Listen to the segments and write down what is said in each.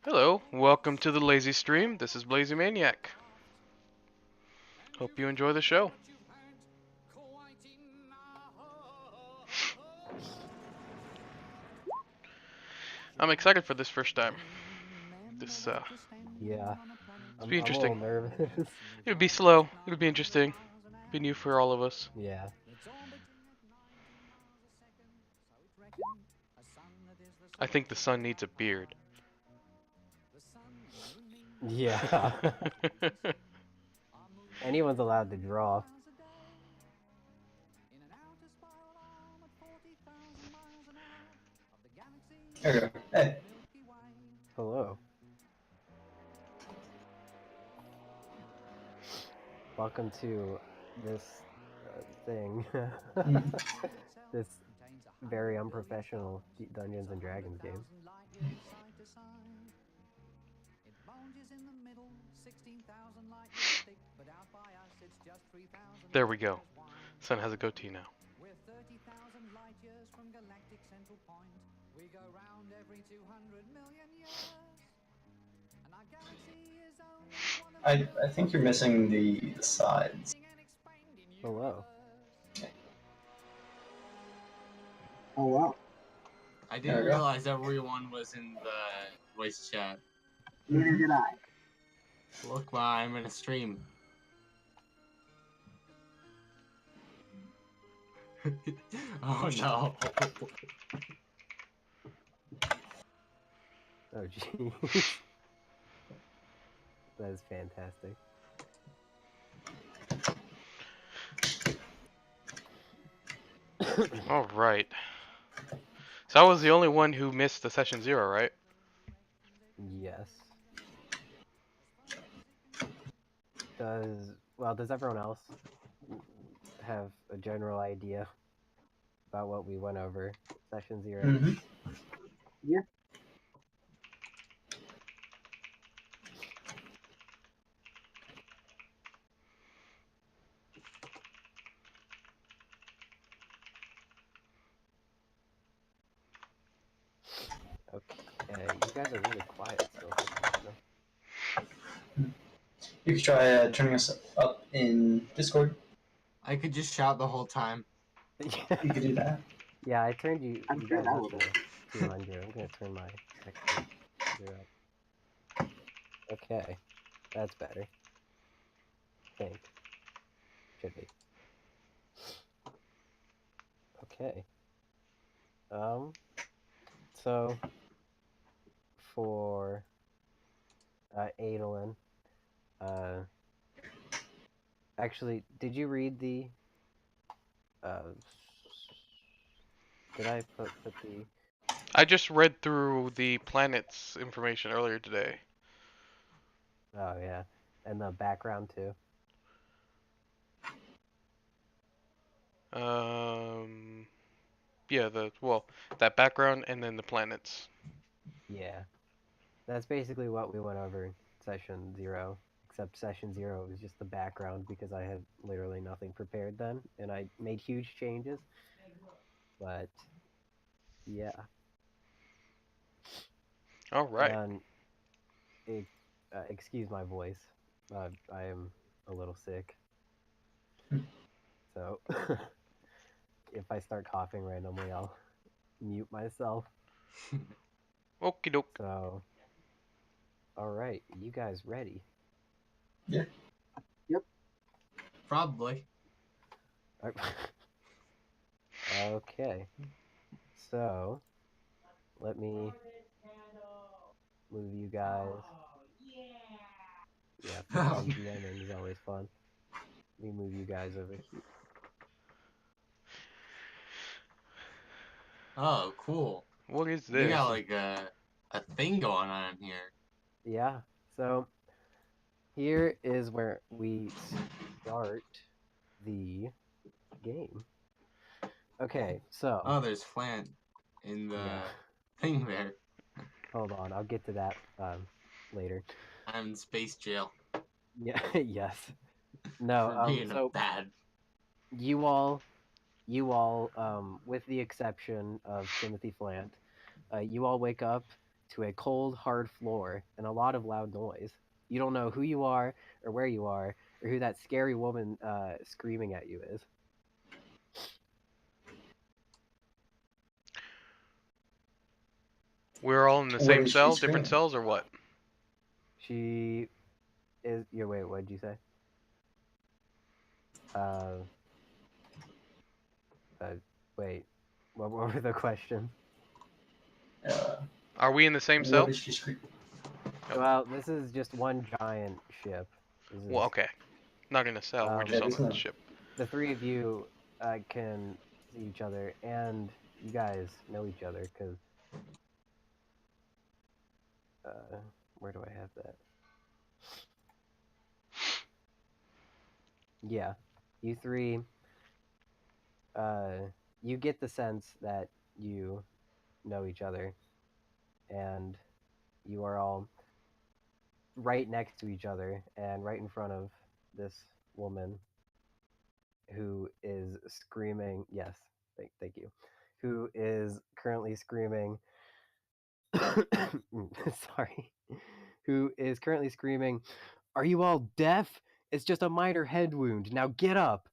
Hello, welcome to the Lazy Stream. This is Blazy Maniac. Hope you enjoy the show. I'm excited for this first time. This Yeah, It's be I'm a little interesting. nervous. It'll be slow. It'll be interesting. Be new for all of us. Yeah. I think the sun needs a beard. Yeah. Anyone's allowed to draw. There we go. Hey. Hello. Welcome to this thing. Mm. This very unprofessional Dungeons and Dragons game. There we go. Sun has a goatee now. I think you're missing the sides. Hello. Oh wow. I There didn't we go. realize everyone was in the voice chat. Neither did I. Look, Ma, I'm in a stream. Oh no. Oh jeez. That is fantastic. Alright. So I was the only one who missed the session 0, right? Yes. Does everyone else have a general idea about what we went over session 0? Mm-hmm. Yeah. Okay, you guys are really quiet still. You could try turning us up in Discord. I could just shout the whole time. You could do that. Yeah, I turned you I'm sure guys that up would to work. 200. I'm gonna turn my XP up. Okay, that's better. I think. Should be. Okay. So for Adolin, actually, did you read the did I put the I just read through the planet's information earlier today. oh yeah, and the background too? Yeah, that background and then the planets. Yeah. That's basically what we went over in session 0, except session 0 was just the background because I had literally nothing prepared then, and I made huge changes. But yeah, Alright. and excuse my voice, I am a little sick, so if I start coughing randomly, I'll mute myself. Okie doke. So, all right, you guys ready? Yeah. Yep. Probably. Okay, so let me move you guys. Yeah, fun DMing is always fun. Let me move you guys over here. Oh, cool. What is You this? got like a thing going on here. Yeah, so here is where we start the game. Okay, so Oh, there's Flant in the yeah, thing there. hold on, I'll get to that later. I'm in space jail Yeah, yes. for No, being a so bad. you all, with the exception of Timothy Flant, you all wake up to a cold, hard floor and a lot of loud noise. You don't know who you are or where you are or who that scary woman screaming at you is. We're all in the What same is she cell, different screaming? cells, or what? She is. Wait, what did you say? Uh, uh wait. What were the questions? Are we in the same What cell? is she screaming? Yep. Well, this is just one giant ship. This is, Well, okay. Not in a cell. We're just Yeah, on there's the no. ship. the three of you can see each other, and you guys know each other because where do I have that? Yeah, you three. You get the sense that you know each other, and you are all right next to each other and right in front of this woman who is screaming. Yes, thank you. Who is currently screaming. Sorry. Who is currently screaming, "Are you all deaf? It's just a minor head wound. Now get up."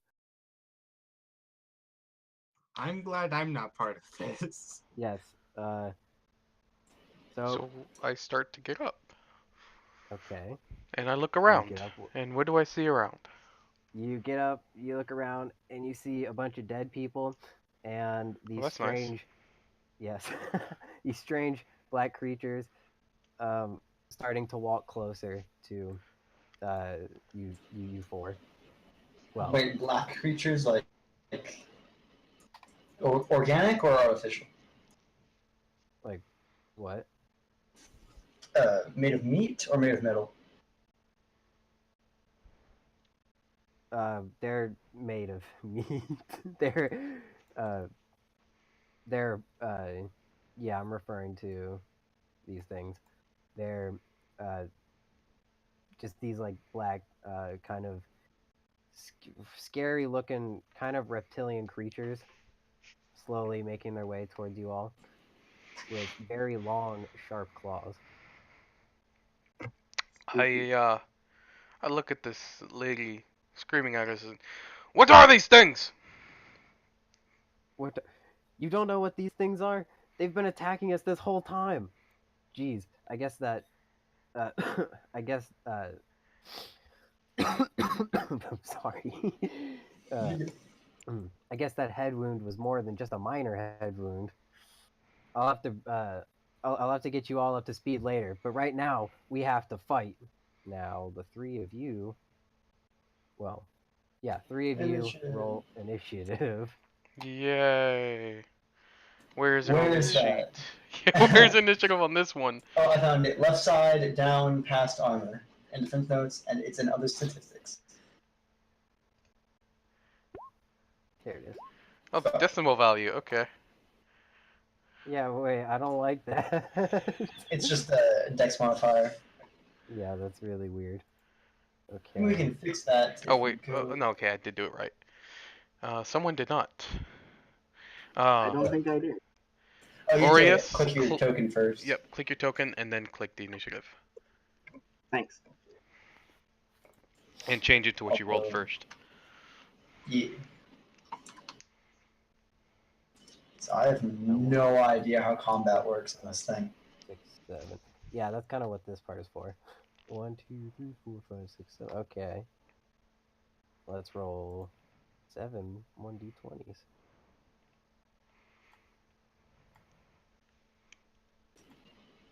I'm glad I'm not part of this. Yes. So So I start to get up, okay. and I look You around. get up. And what do I see around? You get up. You look around, and you see a bunch of dead people, and Well, these that's nice. strange, yes, these strange black creatures, starting to walk closer to you four. Well, Wait, black creatures like organic or artificial? like what? Made of meat or made of metal? They're made of meat. they're, uh, they're, yeah, I'm referring to these things. They're, uh, just these like black, kind of scary looking, kind of reptilian creatures, slowly making their way towards you all with very long, sharp claws. I look at this lady screaming at us and, what are these things? What? You don't know what these things are? They've been attacking us this whole time. Jeez, I guess that. I guess. I'm sorry. Uh, I guess that head wound was more than just a minor head wound. I'll have to. I'll have to get you all up to speed later. But right now, we have to fight. Now, the three of you. Well, yeah, three of you Initiative. roll initiative. Yay. Where is it Where on this is that? sheet? Where's initiative on this one? Oh, I found it. Left side down past armor and defense notes, and it's in other statistics. There it is. Oh, decimal value. Okay. Yeah, wait, I don't like that. It's just a dex modifier. Yeah, that's really weird. We Okay. can fix that. Oh If we wait. go. No. Okay, I did do it right. Someone did not. I Uh, don't think I did. Oh, you have to Aureus. click your token first. Yep. Click your token and then click the initiative Thanks. and change it to what you rolled Oh. first. Yeah. So I have no idea how combat works on this thing. 6, 7. Yeah, that's kind of what this part is for. 1, 2, 3, 4, 5, 6, 7. Okay. Let's roll 7 1d20s.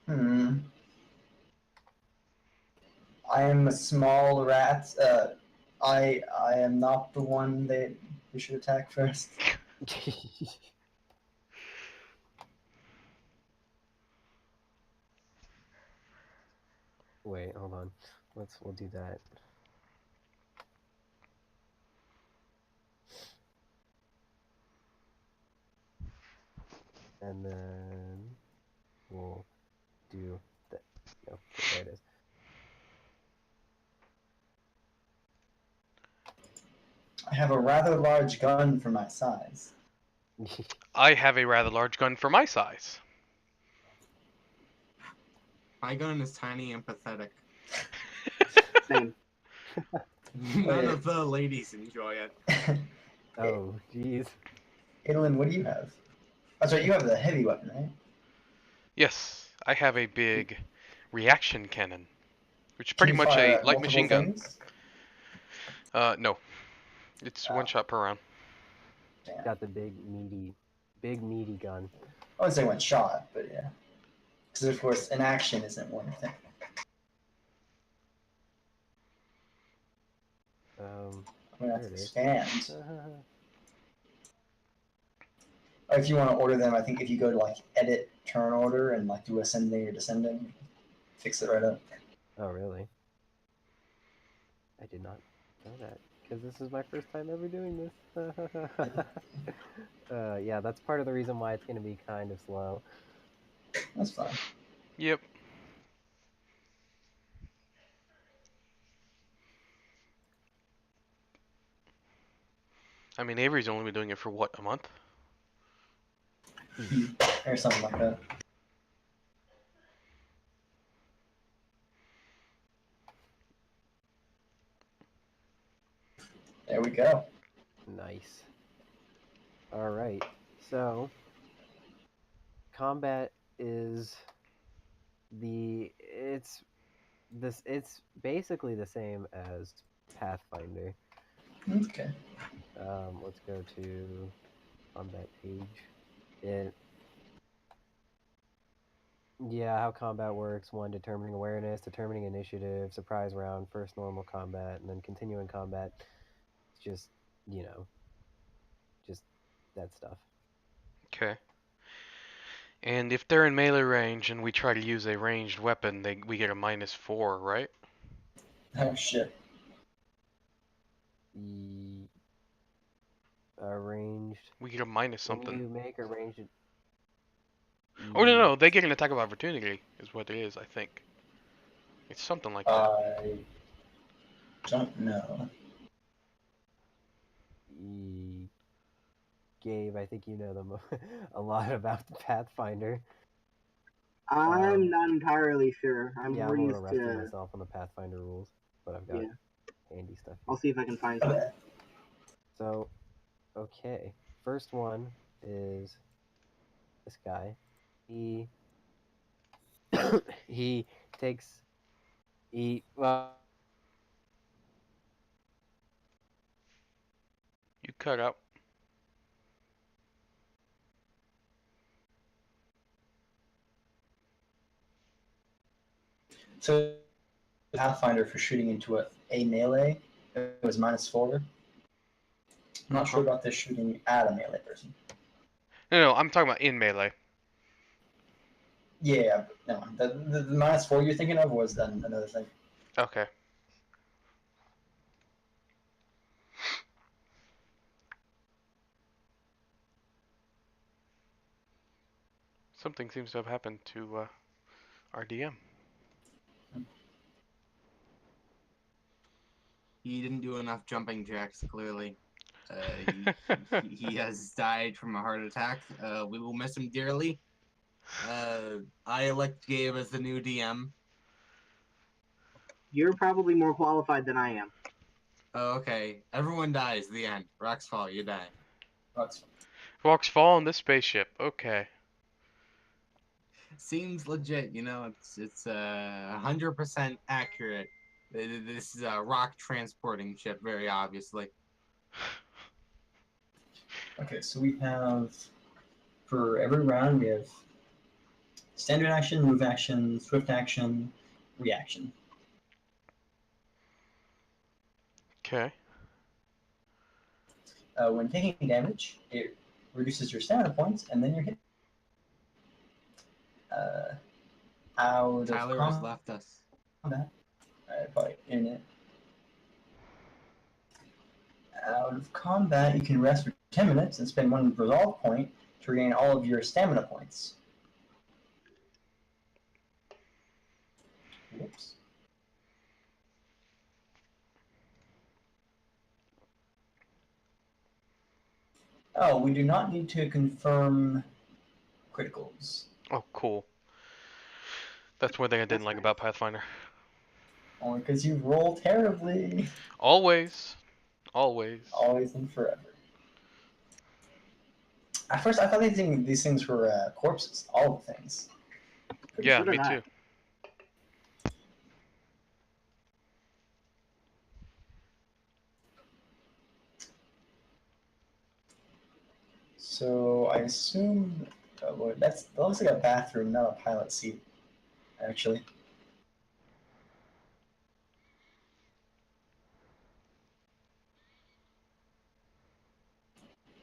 Hmm. I am a small rat. I am not the one that we should attack first. Wait, hold on. We'll do that. And then we'll do that. No, okay, there it I have a rather large gun for my size. is. I have a rather large gun for my size. My gun is tiny and pathetic. Same. None of the ladies enjoy it. Oh, jeez. Adolin, what do you have? Oh, sorry, you have the heavy weapon, right? Yes, I have a big reaction cannon, which is Can pretty you much fire a at light multiple machine gun. things? No, it's Oh, one shot per round. damn. Got the big meaty gun. I wouldn't say one shot, but yeah. Because of course, an action isn't one thing. I'm gonna have There to it is. expand. Or if you want to order them, I think if you go to like edit turn order and like do ascending or descending, fix it right up. Oh, really? I did not know that, because this is my first time ever doing this. Yeah, that's part of the reason why it's going to be kind of slow. That's fine. Yep. I mean, Avery's only been doing it for what, a month? Or something like that. There we go. Nice. Alright, so combat is it's basically the same as Pathfinder. Okay. Let's go to combat page. Yeah, how combat works: one, determining awareness, determining initiative, surprise round, first normal combat, and then continuing combat. It's just, you know, just that stuff. Okay. And if they're in melee range and we try to use a ranged weapon, we get a -4, right? Oh shit. Ranged. We get a minus When something. you make a ranged. Oh no, they get an attack of opportunity, is what it is, I think. It's something like that. I don't know. Gabe, I think you know a lot about the Pathfinder. I'm not entirely sure. I'm Yeah, more I'm a little used rusty to. myself on the Pathfinder rules, but I've got Yeah, handy stuff I'll here. see if I can find some. Okay. So, okay, first one is this guy. He he takes well. You cut out. So Pathfinder for shooting into a melee, it was -4. I'm not Uh-huh. sure about this shooting at a melee person. No, I'm talking about in melee. Yeah, but no, the -4 you're thinking of was then another thing. Okay. Something seems to have happened to our DM. He didn't do enough jumping jacks, clearly. He has died from a heart attack. We will miss him dearly. I elect Gabe as the new DM. You're probably more qualified than I am. Oh, okay. Everyone dies. The end. Rocks fall. You die. That's Rocks fall on this spaceship. Okay. Seems legit. You know, it's 100% accurate. This is a rock transporting ship, very obviously. okay. So we have for every round we have standard action, move action, swift action, reaction. Okay. When taking damage, it reduces your stamina points, and then your hit. Out Tyler of has left us. combat, probably in it. Out of combat, you can rest for 10 minutes and spend one resolve point to regain all of your stamina points. Whoops. Oh, we do not need to confirm criticals. Oh, cool. That's one thing I didn't That's like nice. about Pathfinder. Only because you roll terribly. Always. Always. Always and forever. At first, I thought these things were corpses. All the things. Yeah, So did me I. too. So I assume that looks like a bathroom, not a pilot seat. Actually,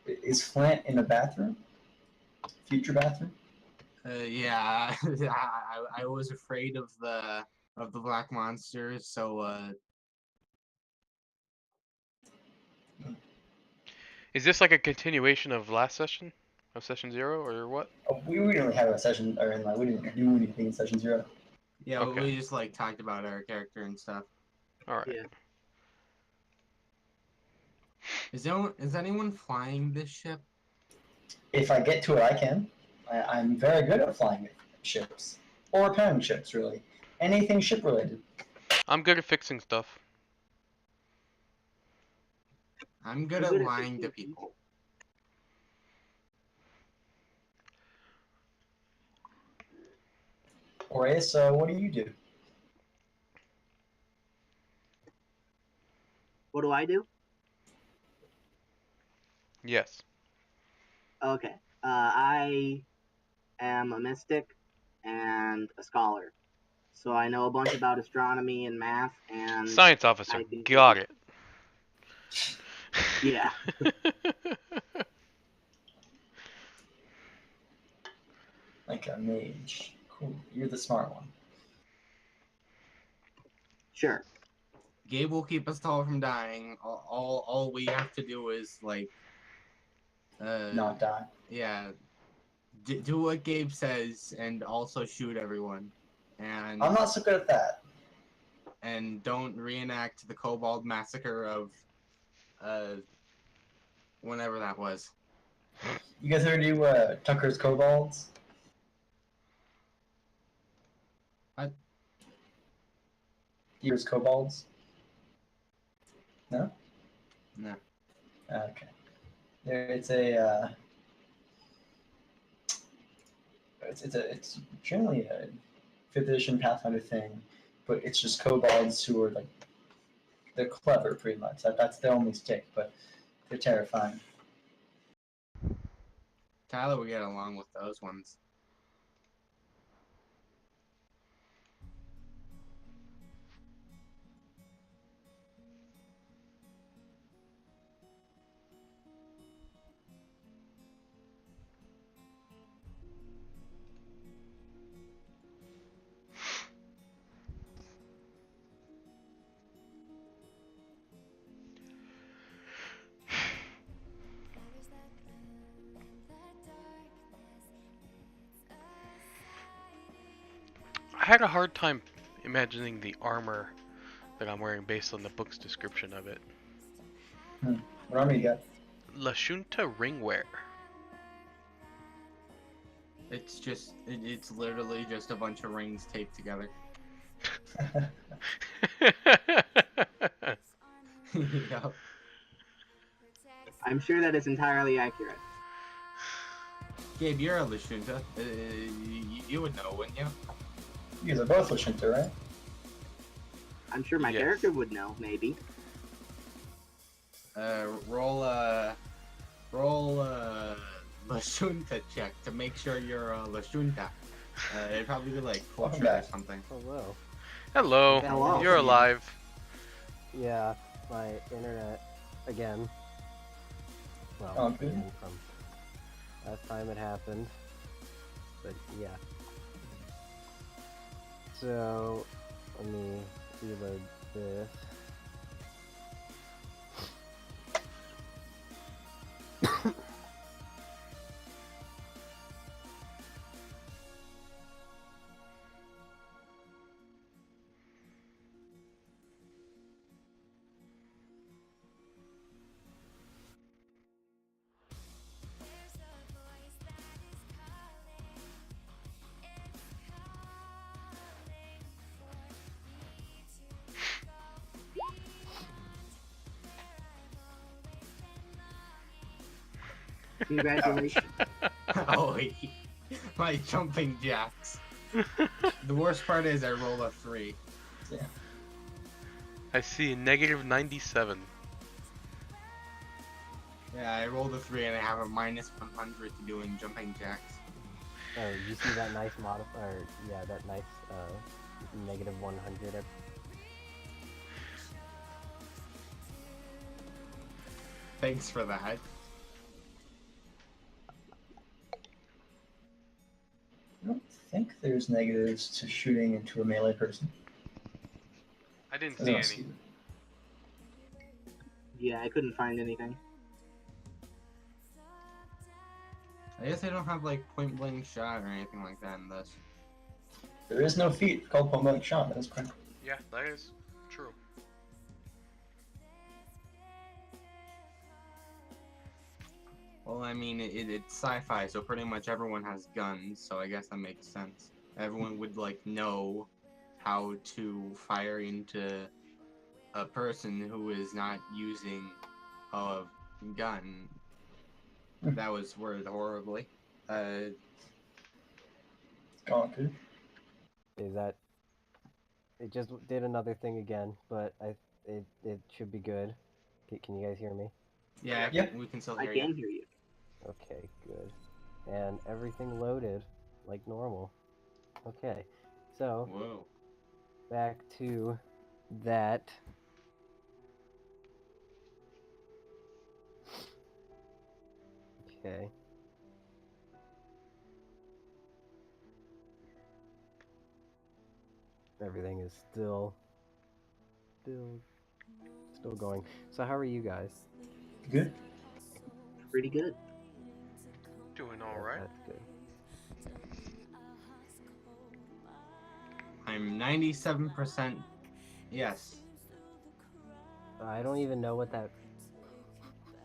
is Flint in a bathroom? Future bathroom? Yeah, I was afraid of the black monsters, so Is this like a continuation of last session? Of session 0 or what? Oh, we didn't really have a session, or we didn't do anything in session 0. yeah, Okay. we just like talked about our character and stuff. Alright. Yeah. Is anyone flying this ship? If I get to it, I can. I'm very good at flying ships. Or repairing ships, really. Anything ship related. I'm good at fixing stuff. I'm good I'm at good at lying to fixing people. Horace, what do you do? What do I do? Yes. Okay. I am a mystic and a scholar. So I know a bunch about astronomy and math, and Science officer. I do. Got it. Yeah. Like a mage. Cool. You're the smart one. Sure. Gabe will keep us all from dying. All we have to do is like, Not die. yeah, do what Gabe says and also shoot everyone, and I'm not so good at that. don't reenact the Kobold massacre of whenever that was. You guys ever do Tucker's Kobolds? What? Tucker's Kobolds? No? No. Okay. It's a it's generally a 5th edition Pathfinder thing, but it's just kobolds who are like they're clever pretty much. That's their only stick, but they're terrifying. Tyler would get along with those ones. I had a hard time imagining the armor that I'm wearing based on the book's description of it. What armor you got? Lashunta ringwear. It's literally just a bunch of rings taped together. Yep. I'm sure that is entirely accurate. Gabe, you're a Lashunta. You would know, wouldn't you? You guys are both Lashunta, right? I'm sure my Yes. character would know, maybe. Roll Lashunta check to make sure you're a Lashunta. It'd probably be like Welcome culture or back. something. Hello. Hello. Hello. You're alive. Yeah, my internet again. Well, Oh, good. again from last time it happened. But yeah. So let me reload this. Congratulations. Oh, my jumping jacks. The worst part is I roll a 3. Yeah. I see negative 97. Yeah, I rolled a 3 and I have a minus 100 to doing jumping jacks. Oh, you see that nice modifier? Yeah, that nice negative 100. Thanks for that. I don't think there's negatives to shooting into a melee person. I didn't I see don't any. see them. Yeah, I couldn't find anything. I guess I don't have like point blank shot or anything like that in this. There is no feat called point blank shot. That is correct. Yeah, that is true. Well, I mean, it's sci-fi, so pretty much everyone has guns, so I guess that makes sense. Everyone would like know how to fire into a person who is not using a gun. That was worded horribly. Gonku. Is that? It just did another thing again, but it should be good. Can you guys hear me? Yeah, Yeah. we can still I hear can you. hear you. Okay, good. And everything loaded like normal. Okay, so Whoa. back to that. Okay. Everything is still going. So how are you guys? Good. Pretty good. Doing all right. That's good. I'm 97% yes. I don't even know what that.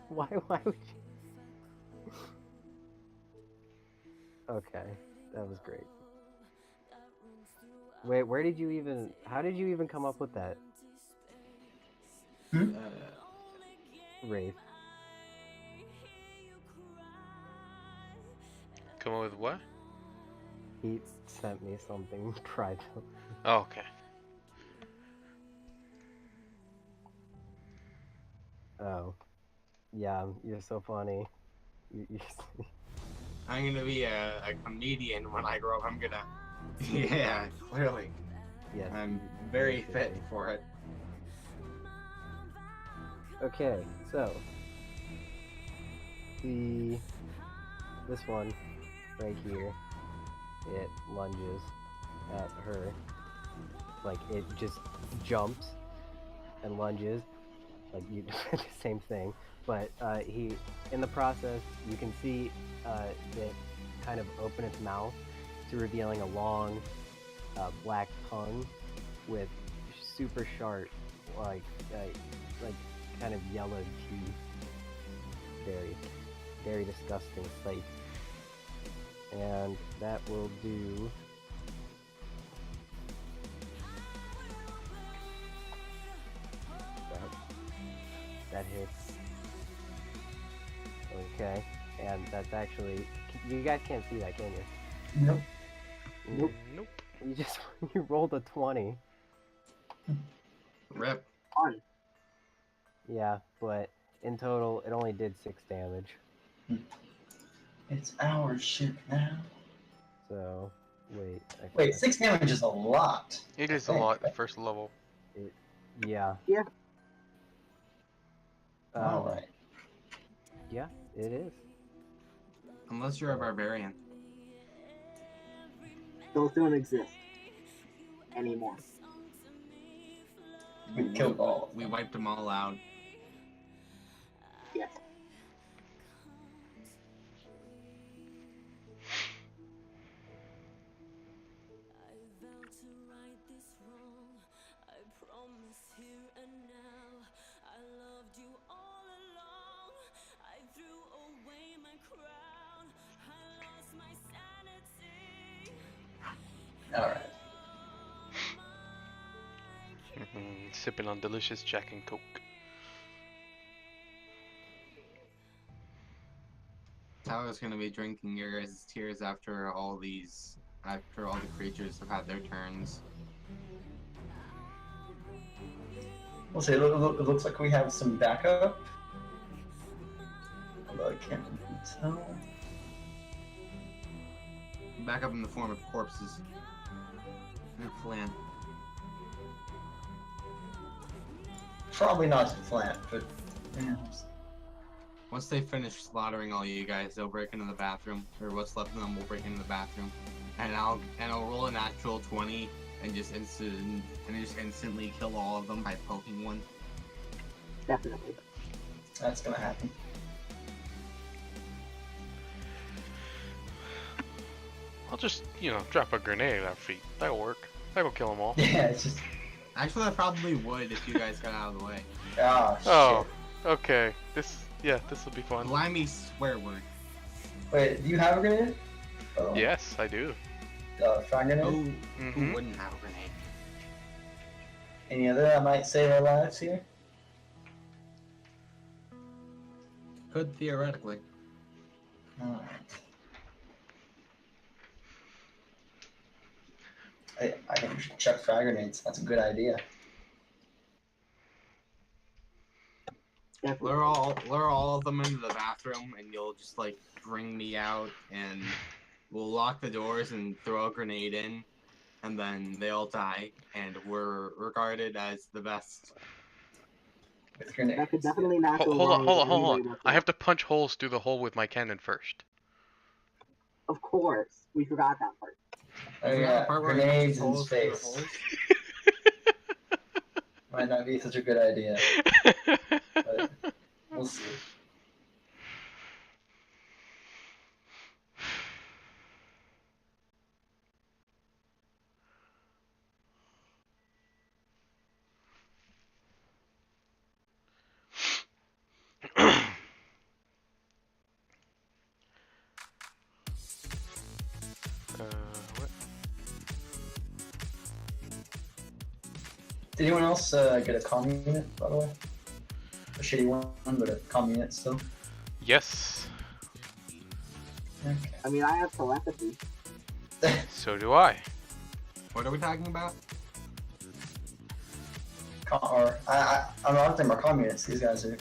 Why would you? Okay, that was great. Wait, where did you even? How did you even come up with that, Hmm? Wraith? Come on with what? He sent me something private. Oh, okay. Oh, yeah, you're so funny. You're I'm gonna be a comedian when I grow up. I'm gonna. Yeah, clearly. yes. I'm you very should fit be. for it. Okay, so this one right here, it lunges at her. Like it just jumps and lunges. Like you the same thing. But he in the process you can see it kind of open its mouth to revealing a long black tongue with super sharp like kind of yellow teeth. Very disgusting sight. And that will do. That hits. Okay, and that's actually. You guys can't see that, can you? Nope. Nope. Nope. You just you rolled a 20. Rip. On. Yeah, but in total it only did 6 damage. It's our ship now. So wait. Wait, 6 damage is a lot. It I is a think, lot right? first level. Yeah. Yeah. Alright. Yeah, it is. Unless you're a barbarian. Those don't exist anymore. We killed all of We them. wiped them all out. Yes. Alright. Sipping on delicious Jack and Coke. just gonna be drinking your guys' tears after all the creatures have had their turns. We'll see. It looks like we have some backup. Although I can't really tell. Back up in the form of corpses. And Flan. Probably not Flant, but yeah. Once they finish slaughtering all you guys, they'll break into the bathroom, or what's left of them will break into the bathroom, and I'll roll a natural 20 and just instantly kill all of them by poking one. Definitely. That's gonna happen. I'll just, drop a grenade at our feet. That'll work. That'll kill them all. Yeah, it's just. Actually, I probably would if you guys got out of the way. Ah, shit. Oh, okay. This will be fun. Blimey swear word. Wait, do you have a grenade? Oh. Yes, I do. Frag grenade? Who Mhm. wouldn't have a grenade? Any other that might save our lives here? Could theoretically. Alright. I can chuck frag grenades. That's a good idea. Definitely. Lure all of them into the bathroom, and you'll just like bring me out, and we'll lock the doors and throw a grenade in, and then they all die, and we're regarded as the best. With grenades. That could definitely not go Hold on, wrong with hold anybody on. that's I have to punch holes through the hole with my cannon first. Of course, we forgot that part. Oh You forgot yeah, the part where I grenades punch in holes through the space. holes? Might not be such a good idea, but we'll see. What? Did anyone else get a comm unit, by the way? A shitty one, but a comm unit still? Yes, Okay. I mean, I have telepathy. so do I. What are we talking about? I'm not thinking about comm units. These guys are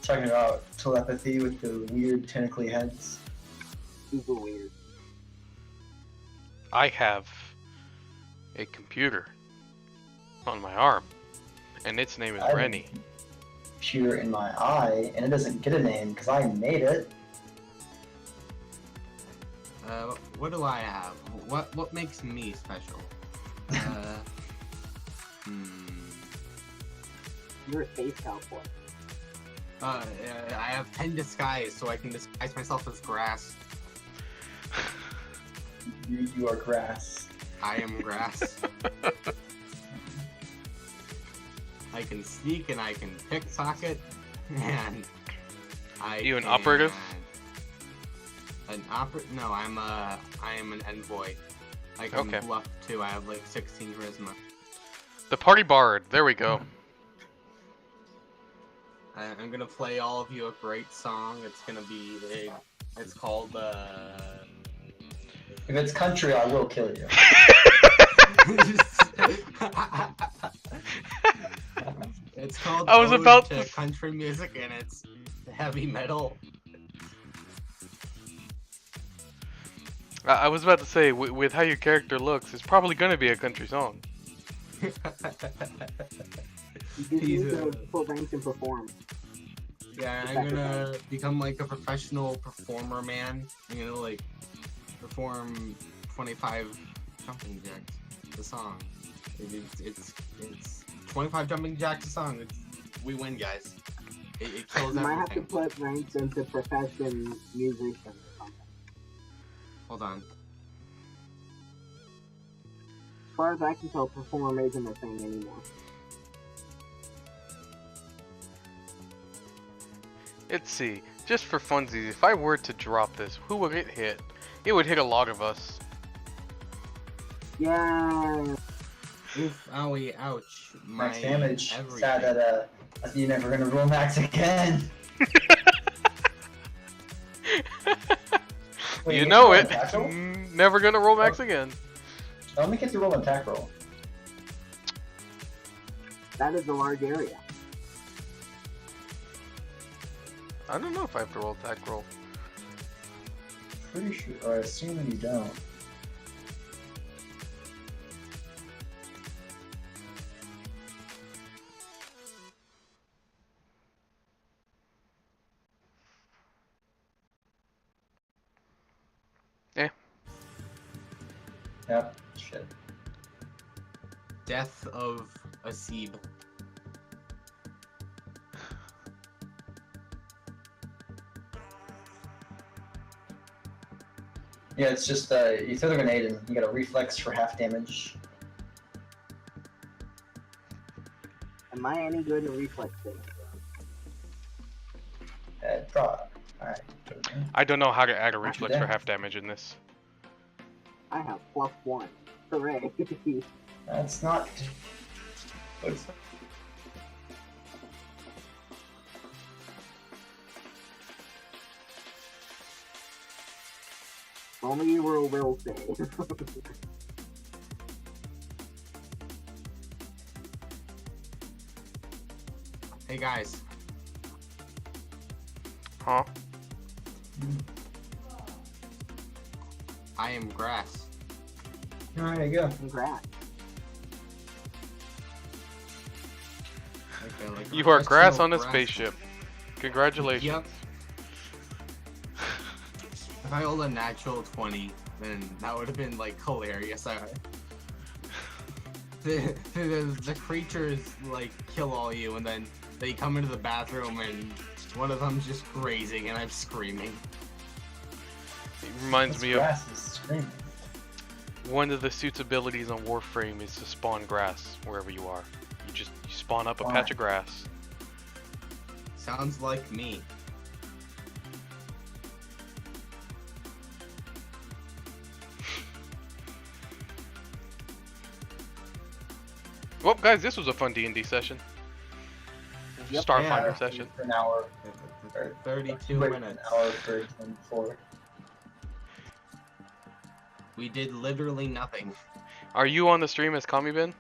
talking about telepathy with the weird tentacly heads. Super weird. I have a computer on my arm, and its name is I have a Rennie. computer in my eye, and it doesn't get a name because I made it. What do I have? What makes me special? You're a space cowboy. I have 10 disguise, so I can disguise myself as grass. You are grass. I am grass. I can sneak and I can pickpocket, and You an operative? No, I am an envoy. I can Okay. bluff too. I have like 16 charisma. The party bard. There we go. I'm gonna play all of you a great song. It's called If it's country, I will kill you. It's called I was Ode about to to- Country Music, and it's heavy metal. I was about to say, with how your character looks, it's probably gonna be a country song. You just He's need to a- put ranks and perform. Yeah, I'm gonna become like a professional performer, man. I'm gonna like perform 25 jumping jacks. The song. It's 25 jumping jacks. The song. We win, guys. It kills You might have to everything. put ranks into profession musician or something. Hold on. As far as I can tell, perform isn't a thing anymore. Let's see. Just for funsies, if I were to drop this, who would it hit? It would hit a lot of us. Yeah. Oof, owie, ouch. Max My damage. everything. Sad that you're never gonna roll max again. Wait, You get to know roll an it. attack roll? Never gonna roll max again. Let me get to roll an attack roll. That is a large area. I don't know if I have to roll attack roll. Pretty sure, or I assume that you don't. Eh. Yep, shit. Death of a Seeb. Yeah, it's just you throw the grenade and you get a reflex for half damage. Am I any good at reflex things? Alright. I don't know how to add a Not too reflex for bad. half damage in this. I have +1. Hooray. That's not. What's Only you will say. Hey guys, Huh? I am grass. Alright, there you go. Congrats. Like You are grass professional on a grass. spaceship. Congratulations. Yep. If I rolled a natural 20, then that would have been like hilarious. The creatures like kill all you, and then they come into the bathroom, and one of them's just grazing, and I'm screaming. It reminds me of Grass is screaming. one of the suit's abilities on Warframe is to spawn grass wherever you are. You spawn up a patch of grass. Sounds like me. Well, guys, this was a fun D&D session. Yep. Starfinder Yeah. session. For an hour. 32 Wait, minutes. An hour for 24. We did literally nothing. Are you on the stream as Kami Ben?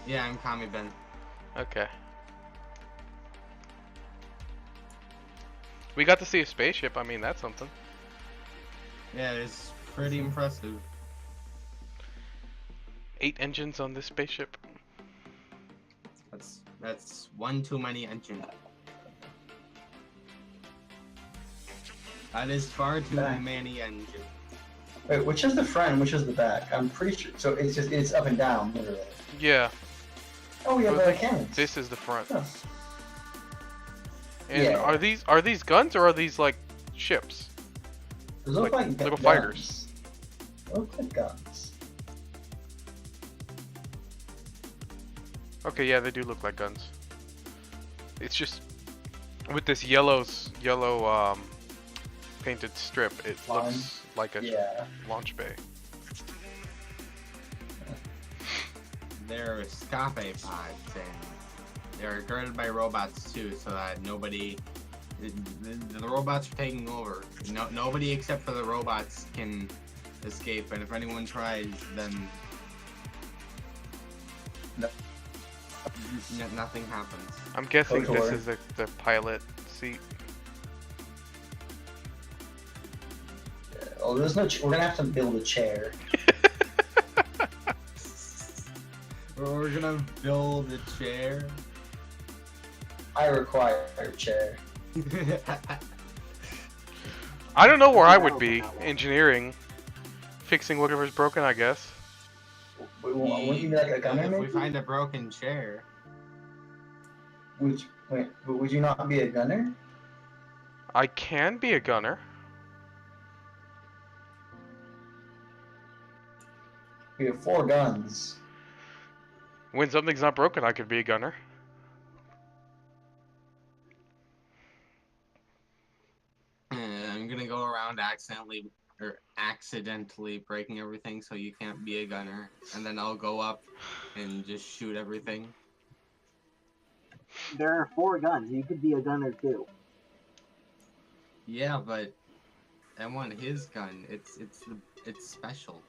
Yeah, I'm Kami Ben. Okay. We got to see a spaceship. I mean, that's something. Yeah, it's pretty impressive. 8 engines on this spaceship. That's one too many engines. That is far too many engines. Wait, which is the front and which is the back? I'm pretty sure. So it's up and down, literally. Yeah, Oh, yeah, Well, but cannons. this is the front. Huh. And Yeah. are these guns or are these like ships? Those look like like little guns. fighters. They look like guns. Okay, yeah, they do look like guns. It's just with this yellow painted strip, it Line. looks like a Yeah. launch bay. They're escape pods, and they're guarded by robots too, so that nobody. The robots are taking over. Nobody except for the robots can escape, and if anyone tries, then No. Nothing happens. I'm guessing KOTOR. this is the pilot seat. Oh, there's no. We're gonna have to build a chair. We're gonna build a chair. I require a chair. I don't know where I That'll would be. come out well. Engineering, fixing whatever's broken, I guess. Wouldn't you be like a gunner, If we maybe? find a broken chair, Would you not be a gunner? I can be a gunner. We have 4 guns. When something's not broken, I could be a gunner. I'm gonna go around accidentally breaking everything, so you can't be a gunner, and then I'll go up and just shoot everything. There are 4 guns. You could be a gunner too. Yeah, but I want his gun. It's special.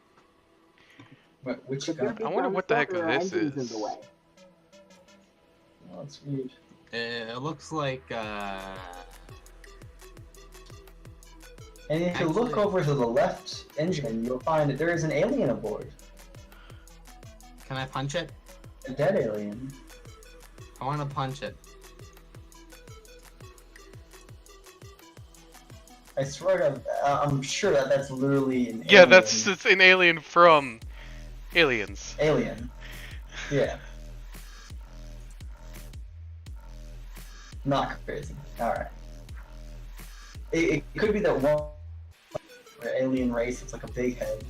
Which Could there gun? be I wonder guns what the stuck heck or are this engines in is. the way? Well, that's weird. It looks like And if you look Actually- over to the left engine, you'll find that there is an alien aboard. Can I punch it? A dead alien. I want to punch it. I swear to, I'm sure that that's literally an Yeah, alien. that's it's an alien from Aliens. Alien. Yeah. Not crazy. Alright. It could be that one alien race, it's like a big head.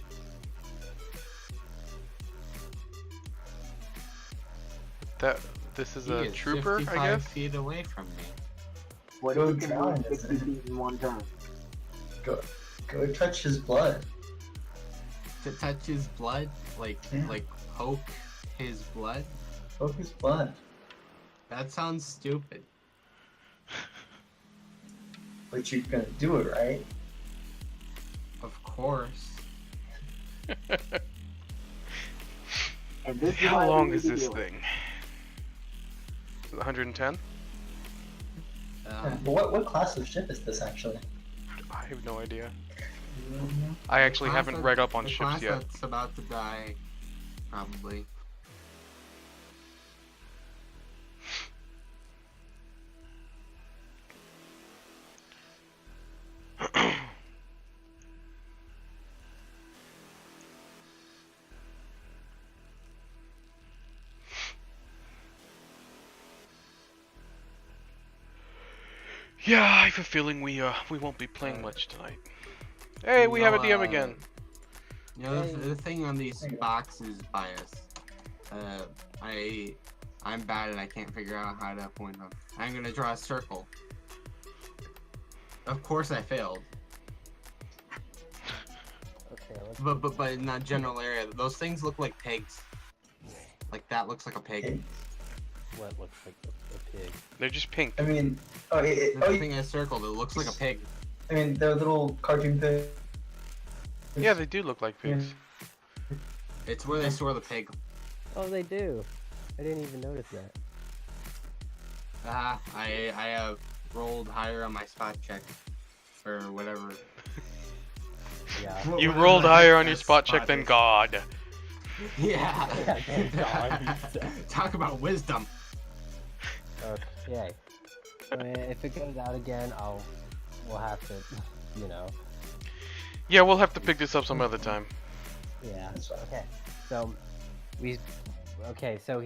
This is He a is trooper, 55 I guess. feet away from me. What Go if you can drown move in 60 it. feet in one turn? Go touch his blood. To touch his blood, like Yeah. poke his blood. Poke his blood. That sounds stupid. But you're gonna do it, right? Of course. And this is How why we long need is to this do it. thing? 110? What class of ship is this actually? I have no idea. I actually haven't read up on the ships class yet. That's about to die, probably. Yeah, I have a feeling we won't be playing much tonight. Hey, we have a DM again. You know, the thing on these boxes bias. I'm bad and I can't figure out how to point them. I'm gonna draw a circle. Of course I failed. Okay, let's But in that general area, those things look like pigs. Like that looks like a pig. what looks like a pig. They're just pink. I mean, The thing I circled, it looks like a pig. I mean, they're little cartoon pigs. Yeah, they do look like pigs. It's where they store the pig. Oh, they do. I didn't even notice that. I have rolled higher on my spot check. Or whatever. Yeah. You Whatever rolled the higher heck on your that spot check than is. God. Yeah. Yeah, thank God, he said. Talk about wisdom. Okay. If it goes out again, we'll have to, you know. Yeah, we'll have to pick this up some other time. Yeah. That's fine. Okay. So so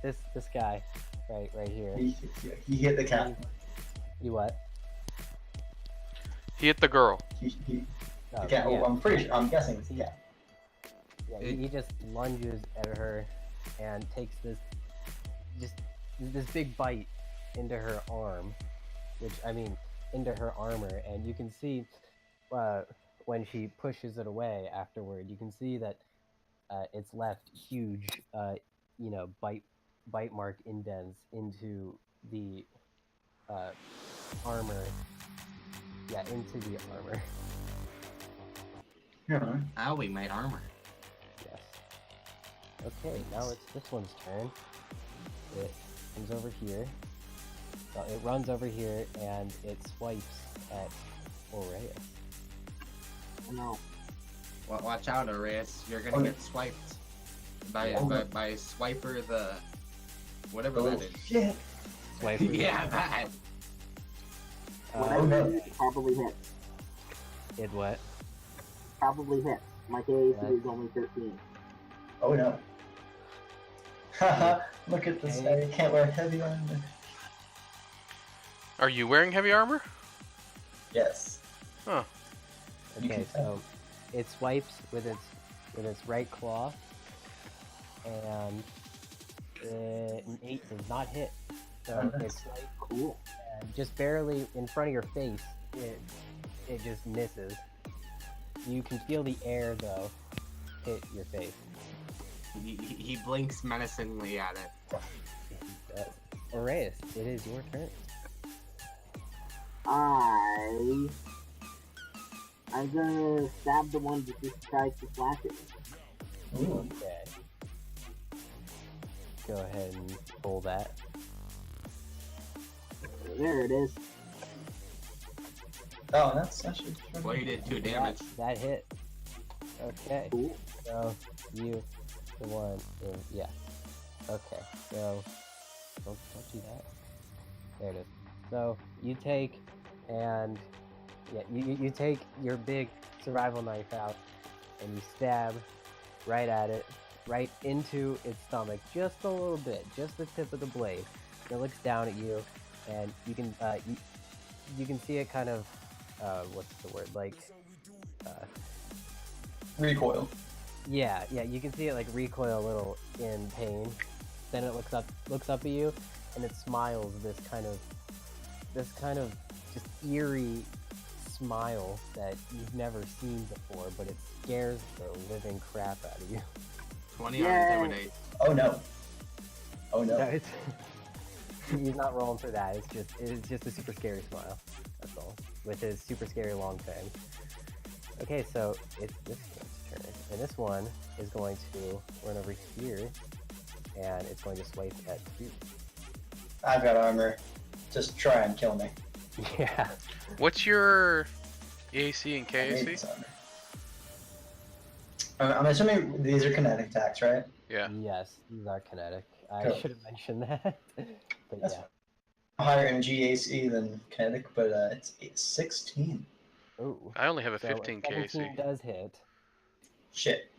this guy, right here. He hit the cat. You what? He hit the girl. The Oh, cat. yeah. Oh, I'm pretty sure. I'm guessing it's the cat. Yeah, he just lunges at her and takes this big bite into her arm, into her armor, and you can see when she pushes it away afterward, you can see that it's left huge, bite mark indents into the armor. Yeah, into the armor. Yeah. Owie, my armor. Yes. Okay, now it's this one's turn. It comes over here. Well, it runs over here and it swipes at Aureus. No. Well, watch out, Arias. You're gonna get swiped by Swiper the whatever that is. Shit. Swipe. Yeah, that. Whatever no. it is, probably hits. It what? Probably hits. My KAC Yeah. is only 13. Oh no. Haha. Look at this guy. He can't wear heavy armor. Are you wearing heavy armor? Yes. Huh. You Okay, can tell. so it swipes with its right claw, and an 8 does not hit. So Oh, it's like Cool. just barely in front of your face. It just misses. You can feel the air though hit your face. He blinks menacingly at it. Aureus, it is your turn. I I'm gonna stab the one that just tries to slash it. Ooh. Okay. Go ahead and pull that. There it is. Oh, that's actually. Well, he did 2 damage. That hit. Okay. Cool. So you, the one, yeah. Okay. So don't do that. There it is. So you take and yeah, you take your big survival knife out and you stab right at it, right into its stomach, just a little bit, just the tip of the blade. It looks down at you, and you can see it kind of what's the word, like Recoil. yeah, you can see it like recoil a little in pain. Then it looks up at you, and it smiles this kind of just eerie smile that you've never seen before, but it scares the living crap out of you. 20 on Yay. Intimidate. Oh no. Oh No, no. it's he's not rolling for that. It's just a super scary smile. That's all. With his super scary long fang. Okay, so it's this one's turn, and this one is going to run over here, and it's going to swipe at 2. I've got armor. Just try and kill me. Yeah. What's your AC and I need KAC? this armor. I'm assuming these are kinetic attacks, right? Yeah. Yes, these are kinetic. I Cool. should have mentioned that. But That's yeah. higher in GAC than kinetic, but it's 16. Ooh. I only have a So 15 a 17 KAC. does hit. Shit.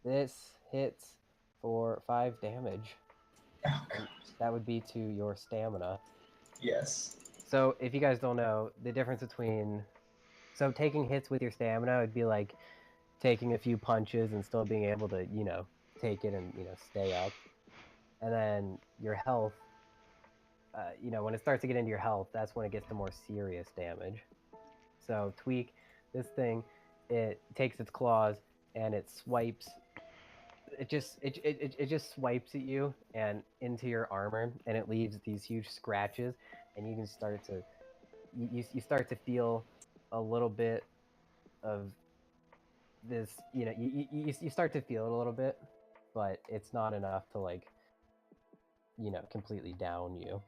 This hits for 5 damage. Oh god. That would be to your stamina. Yes. So if you guys don't know, the difference between taking hits with your stamina would be like taking a few punches and still being able to, take it and, stay up. And then your health, when it starts to get into your health, that's when it gets to more serious damage. So Tweak, this thing, it takes its claws and it swipes. It just swipes at you and into your armor, and it leaves these huge scratches, and you can start to you start to feel a little bit of this. You start to feel it a little bit, but it's not enough to like completely down you.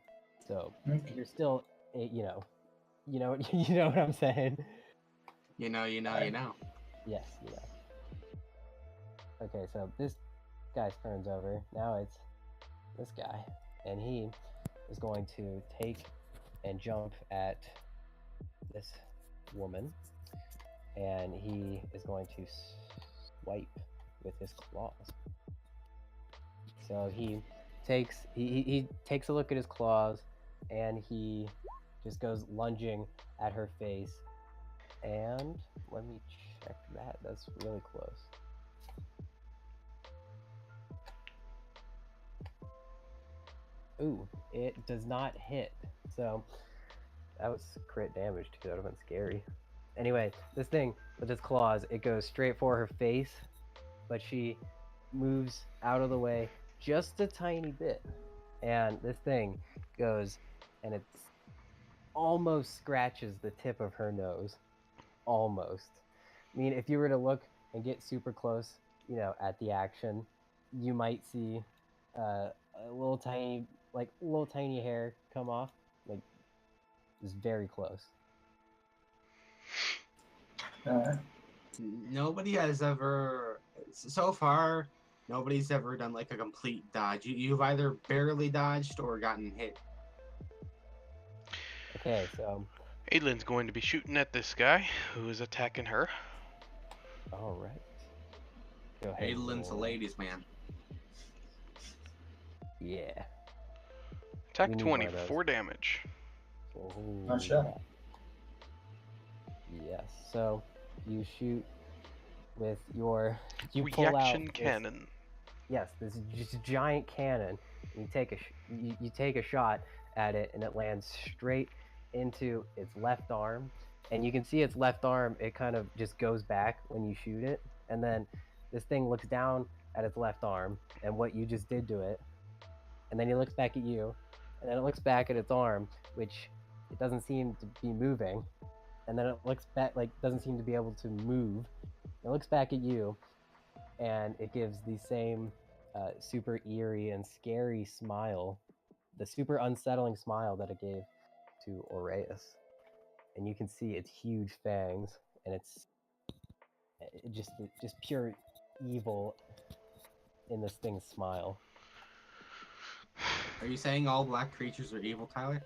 So Okay. you're still you know you know what I'm saying. You know. Yes, Okay, so this guy's turns over. Now it's this guy, and he is going to take and jump at this woman, and he is going to swipe with his claws. So he takes a look at his claws, and he just goes lunging at her face. And let me check that. That's really close. Ooh, it does not hit. So that was crit damage too. That would have been scary. Anyway, this thing with its claws, it goes straight for her face, but she moves out of the way just a tiny bit. And this thing goes and it almost scratches the tip of her nose. Almost. I mean, if you were to look and get super close, at the action, you might see a little tiny hair come off. Like, it's very close. Nobody has ever, so far, nobody's ever done like a complete dodge. You've either barely dodged or gotten hit. Okay, so Adlin's going to be shooting at this guy who is attacking her. all right. Go ahead. Adelin's a roll. ladies' man. Yeah. Attack We need 20 one of those. 4 damage. Oh, Not sure. yes. So you shoot with your pull out Reaction this- cannon. Yes, this giant cannon. You take you take a shot at it, and it lands straight into its left arm. And you can see its left arm. It kind of just goes back when you shoot it, and then this thing looks down at its left arm and what you just did to it, and then it looks back at you, and then it looks back at its arm, which it doesn't seem to be moving, and then it looks back, like doesn't seem to be able to move. It looks back at you, and it gives the same super eerie and scary smile, the super unsettling smile that it gave to Aureus. And you can see its huge fangs, and it's just pure evil in this thing's smile. Are you saying all black creatures are evil, Tyler?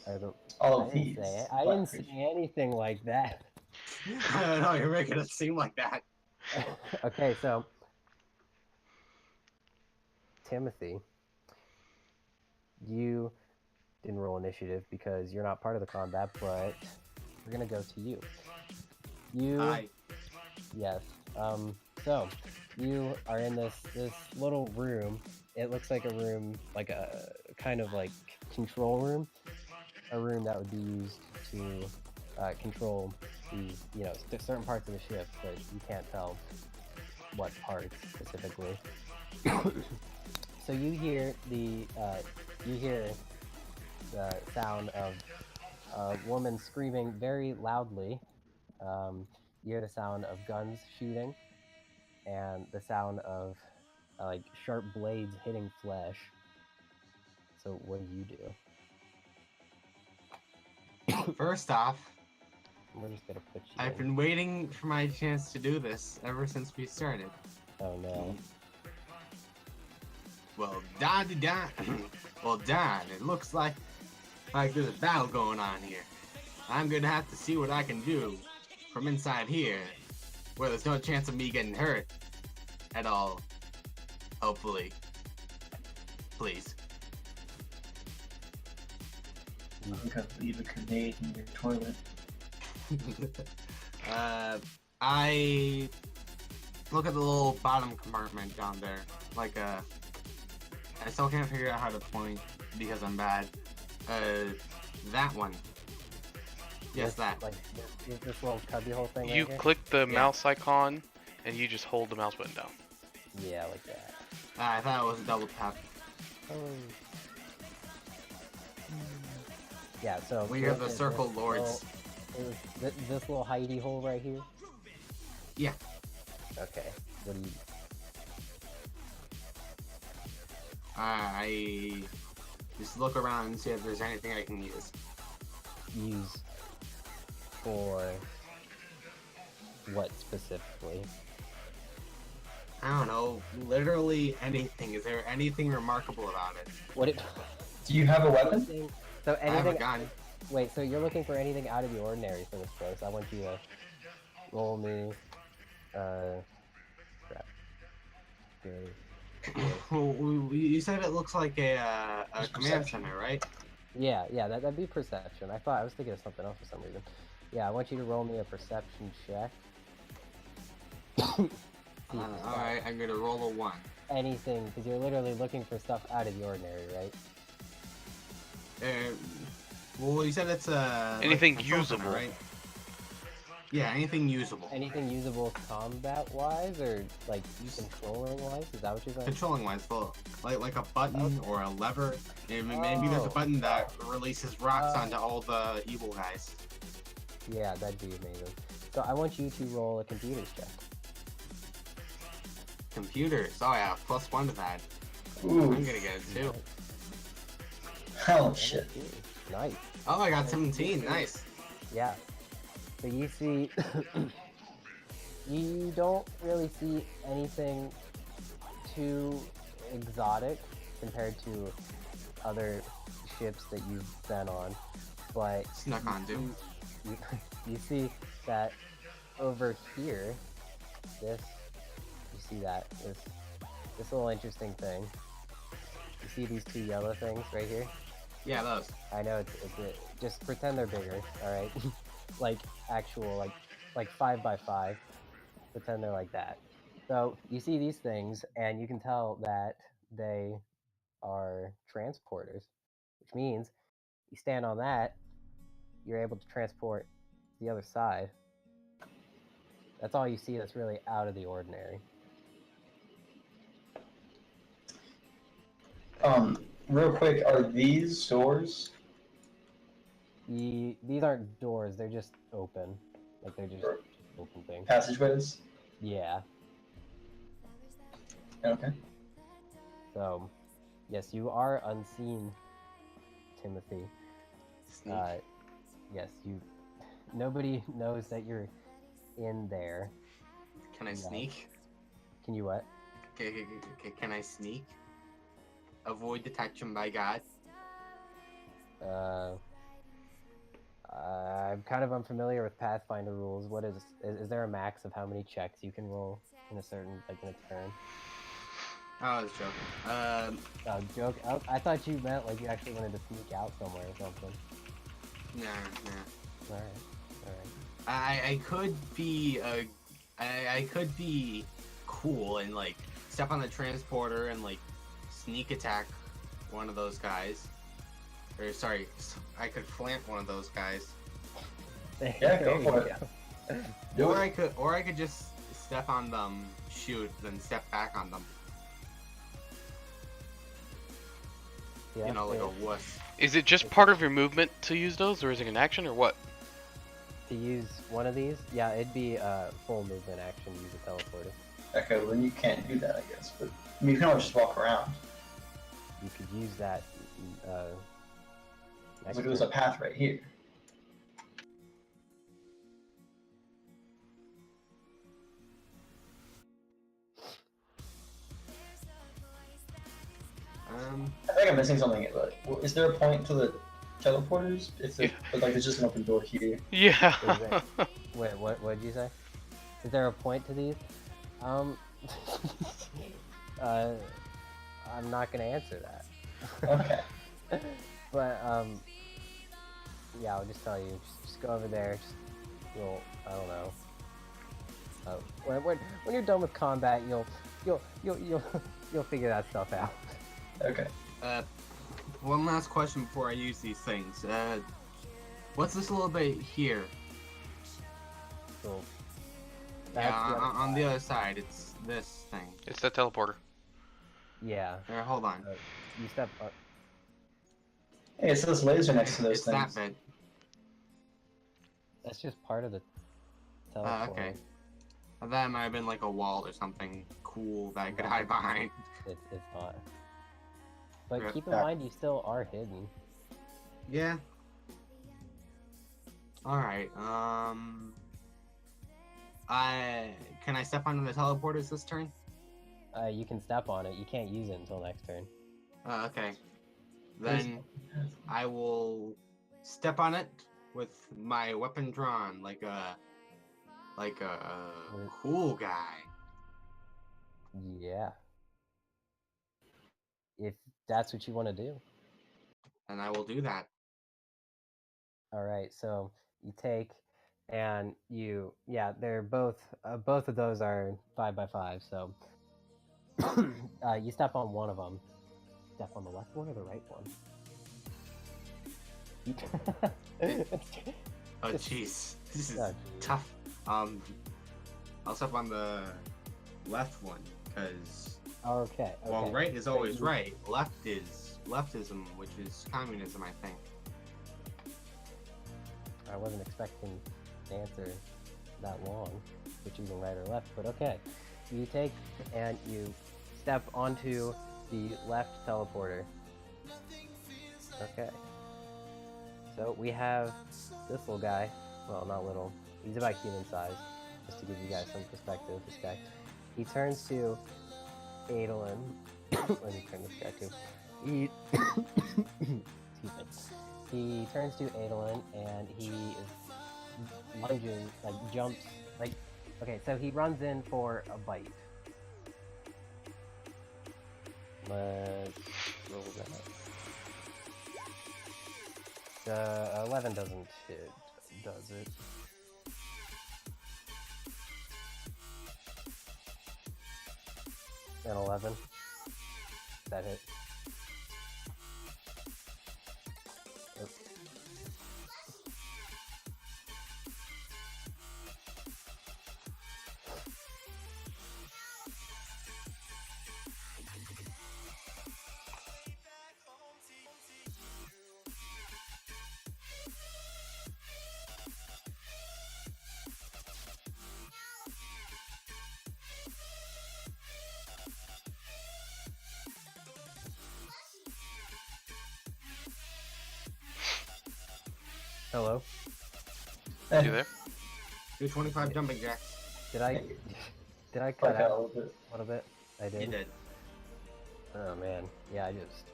I don't. All I of didn't these. say it. I black didn't say creatures. anything like that. I don't know, you're making it seem like that. Okay, so Timothy, you didn't roll initiative because you're not part of the combat, but we're gonna go to you. You, Hi. yes. So you are in this little room. It looks like a room, like a kind of like control room, a room that would be used to control these, certain parts of the ship, but you can't tell what parts specifically. So you hear the sound of a woman screaming very loudly. You hear the sound of guns shooting, and the sound of like sharp blades hitting flesh. So what do you do? First off, We're just gonna put you I've in. been waiting for my chance to do this ever since we started. Oh no. Well, Don, well, Don, it looks like there's a battle going on here. I'm gonna have to see what I can do from inside here, where there's no chance of me getting hurt at all. Hopefully. Please. Leave a grenade in your toilet. I look at the little bottom compartment down there. I still can't figure out how to point because I'm bad. That one. Yes, that. Like this little cubby hole thing. You right here? click the Yeah. mouse icon, and you just hold the mouse button down. Yeah, like that. I thought it was a double tap. Oh. Yeah, so We are the Circle Lords. This little hidey hole right here. Yeah. Okay. What do you? I just look around and see if there's anything I can use. Use for what specifically? I don't know, literally anything. Is there anything remarkable about it? What it? Do you have a weapon? So I have a anything? gun. Wait, so you're looking for anything out of the ordinary for this place? I want you to roll me. Crap. You said it looks like a command center, right? Yeah, that'd be perception. I was thinking of something else for some reason. Yeah, I want you to roll me a perception check. Alright, I'm gonna roll a 1. Anything, because you're literally looking for stuff out of the ordinary, right? Well, you said it's Anything like a control center, usable. right? Yeah, anything usable. Anything usable combat-wise, or like controlling-wise? Is that what you're saying? Controlling wise, like a button or a lever. Maybe there's a Oh. button that releases rocks onto all the evil guys. Yeah, that'd be amazing. So I want you to roll a computers check. Computers. Oh yeah, +1 to that. Ooh. I'm gonna get it too. Oh shit. Nice. Oh, I got 17. Nice. Yeah. So you see, you don't really see anything too exotic compared to other ships that you've been on, but Snuck on, dude. you see that over here, you see that this little interesting thing. You see these two yellow things right here? Yeah, those. I know just pretend they're bigger, all right? Like actual like 5x5. Pretend they're like that. So you see these things, and you can tell that they are transporters, which means you stand on that, you're able to transport the other side. That's all you see that's really out of the ordinary. Real quick, are these doors These aren't doors, they're just open. Like, they're just Or open things. passageways? Yeah. Okay. So, yes, you are unseen, Timothy. Sneak. Yes, you. Nobody knows that you're in there. Can I yeah. sneak? Can you what? Okay, can I sneak? Avoid detection by God. I'm kind of unfamiliar with Pathfinder rules. What is there a max of how many checks you can roll in a certain, like, in a turn? Oh, I was joking. Oh, joke. Oh, I thought you meant like you actually wanted to sneak out somewhere or something. Nah. All right. I could be I could be cool and like step on the transporter and like sneak attack one of those guys. Or sorry, I could flank one of those guys. Yeah, go for it. Do Or it. I could just step on them, shoot, then step back on them. Yeah, You know, like yeah. a wuss. Is it just part of your movement to use those, or is it an action, or what? To use one of these, yeah, it'd be a full movement action to use a teleporter. Okay, well then you can't do that, I guess. But I mean, you can always just walk around. You could use that. Next Look, there's a turn. path right here. I think I'm missing something. But is there a point to the teleporters? If Yeah. but like, there's just an open door here. Yeah. Wait, what did you say? Is there a point to these? I'm not gonna answer that. Okay. But yeah, I'll just tell you. Just go over there. I don't know. When you're done with combat, you'll figure that stuff out. Okay. One last question before I use these things. What's this little bit here? So Yeah, that's the other on the side. other side, it's this thing. It's that teleporter. Yeah. Here, hold on. You step up. Hey, it says laser next to those It's that things. bit. That's just part of the teleport. Okay. That might have been like a wall or something cool that I could hide behind. It's not. But Yeah. keep in mind, you still are hidden. Yeah. Alright, can I step onto the teleporters this turn? You can step on it. You can't use it until next turn. Okay. Then I will step on it with my weapon drawn like a cool guy. Yeah. If that's what you want to do. And I will do that. All right. So you take, and yeah, they're both of those are 5x5. So you step on one of them. Step on the left one or the right one? Oh jeez. This is Oh, geez. tough. I'll step on the left one, because Okay. well, right is So always you- right. Left is leftism, which is communism, I think. I wasn't expecting to answer that long for choosing right or left, but okay. You take and you step onto the left teleporter. Okay. So we have this little guy. Well, not little. He's about human size. Just to give you guys some perspective, this guy. He turns to Adolin. Let me turn this guy to. He excuse me. He turns to Adolin and he is lunging, like jumps, like. Okay, so he runs in for a bite. Let's roll that. 11 doesn't hit, does it? An 11. That hit. Yep. Hello? You there? Do 25 jumping jacks. Did I Like cut a out little bit. a little bit? I did. You did. Oh man, yeah, I just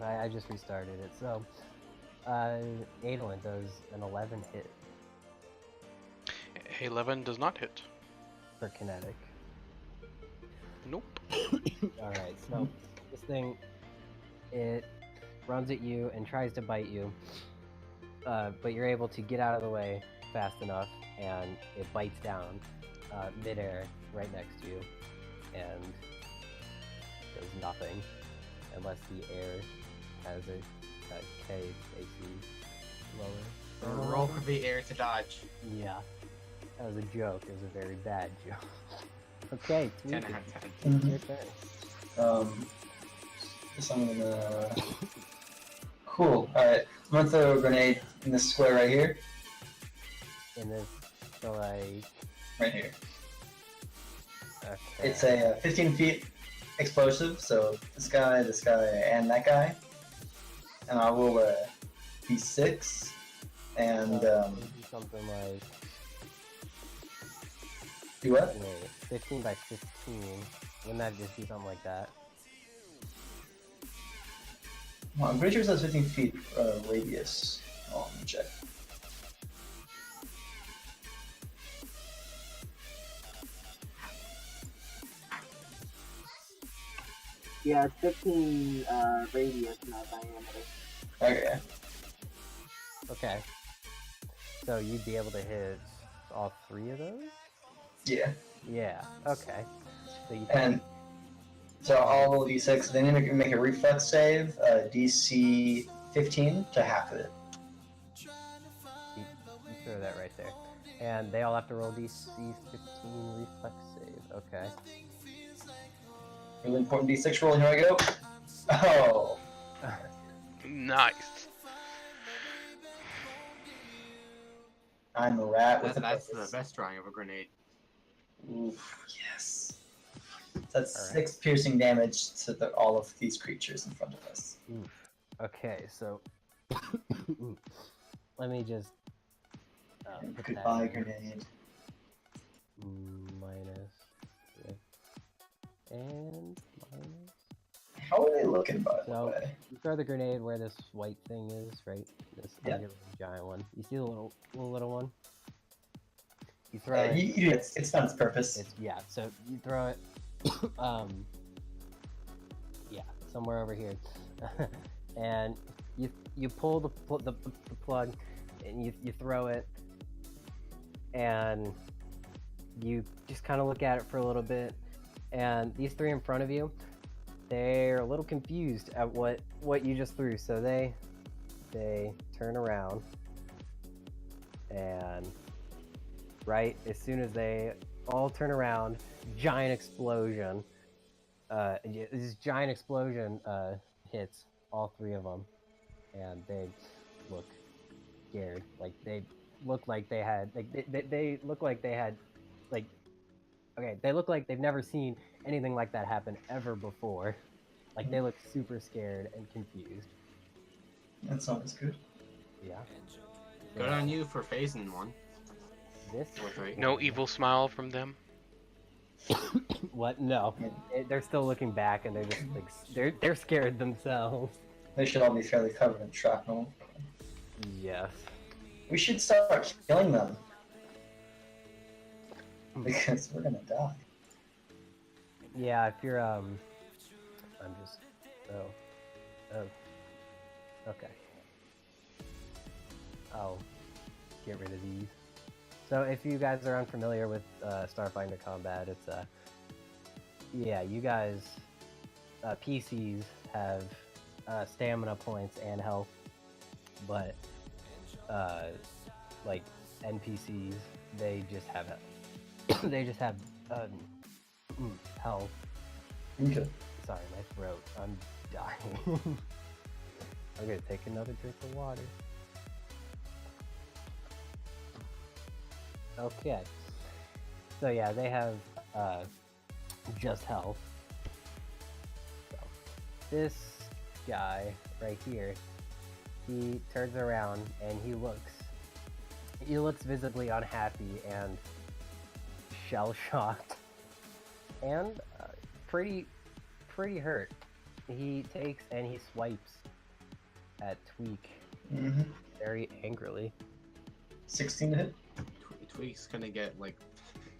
I just restarted it. So, Adolin does an 11 hit A11 does not hit. for kinetic. Nope. All right, so this thing, it runs at you and tries to bite you, but you're able to get out of the way fast enough, and it bites down midair right next to you, and does nothing unless the air has a K AC lower. Roll for the air to dodge. Yeah, that was a joke. It was a very bad joke. Okay, 10 Tweety, out of 10. it's Mhm. your turn. Guess I'm gonna. Cool. Alright. I'm gonna throw a grenade in this square right here. In this, so like, Right here. okay. It's a 15 feet explosive, so this guy, and that guy. And I will D6. And, do something like, do what? wait, 15 by 15. Wouldn't that just be something like that? Well, I'm pretty sure it says 15 feet radius. Oh, let me check. Yeah, it's 15 radius, not diameter. Okay. Okay. So you'd be able to hit all 3 of those? Yeah. Yeah, okay. So you And so I'll roll D6. Then you make a reflex save, DC 15 to half of it. you throw that right there. And they all have to roll DC 15 reflex save. Okay. Really important D6 roll. Here I go. Oh. Nice. I'm a rat with a That's the purpose. best drawing of a grenade. Oof, yes. That's All right. 6 piercing damage to all of these creatures in front of us. Oof. Okay, so let me just And put goodbye, that in. grenade. Minus. Yeah. And minus. How are they looking, by the So way? you throw the grenade where this white thing is, right? This Yep. underlying giant one. You see the little one? You throw it. It's done its purpose. It's yeah. So you throw it. Yeah, somewhere over here, and you pull the plug, and you throw it, and you just kind of look at it for a little bit, and these 3 in front of you, they're a little confused at what you just threw, so they turn around, and right as soon as they all turn around, giant explosion. This giant explosion hits all 3 of them, and they look scared. Like they look like they had they look like they had like okay, they look like they've never seen anything like that happen ever before. Like they look super scared and confused. That's always good. Yeah. Good on you for phasing one. This Or 3. No evil smile from them. what? No, they're still looking back, and they're just like they're scared themselves. They should all be fairly covered in shrapnel. Yes. We should start killing them. Because we're gonna die. Yeah, if you're I'm just okay. I'll get rid of these. So if you guys are unfamiliar with Starfinder combat, it's yeah, you guys PCs have stamina points and health, but like NPCs, they just have health. Okay. Sorry, my throat. I'm dying. I'm gonna take another drink of water. Okay. So yeah, they have just health. So this guy right here, he turns around and he looks visibly unhappy and shell-shocked and pretty hurt. He takes and he swipes at Tweak Mm-hmm. very angrily. 16 to hit. Tweak's gonna get like,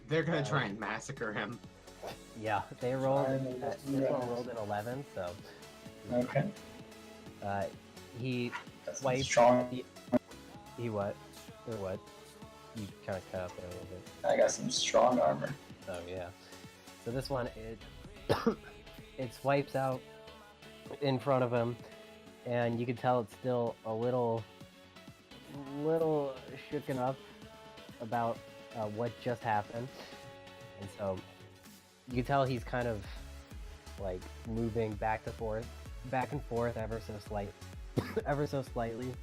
they're gonna try and massacre him. Yeah, they rolled. Fine, This one rolled an 11, so Okay. he That's swipes. strong. He what? Or what? You kind of cut out there a little bit. I got some strong armor. Oh yeah. So this one it swipes out in front of him, and you can tell it's still a little shooken up about what just happened, and so you can tell he's kind of like moving back and forth ever so slightly.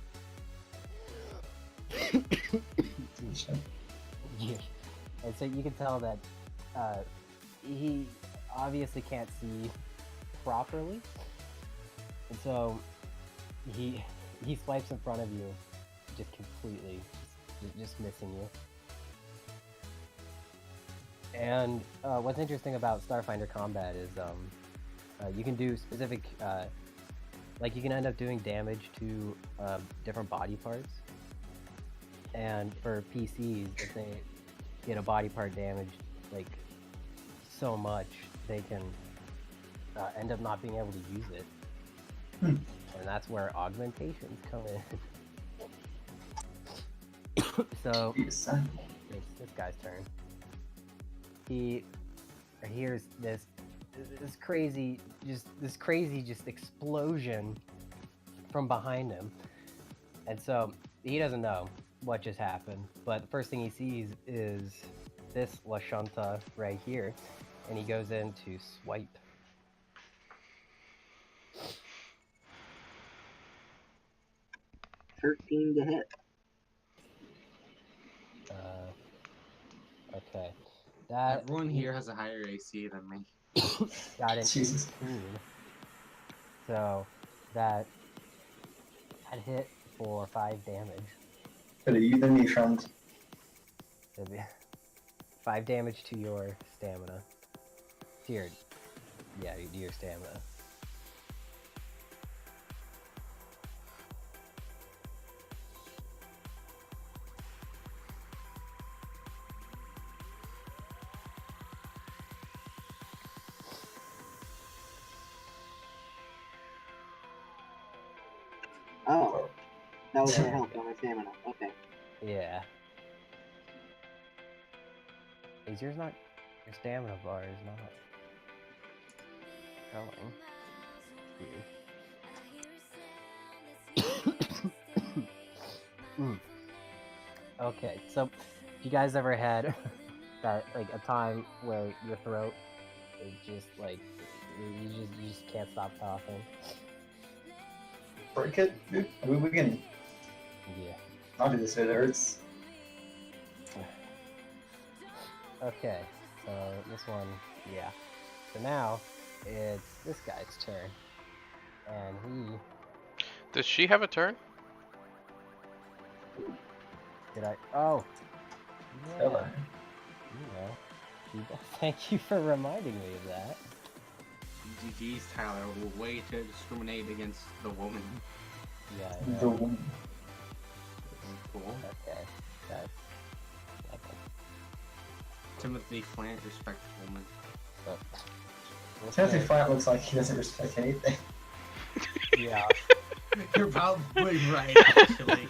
Yeah. And so you can tell that he obviously can't see properly, and so he swipes in front of you, just completely, just missing you. And what's interesting about Starfinder combat is you can do specific, like you can end up doing damage to different body parts. And for PCs, if they get a body part damaged like so much, they can end up not being able to use it. And that's where augmentations come in. So it's this guy's turn. He hears this crazy explosion from behind him, and so he doesn't know what just happened, but the first thing he sees is this Lashunta right here, and he goes in to swipe. $13 to hit. Okay. That Everyone here has a higher AC than me. got an Jesus. 18. So that hit for 5 damage. Better you than me, friend. It'd be 5 damage to your stamina. To your stamina. Oh, that was gonna help on my stamina. Okay. Yeah. Is yours not? Your stamina bar is not going. Okay, so you guys ever had that like a time where your throat is just like you just can't stop coughing? Break it, dude. We can Yeah. not do this if it hurts. Okay, so this one, yeah. So now it's this guy's turn, and Does she have a turn? did I? Oh, yeah. Hello. You know, thank you for reminding me of that. GG's, Tyler. Way to discriminate against the woman. Yeah. I The know. woman. Cool. Okay. That's nothing. Timothy Flant, respect the woman. So, Timothy okay. Flat looks like he doesn't respect anything. Yeah. You're probably right, actually.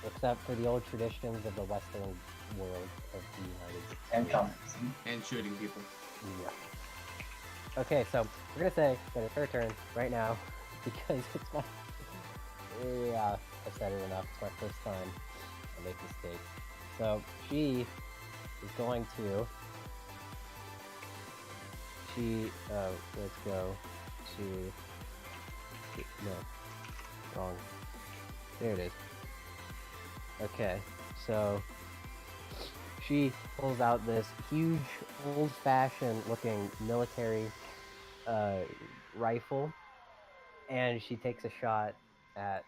Except for the old traditions of the Western world of the United States. And comments. And shooting people. Yeah. Okay, so we're gonna say that it's her turn right now because it's my. Yeah, I've said it enough. It's my first time I make mistakes. So she is going to. Let's go to. No, wrong. There it is. Okay, so she pulls out this huge, old-fashioned looking military rifle, and she takes a shot at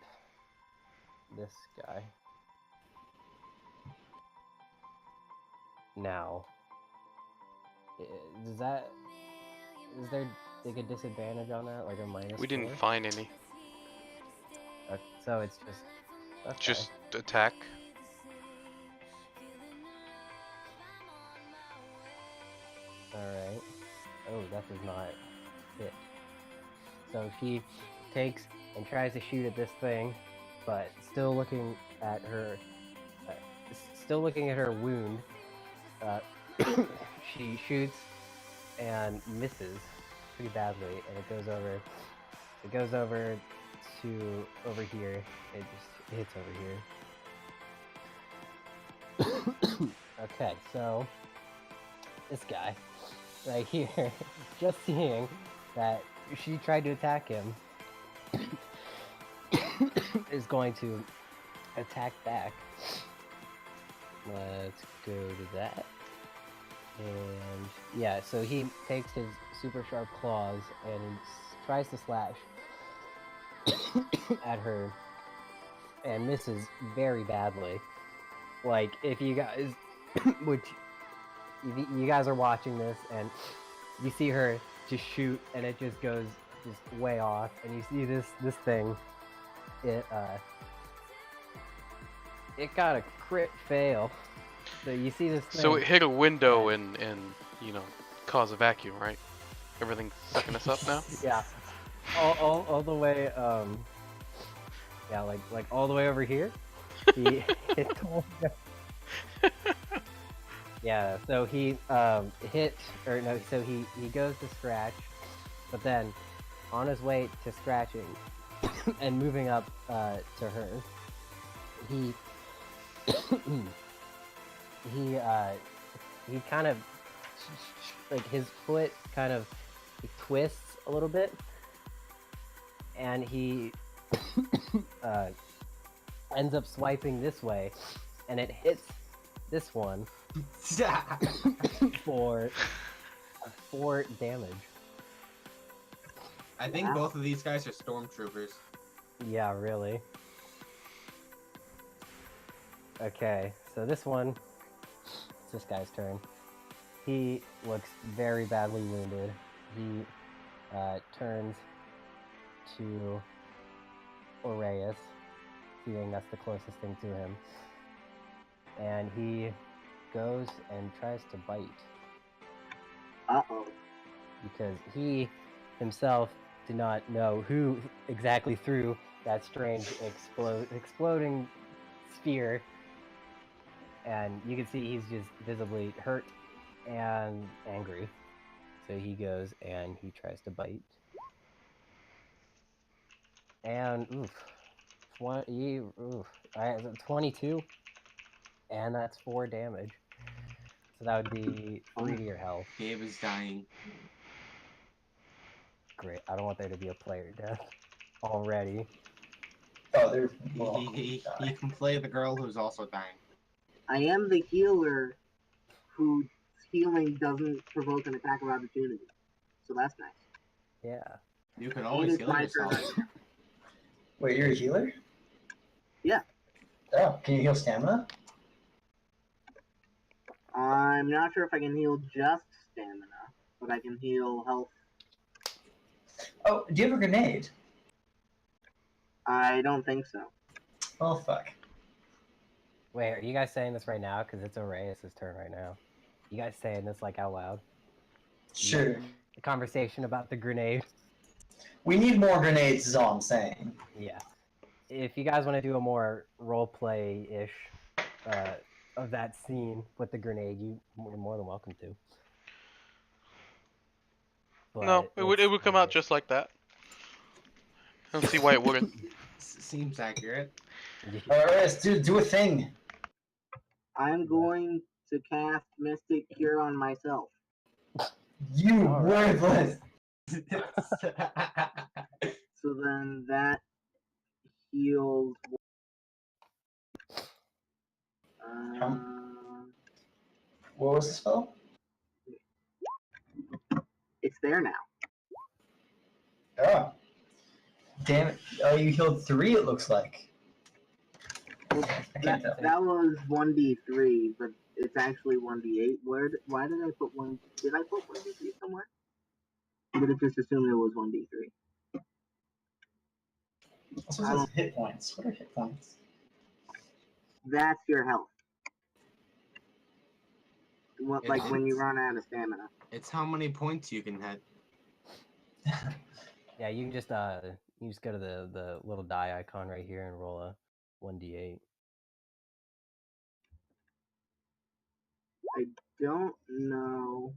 this guy. Now, is there like a disadvantage on that, like a minus? We didn't 4? find any. So it's just okay. Just attack. All right. Oh, that does not hit. So she takes and tries to shoot at this thing, but still looking at her wound. She shoots and misses pretty badly, and it goes over. It goes over to over here. It just hits over here. Okay, so this guy right here, just seeing that she tried to attack him, is going to attack back. Let's go to that. And yeah, so he takes his super sharp claws and tries to slash at her and misses very badly. Like, if you guys, which you guys are watching this and you see her just shoot and it just goes just way off, and you see this thing, it got a crit fail. So you see this thing. So it hit a window and caused a vacuum, right? Everything's sucking us up now? Yeah. All the way yeah, like all the way over here. He hit the window. Yeah, so he hit, or no, so he goes to scratch, but then on his way to scratching and moving up to her, he he kind of like his foot kind of twists a little bit, and he ends up swiping this way, and it hits this one for 4 damage. I think both of these guys are stormtroopers. Yeah, really. Okay, so this one, it's this guy's turn. He looks very badly wounded. He turns to Oreus, seeing that's the closest thing to him. And he goes and tries to bite. Uh-oh. Because he himself did not know who exactly threw that strange exploding sphere. And you can see he's just visibly hurt and angry. So he goes and he tries to bite. And I have 22, and that's 4 damage. So that would be 3 to your health. Gabe is dying. Great. I don't want there to be a player death already. Oh, they're He can play the girl who's also dying. I am the healer whose healing doesn't provoke an attack of opportunity. So that's nice. Yeah. You can And always it's heal my turn yourself. right now. Wait, you're a healer? Yeah. Oh, can you heal stamina? I'm not sure if I can heal just stamina, but I can heal health. Oh, do you have a grenade? I don't think so. Oh, fuck. Wait, are you guys saying this right now? Because it's Oreus' turn right now. You guys saying this like out loud? Sure. The conversation about the grenade. We need more grenades is all I'm saying. Yeah. If you guys want to do a more roleplay-ish of that scene with the grenade, you're more than welcome to. No, But it would come out just like that. I don't see why it wouldn't. Seems accurate. Alright, do a thing. I'm going to cast Mystic Cure on myself. You All right. worthless. So then that heals. What was the spell? It's there now. Oh. Damn it. Oh, you healed 3, it looks like. Well, I can't tell. that was 1d3, but it's actually 1d8. Why did I put one? Did I put 1d3 somewhere? Or did it just assume it was 1d3? Also I says don't. hit points. What are hit points? That's your health. What, like It's when you run out of stamina. it's how many points you can hit. Yeah, you can just go to the little die icon right here and roll a 1d8. I don't know.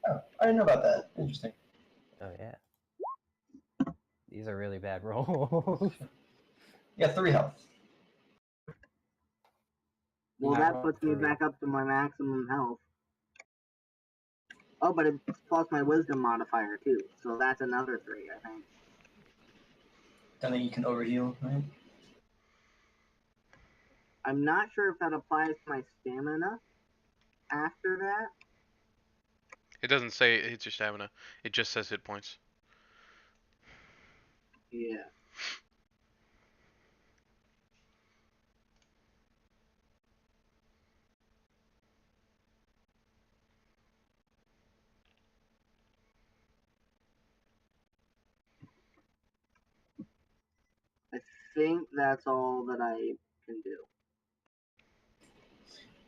Oh, I didn't know about that. Interesting. Oh yeah. These are really bad rolls. You got 3 health. Well, Yeah, I that rolled puts me 3. back up to my maximum health. Oh, but it's plus my wisdom modifier too, so that's another 3, I think. Don't think you can overheal, right? I'm not sure if that applies to my stamina after that. It doesn't say it's your stamina. It just says hit points. Yeah. I think that's all that I can do.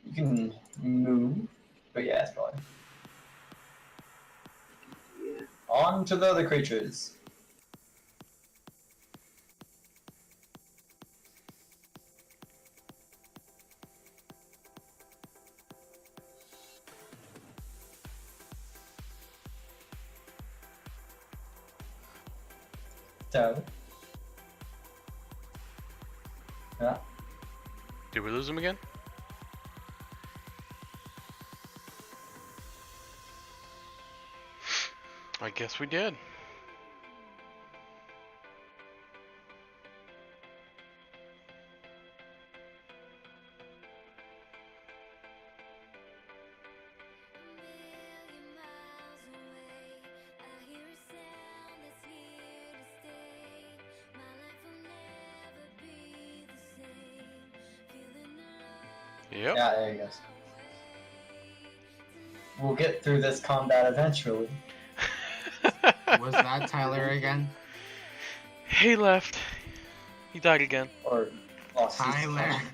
You can move, but yeah, it's probably. Yeah. On to the other creatures. So. Yeah. Did we lose him again? I guess we did. Yep. Yeah, there you go. We'll get through this combat eventually. Was that Tyler again? He left. He died again. Or lost his Tyler. attention.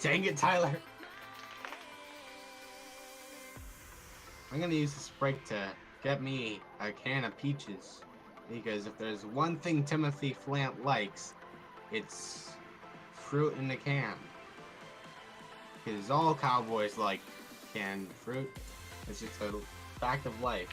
Dang it, Tyler. I'm gonna use this break to get me a can of peaches. Because if there's one thing Timothy Flant likes, it's fruit in a can. Because all cowboys like canned fruit. It's just a fact of life.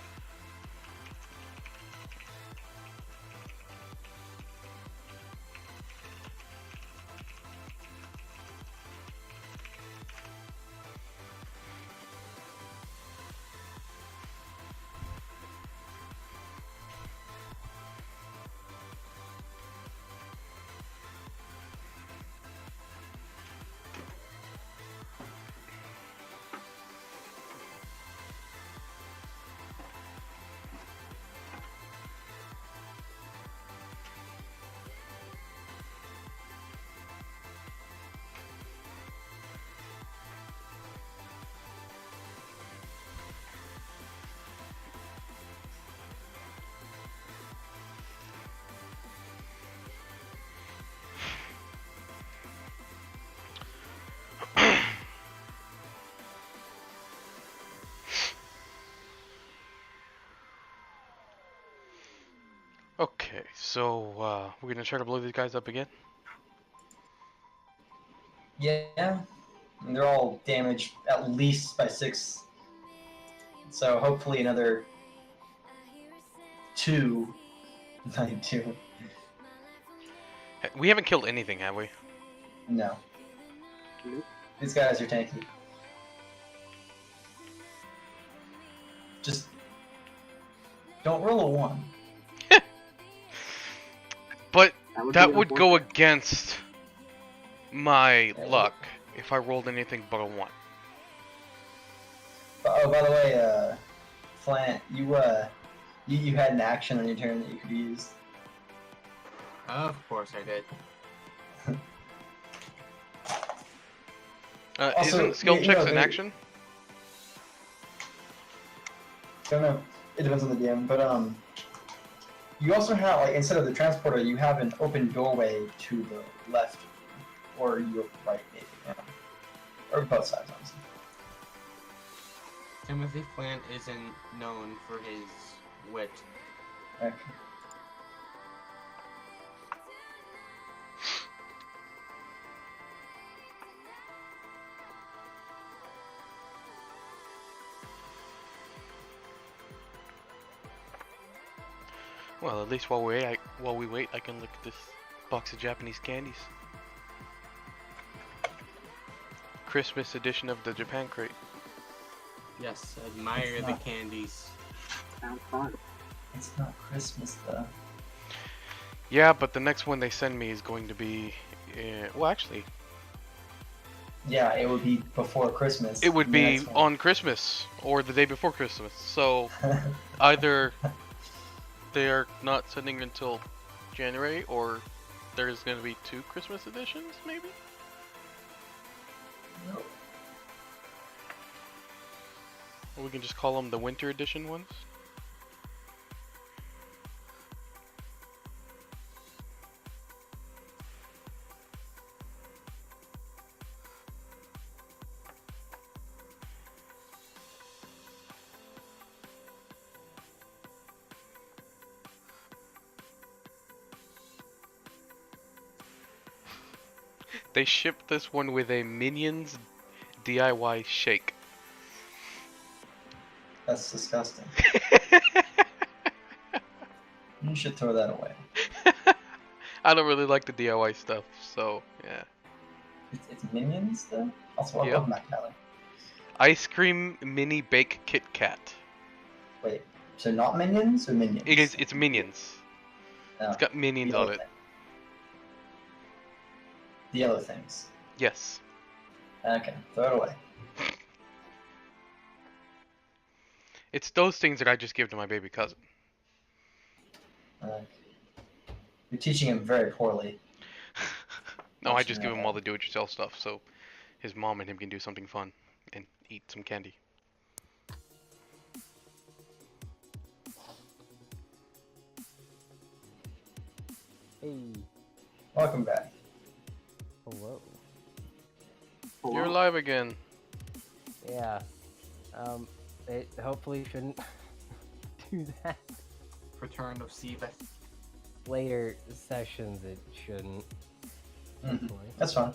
Okay, so we're gonna try to blow these guys up again. Yeah, and they're all damaged at least by 6. So hopefully another 2. 92. We haven't killed anything, have we? No. Nope. These guys are tanky. Just don't roll a 1. But that be would go unfortunate. against my luck if I rolled anything but a 1. Oh, by the way, Flant, you had an action on your turn that you could use. Of course I did. Also, Isn't skill you checks know, in they- action? Don't know. It depends on the DM, but you also have like instead of the transporter, you have an open doorway to the left or your right, maybe, yeah. Or both sides, honestly. Timothy Plant isn't known for his wit. Okay. Well, at least while we wait, I can look at this box of Japanese candies. Christmas edition of the Japan crate. Yes, admire It's the not. candies. Sounds fun. It's not Christmas though. Yeah, but the next one they send me is going to be, well, actually, Yeah, it would be before Christmas. it would the be next one. on Christmas or the day before Christmas. So either they are not sending until January, or there's going to be 2 Christmas editions, maybe. No. Or we can just call them the winter edition ones. They shipped this one with a Minions DIY shake. That's disgusting. You should throw that away. I don't really like the DIY stuff, so yeah. It's Minions though. Also, I Yep. love Macmillan. Ice cream mini bake Kit Kat. Wait, so not Minions or Minions? It's Minions. No, It's got Minions the on yellow it. thing. The yellow things. Yes. Okay, throw it away. It's those things that I just give to my baby cousin. You're teaching him very poorly. No, I Don't just you give know him all that? the do-it-yourself stuff, so his mom and him can do something fun and eat some candy. Hey, Welcome back. hello. You're Hello? alive again. Yeah. It hopefully shouldn't do that. Return of Seabath. Later sessions, it shouldn't. Mhm. Hopefully. That's fine.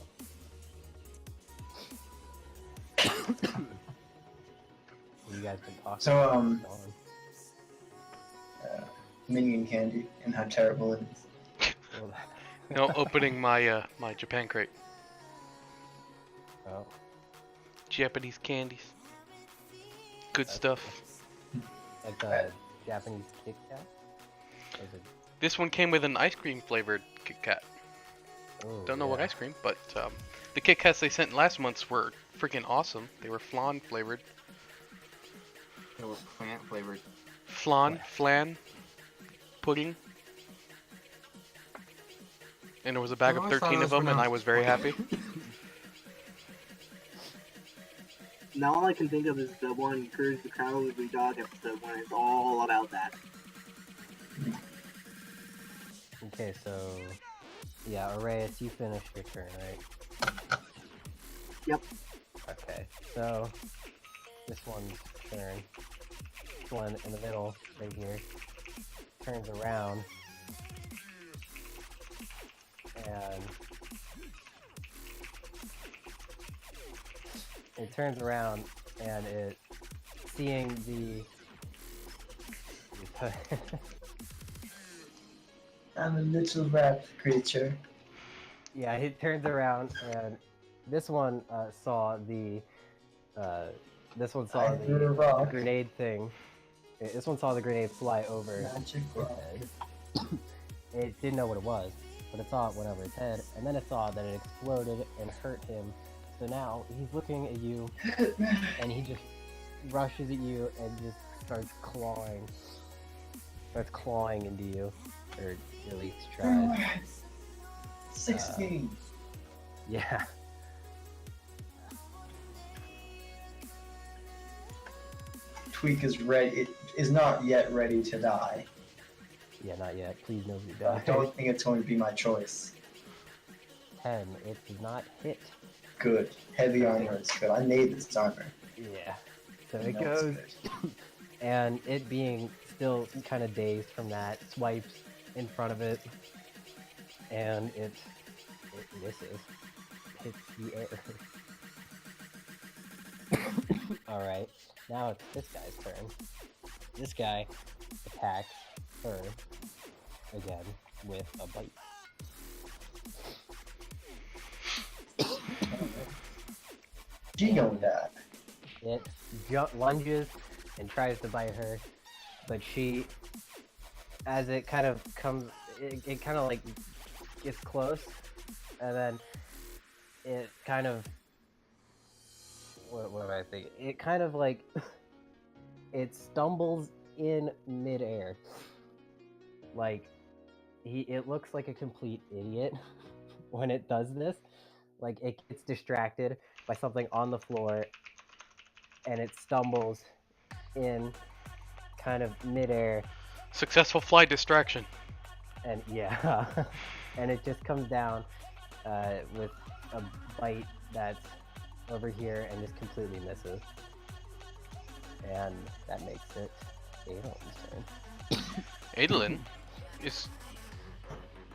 You guys been talking. So, on. Minion candy and how terrible it is. Well, No, opening my my Japan crate. oh, Japanese candies. Good That's stuff. it's a Japanese Kit Kat. Or is it- This one came with an ice cream flavored Kit Kat. oh, Don't know what yeah. ice cream, but the Kit Kats they sent last month's were freaking awesome. They were flan flavored. They were plant flavored. Flan pudding. And there was a bag I of always thought 13 it of was them, and I was very happy. Now all I can think of is the one Courage the Cowardly Dog episode when it's all about that. Okay, so yeah, Arrayus, you finished your turn, right? Yep. Okay, so this one's turn. This one in the middle, right here, turns around and it turns around and it seeing the I'm a little rat creature. yeah, he turns around and this one saw the I threw a rock. grenade thing. This one saw the grenade fly over Magic its rock. head. It didn't know what it was, but it saw it went over his head, and then it saw that it exploded and hurt him. So now he's looking at you, and he just rushes at you and just starts clawing into you. or at least tries. 16. Yeah. Tweak is ready. It is not yet ready to die. Yeah, not yet. Please nobody I die. don't think it's going to be my choice. 10. It does not hit. Good. Heavy armor is good. I made this armor. Yeah. So I it know it's goes, good. and it being still kind of dazed from that, swipes in front of it, and it misses. Hits the air. Alright, now it's this guy's turn. This guy attacks her again with a bite. She going that. It lunges and tries to bite her, but she, as it kind of comes, it kind of like gets close, and then it kind of, what am I thinking? It kind of like, it stumbles in midair. Like, it looks like a complete idiot when it does this. Like, it gets distracted by something on the floor, and it stumbles in kind of midair, Successful flight distraction. and yeah, and it just comes down with a bite that's over here and just completely misses. And that makes it Adelon's turn. Adolin is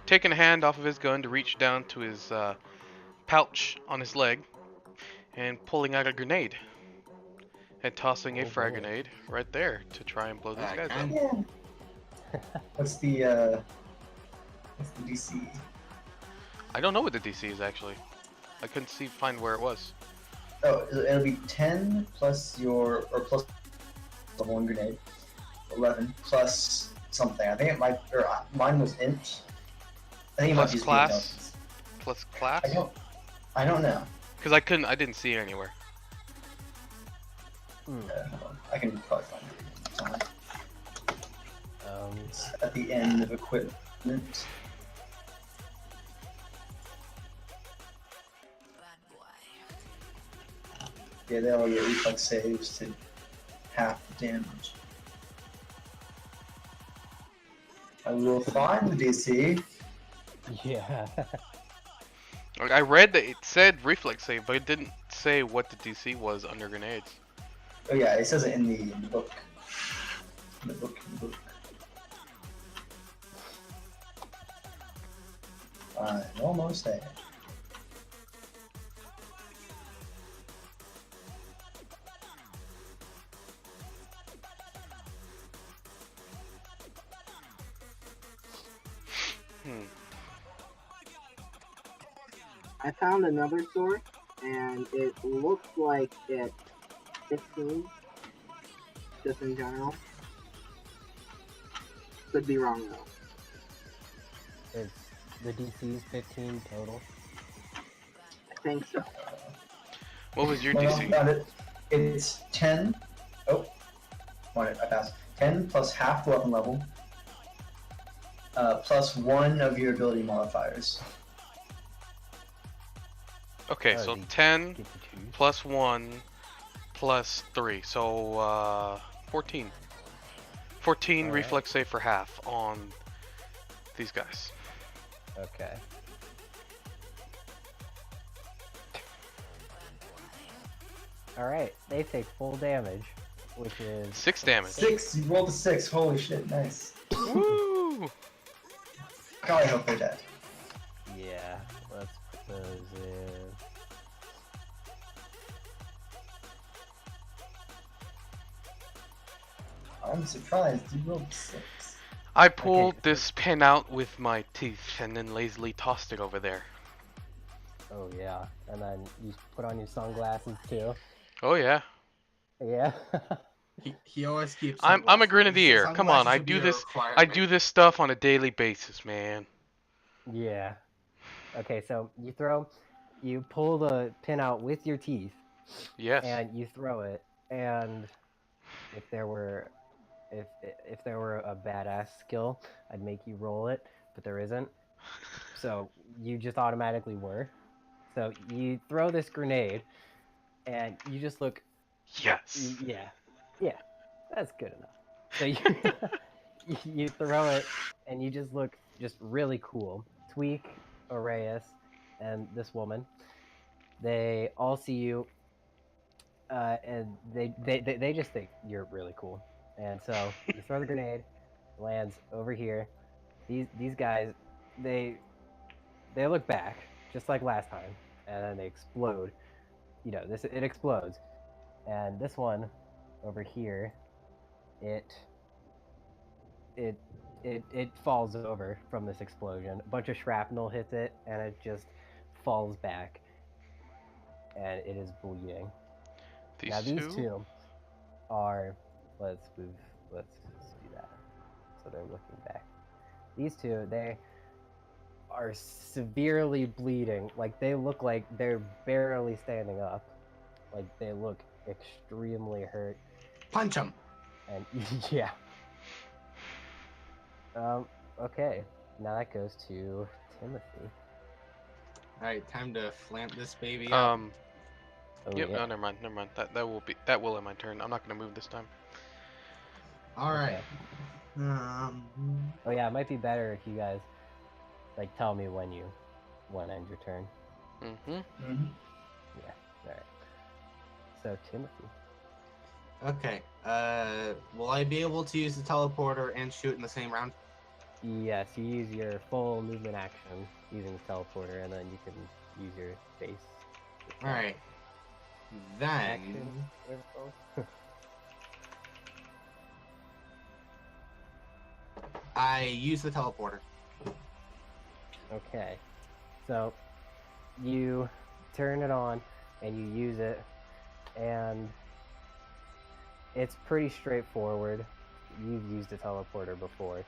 taking a hand off of his gun to reach down to his pouch on his leg and pulling out a grenade and tossing a Oh, frag boy. grenade right there to try and blow these guys up. And Yeah. What's the DC? I don't know what the DC is actually. I couldn't find where it was. Oh, it'll be 10 plus plus the one grenade. 11 plus something. I think it might, or mine was int. I think it might Plus just class? be intelligence. Plus class? I don't know. Because I didn't see it anywhere. Hmm. Hold on. I can probably find it somewhere. Um, It's at the end of equipment. Yeah, they all get reflex saves to half the damage. I will find the DC. yeah. Like, I read that it said reflex save, but it didn't say what the DC was under grenades. Oh yeah, it says it in the book. In the book. I'm almost there. Hmm. I found another source, and it looks like it's 15, just in general. Could be wrong though. It's the DC's 15 total. I think so. What was your Well, DC? found it. It's 10. Oh, I passed. 10 plus half the weapon level. Plus one of your ability modifiers. Okay, Oh, so you 10 Get to choose. plus 1 plus 3. So 14. 14 Alright. reflex save for half on these guys. Okay. Alright, they take full damage, which is 6 damage. 6. You rolled a 6. Holy shit, nice. Woo! God, I hope they're dead. yeah. Let's put those in. I'm surprised you rolled a 6. I pulled Okay. this pin out with my teeth and then lazily tossed it over there. Oh yeah, and then you put on your sunglasses too. Oh yeah. Yeah. he always keeps. I'm a sunglasses. grenadier. Come on, Sunglasses I should be do a this. requirement. I do this stuff on a daily basis, man. Yeah. Okay, so you pull the pin out with your teeth, Yes. and you throw it, and if there were if there were a badass skill, I'd make you roll it, but there isn't. So you just automatically were. So you throw this grenade, and you just look. Yes. Yeah, that's good enough. So you you throw it, and you just look just really cool. Tweak, Arias, and this woman. They all see you, and they just think you're really cool. And so you throw the grenade, it lands over here. These guys, they they look back just like last time, and then they explode. You know, this it explodes, and this one over here, it it it falls over from this explosion. A bunch of shrapnel hits it, and it just falls back, and it is bleeding. Now These these two? two are let's move let's do that. So they're looking back. These two, they are severely bleeding. Like they look like they're barely standing up. Like they look extremely hurt. Punch him. And yeah. Okay. Now that goes to Timothy. All right, time to flamp this baby up. Oh Yep. yeah. No, never mind. Never mind. That will end my turn. I'm not gonna move this time. All right. Okay. Oh yeah, it might be better if you guys like tell me when end your turn. Mm-hmm. Mm-hmm. Yeah. All right. So Timothy. Okay. Will I be able to use the teleporter and shoot in the same round? Yes, you use your full movement action using the teleporter, and then you can use your base. All right. Then Action. I use the teleporter. Okay. So you turn it on and you use it, and it's pretty straightforward. You've used a teleporter before.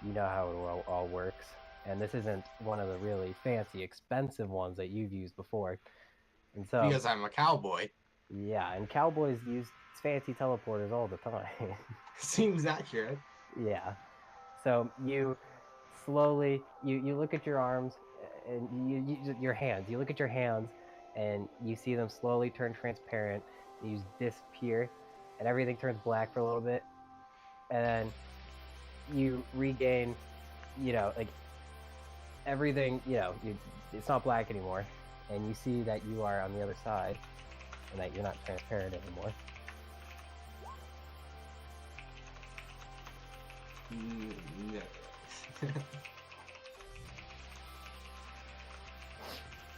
You know how it all works. And this isn't one of the really fancy, expensive ones that you've used before. And so, Because I'm a cowboy. yeah, and cowboys use fancy teleporters all the time. Seems accurate. Yeah. So you slowly you look at your arms and your hands. You look at your hands and you see them slowly turn transparent. You disappear, and everything turns black for a little bit, and then you regain, like everything. It's not black anymore, and you see that you are on the other side, and that you're not transparent anymore. No.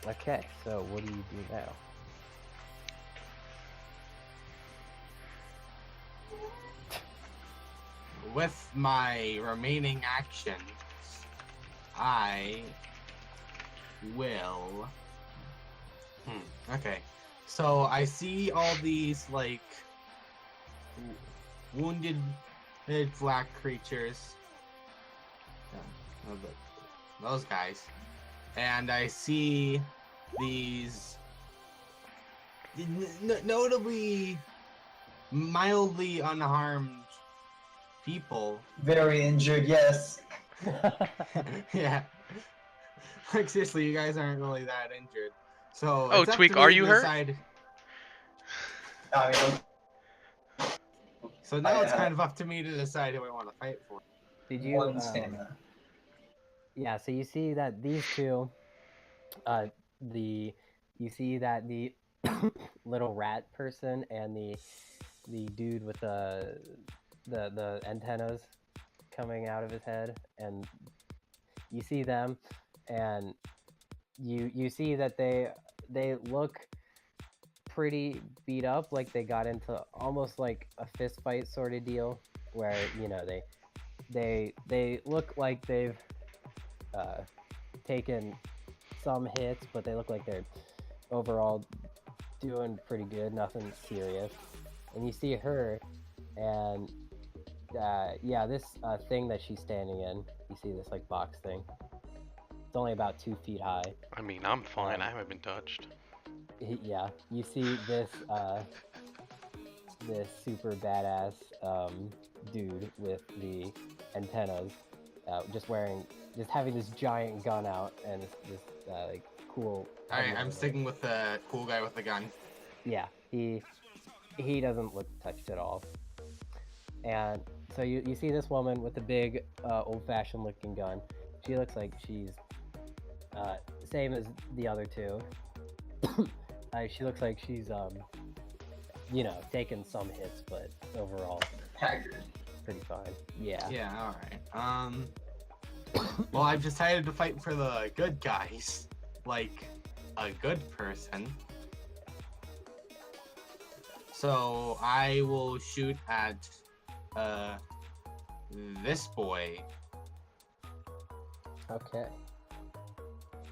Okay, so what do you do now? With my remaining actions, I will. Okay. So I see all these like wounded black creatures. Those guys. And I see these notably mildly unharmed people. Very injured, yes. Yeah. Like seriously, you guys aren't really that injured. So Oh, it's up Tweak, to me are to you hurt? decide. I mean, So now it's kind of up to me to decide who I want to fight for. Did you? one stamina. Yeah. So you see that these two, you see that the little rat person and the dude with the antennas coming out of his head, and you see them, and you see that they look pretty beat up, like they got into almost like a fist fight sort of deal, where they look like they've taken some hits, but they look like they're overall doing pretty good, nothing serious. And you see her, and this thing that she's standing in, you see this like box thing. It's only about 2 feet high. I mean, I'm fine. I haven't been touched. Yeah, you see this this super badass dude with the antennas, just having this giant gun out and this like cool. Alright, helmet I'm over it. sticking with the cool guy with the gun. Yeah, he doesn't look touched at all. And so you see this woman with the big old-fashioned looking gun. She looks like she's same as the other two. She looks like she's taken some hits, but overall Haggard. pretty fine. Yeah. Yeah, alright. Well, I've decided to fight for the good guys. Like, a good person. So, I will shoot at, this boy. Okay.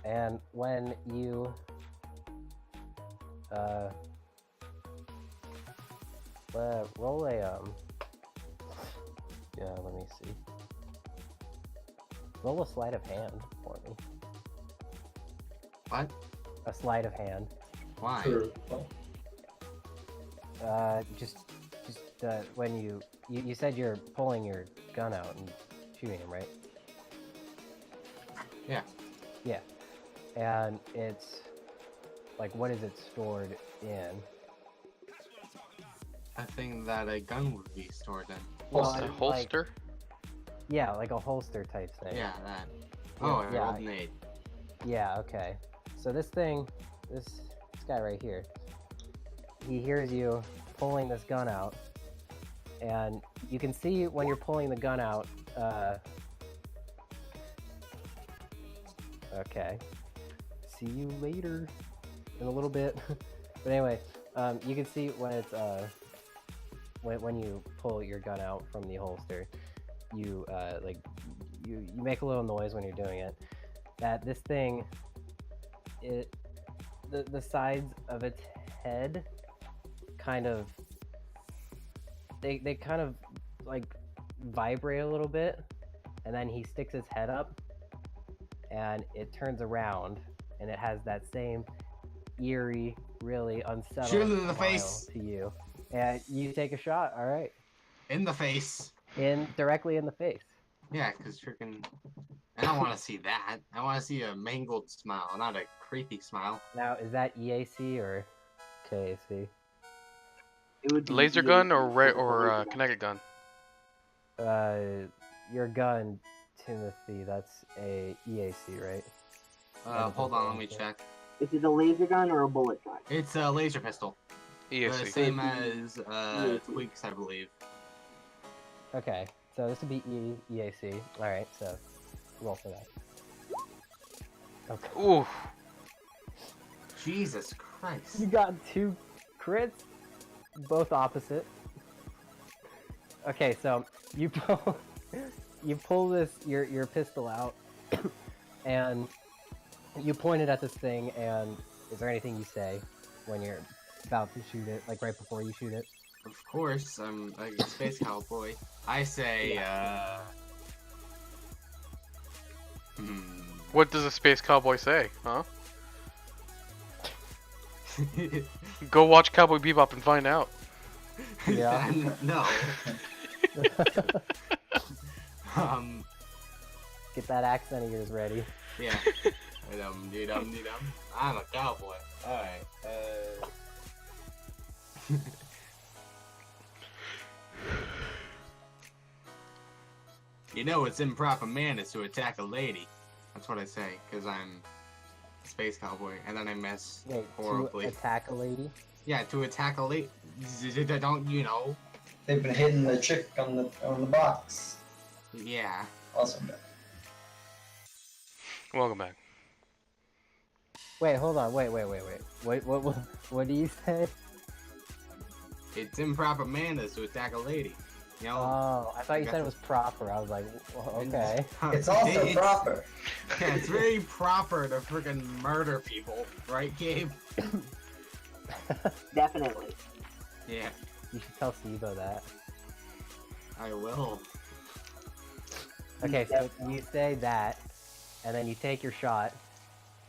And when you roll a let me see. Roll a sleight of hand for me. What? A sleight of hand. Why? For what? Just when you said you're pulling your gun out and shooting him, right? Yeah. Yeah. And it's like, what is it stored in? A thing that a gun would be stored in. Holster. A like- holster? Yeah, like a holster type thing. Yeah, that. Oh, I yeah. rolled an 8. Yeah, okay. So this guy right here, he hears you pulling this gun out, and you can see when you're pulling the gun out, okay. See you later in a little bit. But anyway, you can see when it's, when you pull your gun out from the holster, you make a little noise when you're doing it. That this thing, the sides of its head kind of they kind of like vibrate a little bit, and then he sticks his head up and it turns around and it has that same eerie, really unsettling Shoot him in the smile face. to you, and you take a shot. All right, In the face. directly in the face. Yeah, because freaking. I don't want to see that. I want to see a mangled smile, not a creepy smile. Now, is that EAC or KAC? It would be Laser EAC gun or for the laser gun. kinetic gun? Your gun, Timothy, that's a EAC, right? Hold on, let me check. Is it a laser gun or a bullet gun? It's a laser pistol. The ESC. same as Tweaks, I believe. Okay, so this would be EAC. Alright, so roll for that. Okay. Ooh. Jesus Christ. You got 2 crits, both opposite. Okay, so you pull this your pistol out, and you point it at this thing. And is there anything you say when you're about to shoot it, like right before you shoot it? Of course, I'm like a space cowboy. I say, What does a space cowboy say, huh? Go watch Cowboy Bebop and find out. Yeah. No. Get that accent of yours ready. Yeah. I'm a cowboy. Alright. You know it's improper manners to attack a lady. That's what I say, because I'm a space cowboy, and then I miss Wait, horribly. to attack a lady? Yeah, to attack a lady. Don't you know? They've been hitting the chick on the box. Yeah. Awesome. Welcome back. Wait, hold on. Wait. What do you say? It's improper manners to attack a lady. You know? Oh, I thought you said it was proper. I was like, well, okay. It's also proper. Yeah, it's very proper to freaking murder people, right, Gabe? Definitely. Yeah, You should tell Sibo that. I will. Okay, so you say that, and then you take your shot,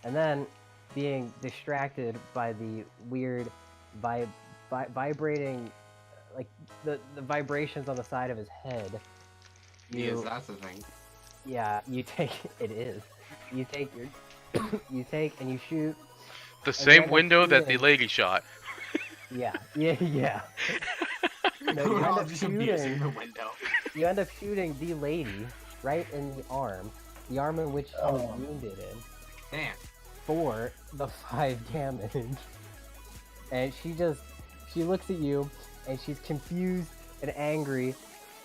and then being distracted by the weird vibrating, the vibrations on the side of his head. Because that's the thing. Yeah, you take it is. You take your you take and you shoot. The you same end up window that the shooting. lady shot. Yeah. No, you We're end all up just abusing shooting. the window. You end up shooting the lady right in the arm in which she was Oh. wounded in, Damn. for the 5 damage. And she looks at you and she's confused and angry,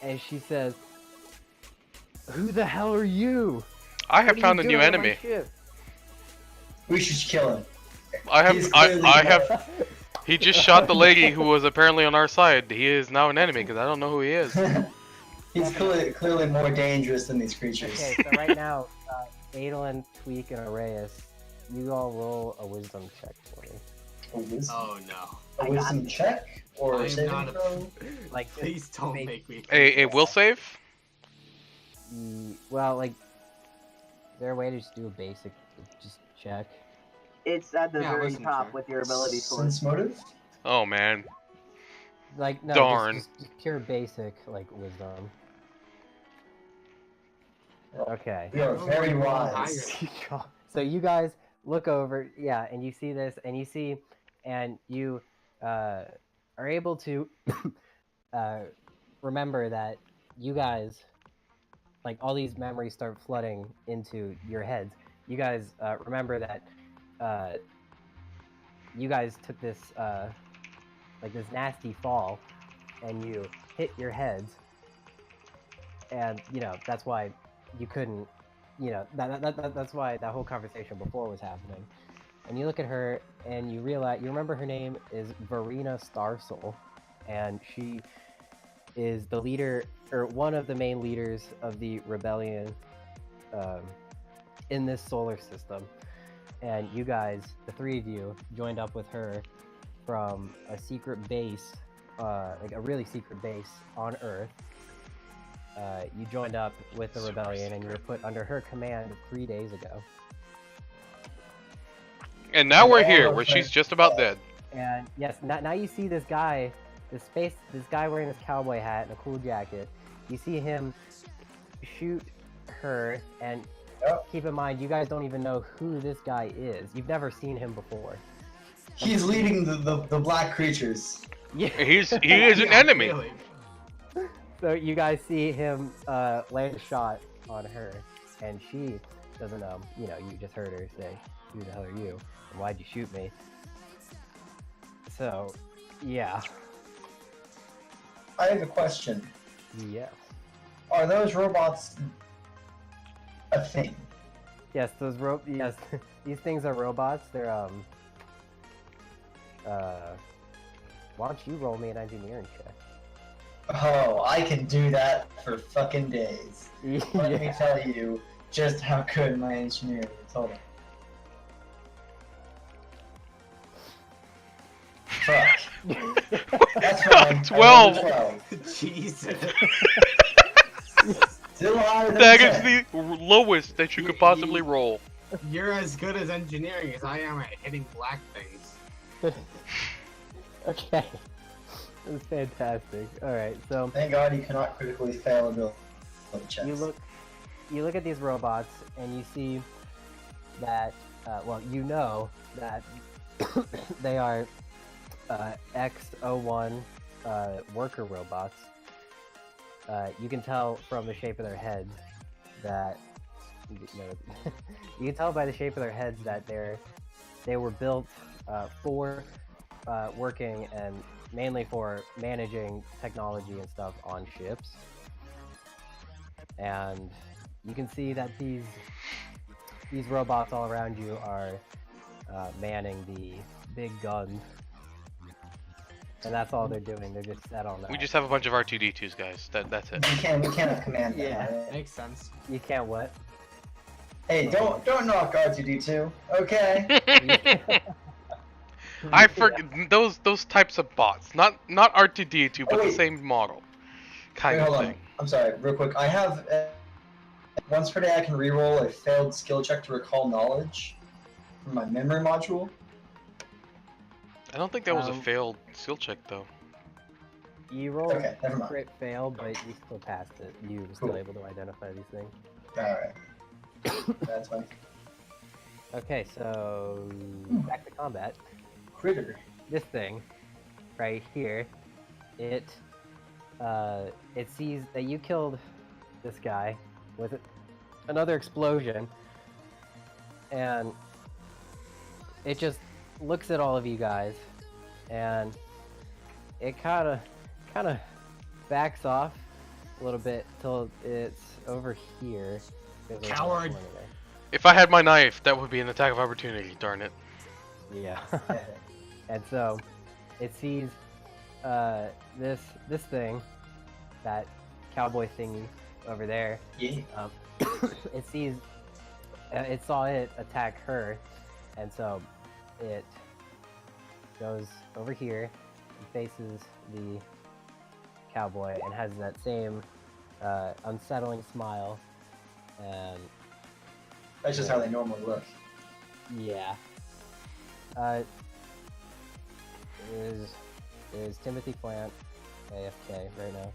and she says, "Who the hell are you? I What have are found a you new doing on my enemy. ship?" We should kill him. He's I clearly have. He just shot the lady who was apparently on our side. He is now an enemy because I don't know who he is. He's clearly more dangerous than these creatures. Okay, so right now, Adolin, Tweak, and Arrayus, you all roll a wisdom check for me. A wisdom, Oh no. a wisdom check or I a am saving not a- throw? Like, Please don't Make- make me. A will save? well, like, is there a way to just do a basic, just check? It's at the Yeah, very listen, top sure. with your ability score. Sense motive? Oh man. Like, no, Darn. just pure basic, like, wisdom. Okay. We are very Oh, wise. So you guys look over, yeah, and you see this, and you are able to remember that you guys, like, all these memories start flooding into your heads. You guys remember that you guys took this like this nasty fall, and you hit your heads, and that's why you couldn't, that's why that whole conversation before was happening. And you look at her and you remember her name is Verena Starsoul, and she is the leader, or one of the main leaders of the rebellion in this solar system. And you guys, the 3 of you, joined up with her from a secret base, like a really secret base on Earth. You joined up with the Super rebellion, and you were put under her command 3 days ago. And now And we're all here, of where her- she's just about dead. And yes, now you see this guy, this guy wearing this cowboy hat and a cool jacket. You see him shoot her, and Yep. keep in mind, you guys don't even know who this guy is. You've never seen him before. He's leading the black creatures. Yeah. He is an Yeah, enemy. really. So you guys see him land a shot on her, and she doesn't know. You just heard her say, "Who the hell are you? And why'd you shoot me?" So, yeah. I have a question. Yes. Are those robots a thing? Yes, yes, these things are robots. They're why don't you roll me an engineering check? Oh, I can do that for fucking days. Let me tell you just how good my engineering is. Hold on. Fuck. That's fine. 12. 12. Jesus. Still higher than That 10. is the lowest that you could possibly roll. You're as good as engineering as I am at hitting black things. Okay. That's fantastic. Alright, so Thank God you cannot critically fail ability checks. you look at these robots and you see that well, you know that they are X01 worker robots. You can tell from the shape of their heads that you can tell by the shape of their heads that they were built for working and mainly for managing technology and stuff on ships. And you can see that these robots all around you are manning the big guns. And that's all they're doing. They're just set on that. We just have a bunch of R2D2s, guys. That's it. We can't have command them, Yeah. right? Makes sense. You can't what? Hey, don't knock R2D2, okay? I forget those types of bots, not R2D2, but the wait. same model, kind Wait, of hold on. thing. I'm sorry, real quick. I have once per day I can reroll a failed skill check to recall knowledge from my memory module. I don't think that was a Um, failed skill check though. You rolled Okay, never mind. crit fail, but you still passed it. You were still Cool. able to identify these things. Alright. That's fine. Okay, so back to combat. Critter. This thing right here, it sees that you killed this guy with another explosion, and it just looks at all of you guys, and it kind of backs off a little bit till it's over here. There's a Coward. corner there. If I had my knife, that would be an attack of opportunity. Darn it. Yeah. And so it sees this thing, that cowboy thingy over there. Yeah. It sees it saw it attack her, and so it goes over here and faces the cowboy and has that same unsettling smile, and That's just how they normally look. yeah. Is Timothy Plant AFK right now?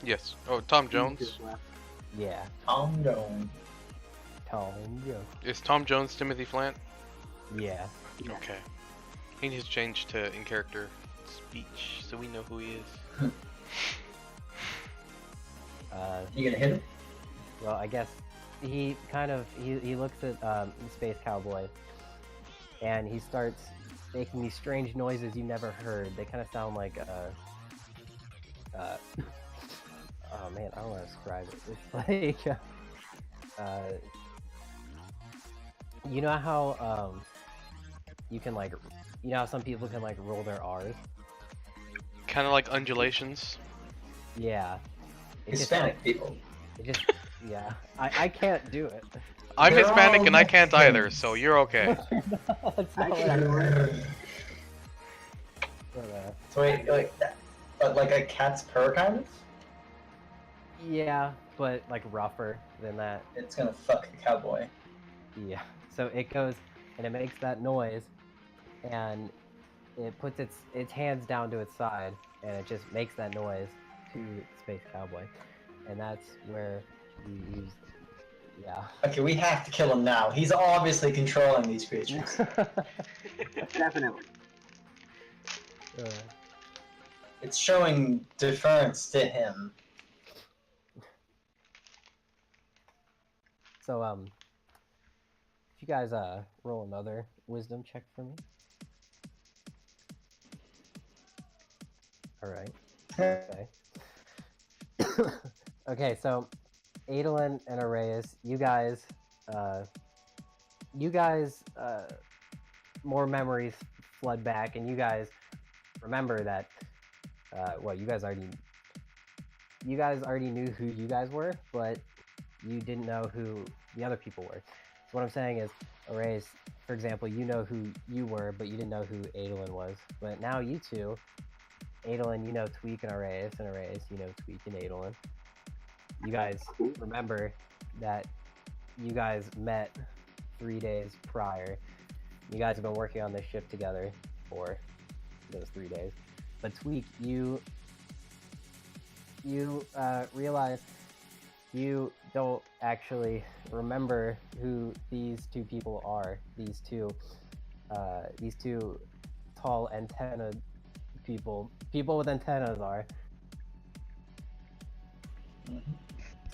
Yes. Oh, Tom Jones. Just left. Yeah. Tom Jones. Tom Jones. Is Tom Jones Timothy Flant? Yeah. Yeah. Okay. He needs to change to in character speech so we know who he is. You gonna hit him? Well, I guess he kind of he looks at the Space Cowboy, and he starts making these strange noises you never heard. They kind of sound like oh man, I don't want to describe it. It's like you know how you can like, you know how some people can like roll their R's? Kind of like undulations. Yeah. It just Hispanic people. It just, yeah. I can't do it. I'm They're Hispanic all and I can't either, Mexicans. so you're okay. That's I not what can do it. So wait, like that, but like a cat's purr kind of? Yeah, but like rougher than that. It's gonna fuck the cowboy. Yeah. So it goes and it makes that noise, and it puts its hands down to its side, and it just makes that noise to Space Cowboy, and that's where you use. Yeah. Okay, we have to kill him now. He's obviously controlling these creatures. Definitely. It's showing deference to him. So if you guys roll another wisdom check for me. All right. Okay. Okay, so Adolin and Arrayus, you guys, more memories flood back, and you guys remember that. Well, you guys already knew who you guys were, but you didn't know who the other people were. So what I'm saying is, Arrayus, for example, you know who you were, but you didn't know who Adolin was. But now you two, Adolin, you know Tweak and Arrayus you know Tweak and Adolin. You guys remember that you guys met 3 days prior. You guys have been working on this ship together for those 3 days. But Tweak, you realize you don't actually remember who these two people are. These two tall antenna people with antennas are.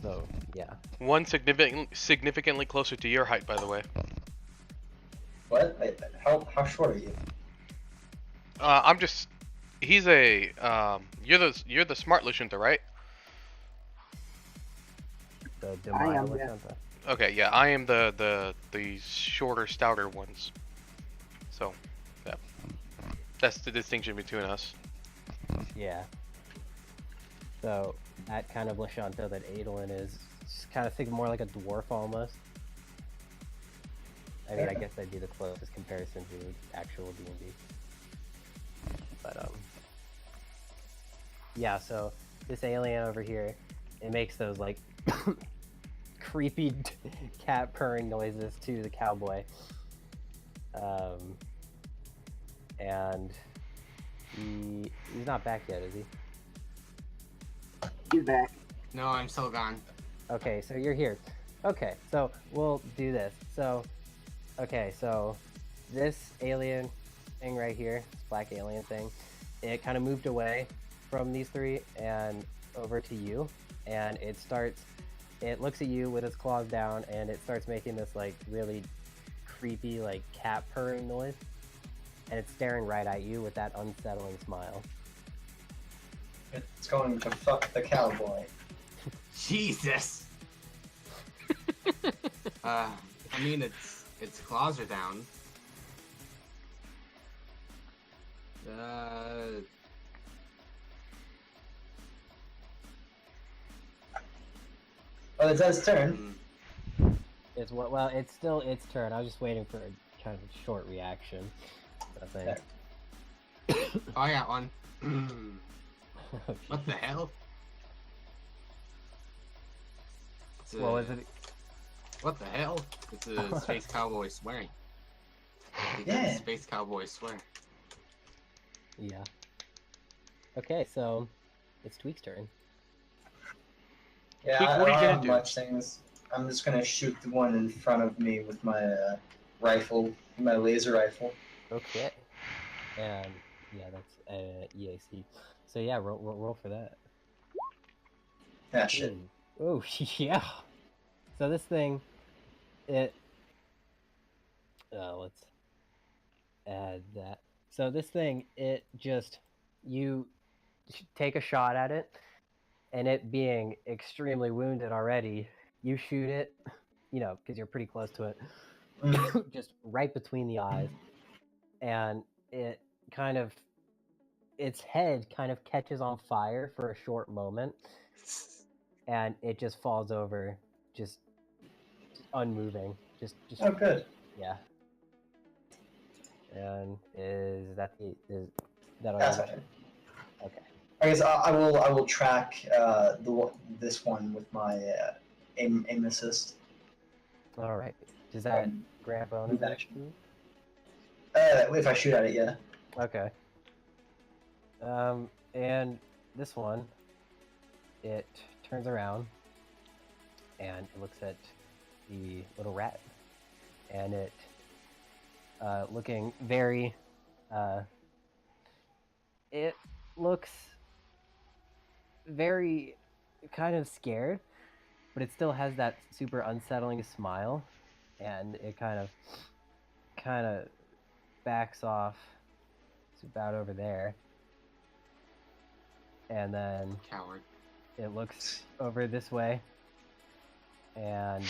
So yeah. One significantly closer to your height, by the way. What? Wait, how short are you? I'm just. He's a. You're the smart Lucinta, right? The I am, Demile yeah. Lacenta. Okay, yeah. I am the shorter, stouter ones. So, yeah. That's the distinction between us. Yeah. So that kind of Lashanta that Adolin is, just kind of think more like a dwarf almost. I mean, I guess that'd be the closest comparison to actual D&D. But yeah. So this alien over here, it makes those like creepy cat purring noises to the cowboy. And he's not back yet, is he? He's back. No, I'm still gone. Okay, so you're here. Okay, so we'll do this. So, okay, so this alien thing right here, this black alien thing, it kind of moved away from these three and over to you, and it looks at you with its claws down, and it starts making this like really creepy like cat purring noise, and it's staring right at you with that unsettling smile. It's going to fuck the cowboy. Jesus. I mean, its claws are down. Oh, it's his turn. It's what? Well, it's still its turn. I was just waiting for a kind of short reaction. I think. Oh, I got one. What the hell? What was it? What the hell? It's a space cowboy swearing. Yeah. Space cowboy swear. Yeah. Okay, so it's Tweak's turn. Yeah, Tweak, I what are you don't gonna have do? much things. I'm just gonna shoot the one in front of me with my rifle, my laser rifle. Okay. And yeah, that's EAC. So yeah, roll for that. Ah, shit. Oh yeah. So this thing, let's add that. So this thing, you take a shot at it, and it being extremely wounded already, you shoot it, because you're pretty close to it, just right between the eyes, and its head kind of catches on fire for a short moment, and it just falls over, just unmoving, just Oh, good. yeah. And is that all That's you got? okay. Okay. I guess I will track this one with my aim assist. All right. Does that And grant move bonuses action. to you? If I shoot at it, yeah. Okay. And this one, it turns around and it looks at the little rat, and it, looking very, it looks very kind of scared, but it still has that super unsettling smile, and it kind of backs off. It's about over there. And then Coward. it looks over this way, and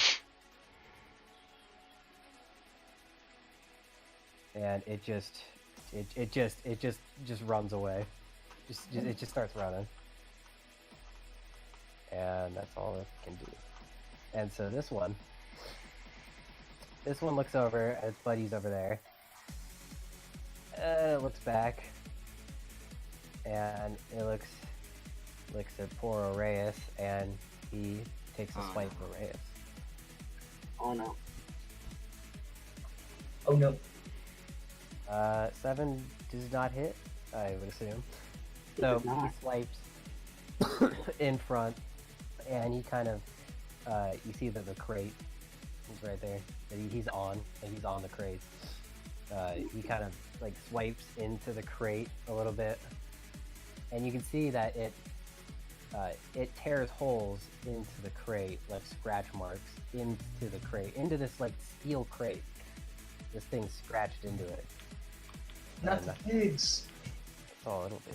it just runs away. It just starts running, and that's all it can do. And so this one looks over at its buddies over there. It looks back, and it looks at poor Oreus, and he takes a swipe for Oreus. Oh no. Oh no. 7 does not hit, I would assume. It So does not. he swipes in front, and he kind of, you see that the crate is right there. That he's on the crate. He kind of like swipes into the crate a little bit, and you can see that it tears holes into the crate, like scratch marks into the crate, into this like steel crate. This thing's scratched into it. Not And the pigs. that's all it'll do.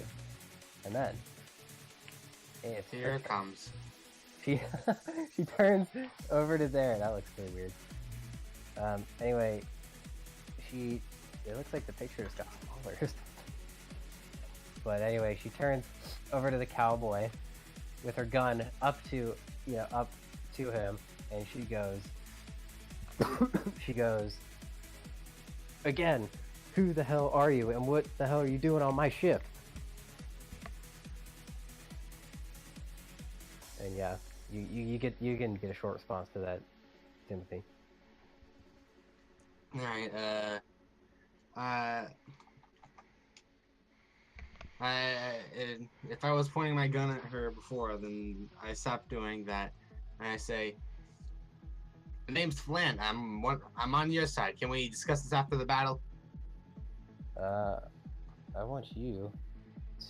And then it's Here it comes. she she turns over to there. That looks really weird. Anyway, it looks like the picture just got smaller or something. But anyway, she turns over to the cowboy with her gun up to him, and she goes, again, who the hell are you, and what the hell are you doing on my ship? And yeah, you can get a short response to that, Timothy. Alright, If I was pointing my gun at her before, then I stopped doing that, and I say, "The name's Flynn. I'm on your side. Can we discuss this after the battle?" I want you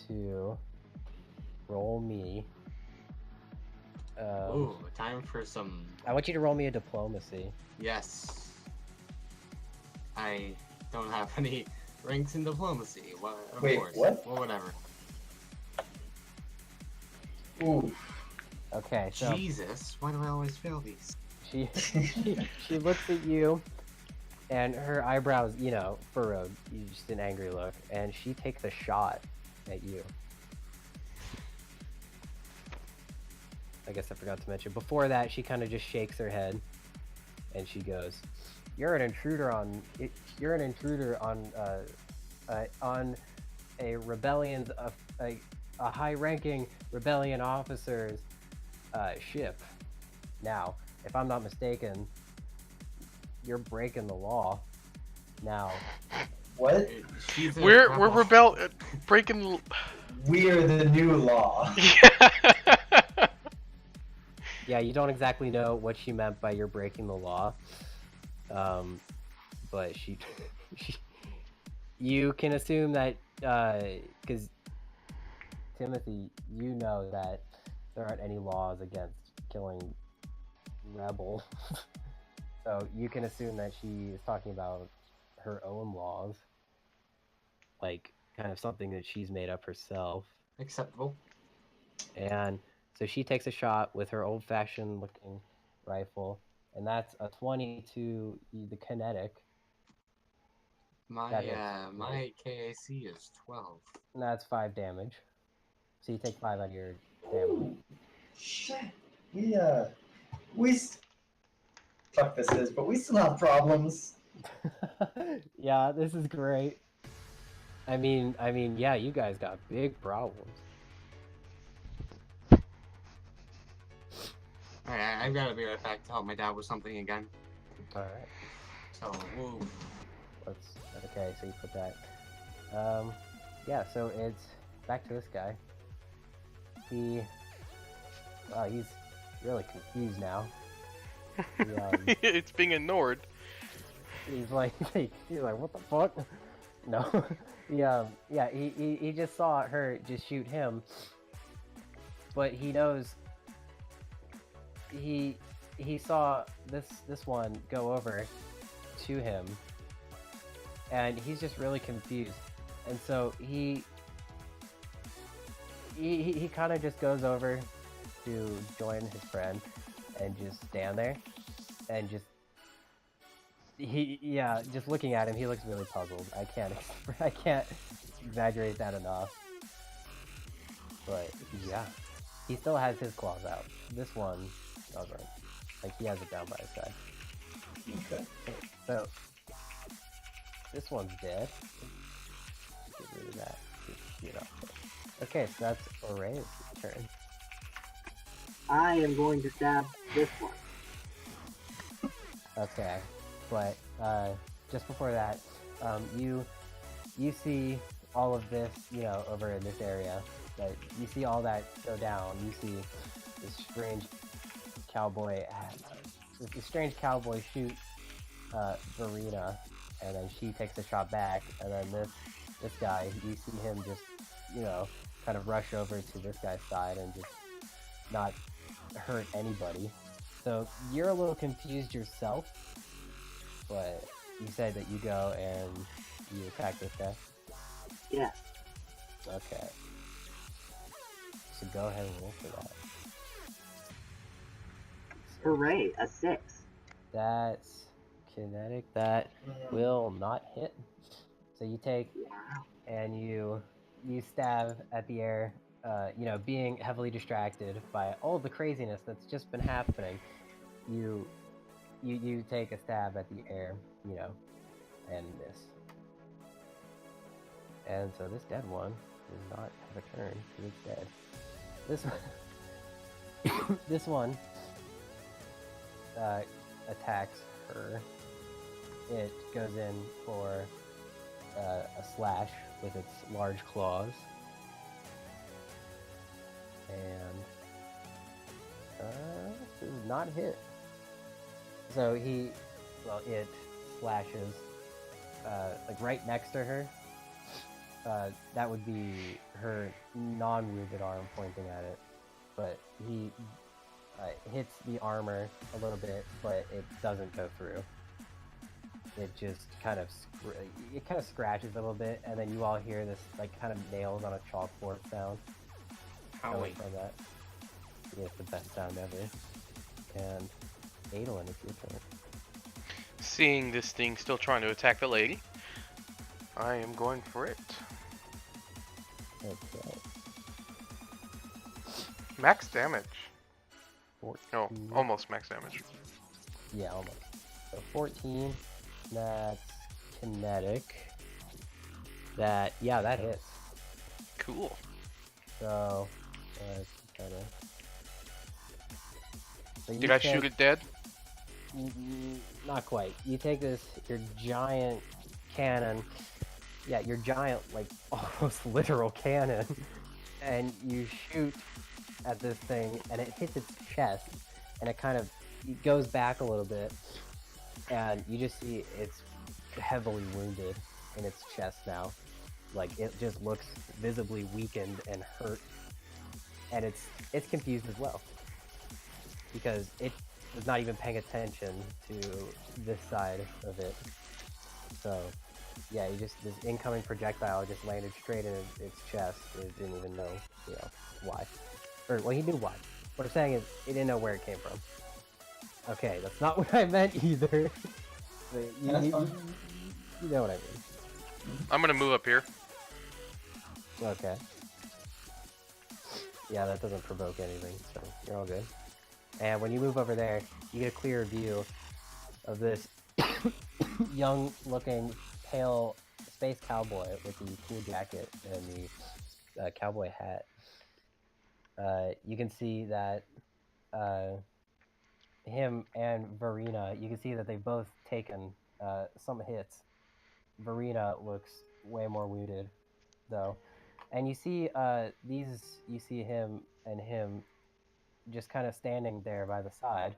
to roll me. Ooh, time for some. I want you to roll me a diplomacy. Yes. I don't have any ranks in diplomacy. Well, of Wait, course. what? Well, whatever. Ooh. Okay, so Jesus, why do I always fail these? she looks at you, and her eyebrows, furrowed. Just an angry look, and she takes a shot at you. I guess I forgot to mention. Before that, she kind of just shakes her head, and she goes, "You're an intruder on. You're an intruder on a rebellion's a high-ranking rebellion officer's ship. Now, if I'm not mistaken, you're breaking the law. Now, What? She's a We're rebel. breaking. We're the new law. Yeah. yeah, you don't exactly know what she meant by you're breaking the law, but she you can assume that because Timothy, you know that there aren't any laws against killing rebels. So you can assume that she is talking about her own laws, like kind of something that she's made up herself. Acceptable. And so she takes a shot with her old-fashioned looking rifle, and that's a 20 to the kinetic. My That hits. my KAC is 12. And that's 5 damage. So you take 5 out of your damage. Shit. We fuck this is, but we still have problems. Yeah, this is great. I mean, yeah, you guys got big problems. Alright, I've got to be right back to help my dad with something again. All right. So, woo. Okay, so you put that. Yeah, so it's back to this guy. He's really confused now. It's being ignored. He's like, what the fuck? No. He just saw her just shoot him, but he knows he saw this one go over to him, and he's just really confused, and so he kind of just goes over to join his friend and just stand there and just just looking at him, he looks really puzzled. I can't exaggerate that enough. But yeah, he still has his claws out. This one doesn't. Like, he has it down by his side. Okay. So this one's dead. Get rid of that. Okay, so that's Oray's turn. I am going to stab this one. Okay, but just before that, you see all of this, over in this area. But you see all that go down. You see this strange cowboy shoot Verena, and then she takes a shot back, and then this guy, you see him just, kind of rush over to this guy's side and just not hurt anybody. So you're a little confused yourself, but you said that you go and you attack this guy? Yeah. Okay. So go ahead and roll for that. Hooray, a 6. That's kinetic. That will not hit. So you take and you stab at the air, being heavily distracted by all of the craziness that's just been happening. You take a stab at the air, and miss. And so this dead one does not have a turn because it's dead. This one attacks her. It goes in for a slash with its large claws, and this is not hit. So it slashes like right next to her. That would be her non-wounded arm pointing at it, but he hits the armor a little bit, but it doesn't go through. It just kind of scratches a little bit, and then you all hear this like kind of nails on a chalkboard sound. Howie. From that. Yeah, it's the best sound ever. And Adolin, it's your turn. Seeing this thing still trying to attack the lady, I am going for it. Okay. Max damage. 14. Oh, almost max damage. Yeah, almost. So 14. That's kinetic. That hits. Cool. So, so Did I shoot it dead? Not quite. You take your giant cannon, your giant, like, almost literal cannon, and you shoot at this thing, and it hits its chest, and it kind of goes back a little bit, and you just see it's heavily wounded in its chest now. Like, it just looks visibly weakened and hurt, and it's confused as well, because it was not even paying attention to this side of it. So, yeah, this incoming projectile just landed straight in its chest. It didn't even know, why. Or, well, he knew why. What I'm saying is, it didn't know where it came from. Okay, that's not what I meant either. But you know what I mean. I'm gonna move up here. Okay. Yeah, that doesn't provoke anything, so you're all good. And when you move over there, you get a clearer view of this young-looking, pale space cowboy with the cool jacket and the cowboy hat. You can see that him and Verena, you can see that they've both taken some hits. Verena looks way more wounded, though. And you see you see him and him just kind of standing there by the side.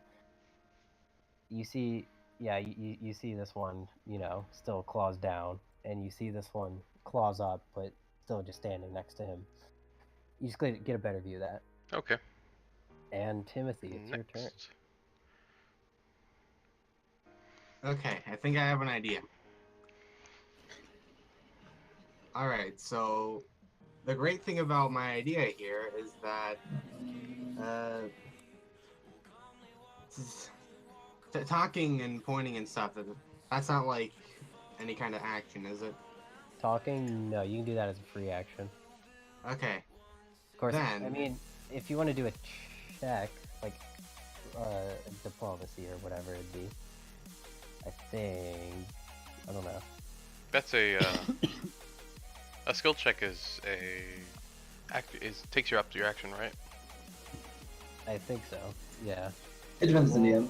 You see, you see this one, still claws down, and you see this one claws up, but still just standing next to him. You just get a better view of that. Okay. And Timothy, it's your turn. Okay, I think I have an idea. Alright, so the great thing about my idea here is that talking and pointing and stuff, that's not like any kind of action, is it? Talking? No, you can do that as a free action. Okay. Of course, Then, I mean, if you want to do a check, like diplomacy or whatever it'd be, I don't know. That's a skill check takes you up to your action, right? I think so. Yeah. It depends on the DM.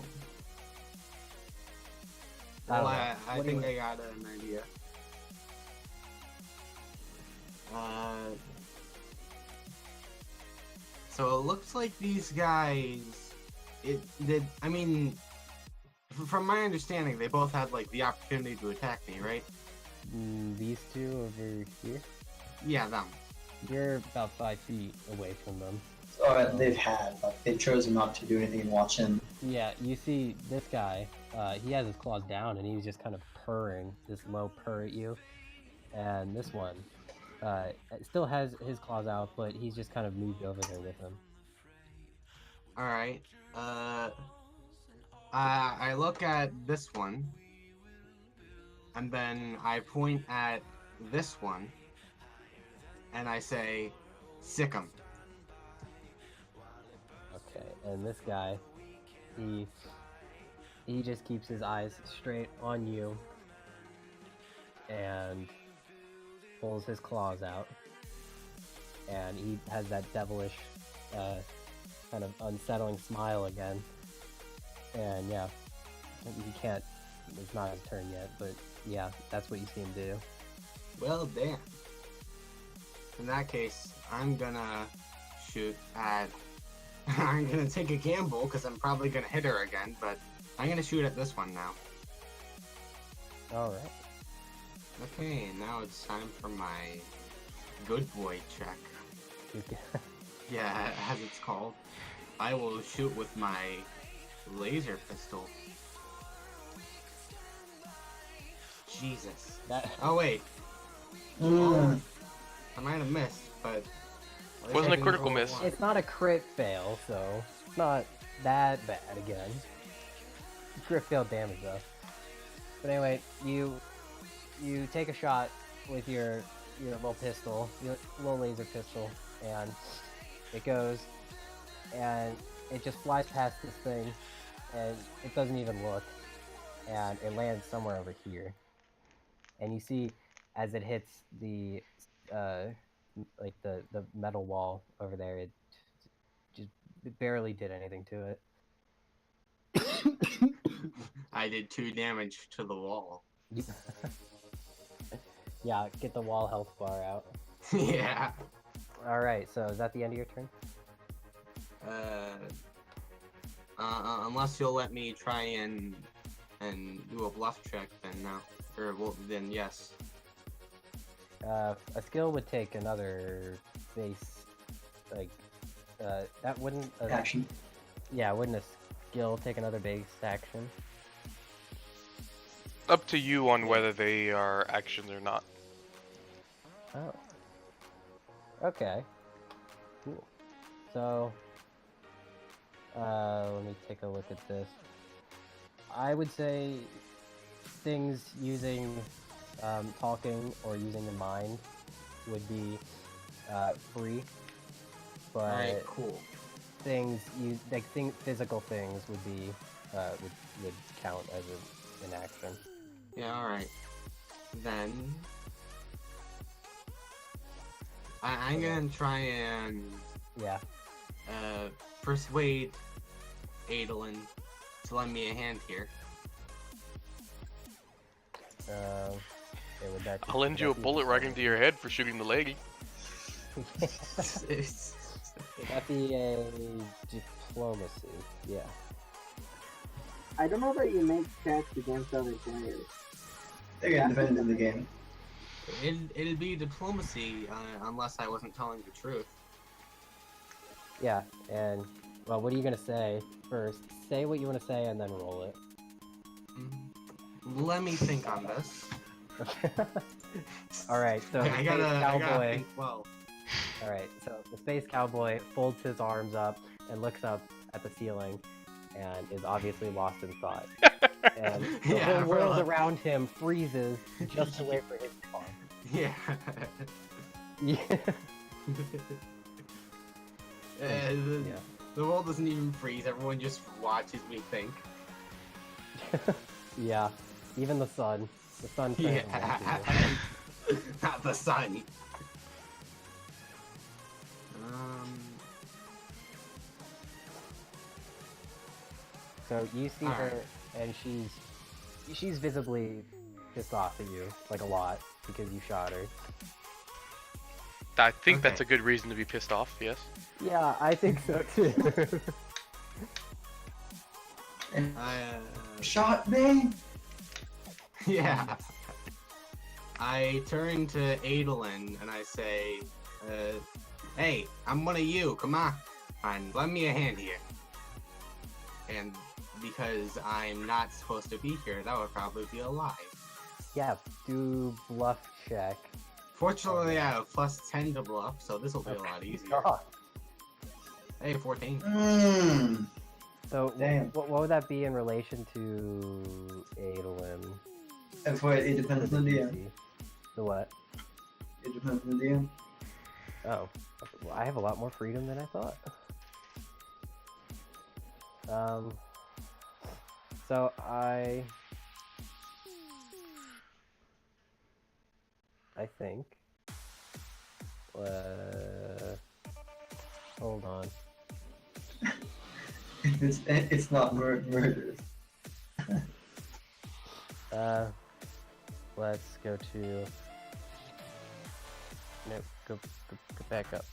well, I think I got an idea. So it looks like these guys, from my understanding, they both had like the opportunity to attack me, right? These two over here? Yeah, them. You're about 5 feet away from them. So they've chosen not to do anything and watch him. Yeah, you see this guy, he has his claws down and he's just kind of purring, this low purr at you. And this one, still has his claws out, but he's just kind of moved over there with him. Alright, I look at this one, and then I point at this one, and I say, sick 'em. Okay, and this guy, he just keeps his eyes straight on you, and pulls his claws out, and he has that devilish, kind of unsettling smile again, and yeah, he can't, it's not his turn yet, but yeah, that's what you see him do. Well, damn. In that case, I'm gonna shoot at. I'm gonna take a gamble because I'm probably gonna hit her again, but I'm gonna shoot at this one now. Alright. Okay, now it's time for my good boy check. Yeah, as it's called. I will shoot with my laser pistol. Jesus. Oh wait, Mm. I might have missed, but at least Wasn't I a didn't critical roll a miss. one. It's not a crit fail, so it's not that bad again. Crit fail damage though. But anyway, you take a shot with your little pistol, your little laser pistol, and it goes, and it just flies past this thing, and it doesn't even look, and it lands somewhere over here. And you see, as it hits the like the metal wall over there, it just barely did anything to it. I did 2 damage to the wall. Yeah, get the wall health bar out. Yeah. Alright, so is that the end of your turn? Unless you'll let me try and do a bluff check, then no. Or well, then yes. A skill would take another base, like, that wouldn't... Action. Yeah, wouldn't a skill take another base action? Up to you on whether they are actions or not. Oh. Okay. Cool. So, let me take a look at this. I would say things using talking or using the mind would be free, but Alright, cool. things physical things would be would count as an action. Yeah, alright. Then I'm gonna try and Yeah. persuade Adolin to lend me a hand here. Would that I'll lend you a that be bullet right into your head for shooting the lady. Would that be a diplomacy? Yeah. I don't know that you make checks against other players. They're gonna defend in the game. It'll be diplomacy unless I wasn't telling the truth. Yeah, and well, what are you gonna say first? Say what you want to say and then roll it. Let me think on this. All right, so the I space gotta cowboy. think well. All right, so the space cowboy folds his arms up and looks up at the ceiling, and is obviously lost in thought. And the Yeah, whole world bro. around him freezes just to wait for his call. Yeah. Yeah. The, Yeah. the world doesn't even freeze. Everyone just watches me think. Yeah. Even the sun. The sun turns Yeah. Not the sun. So you see her, and she's visibly pissed off at you, like a lot, because you shot her. I think Okay. that's a good reason to be pissed off, yes. Yeah, I think so too. Shot me! Yeah. I turn to Adolin and I say, hey, I'm one of you, come on. And lend me a hand here. And because I'm not supposed to be here, that would probably be a lie. Yeah, do bluff check. Fortunately, I have plus 10 to bluff, so this will be a lot easier. God. Hey, 14. Mmm. So Damn. what would that be in relation to Adolin? And for it depends on the DM. DC? The what? It depends on the DM. Oh, well, I have a lot more freedom than I thought. So I think, hold on. It's not murderous. Let's go to, nope, go back up.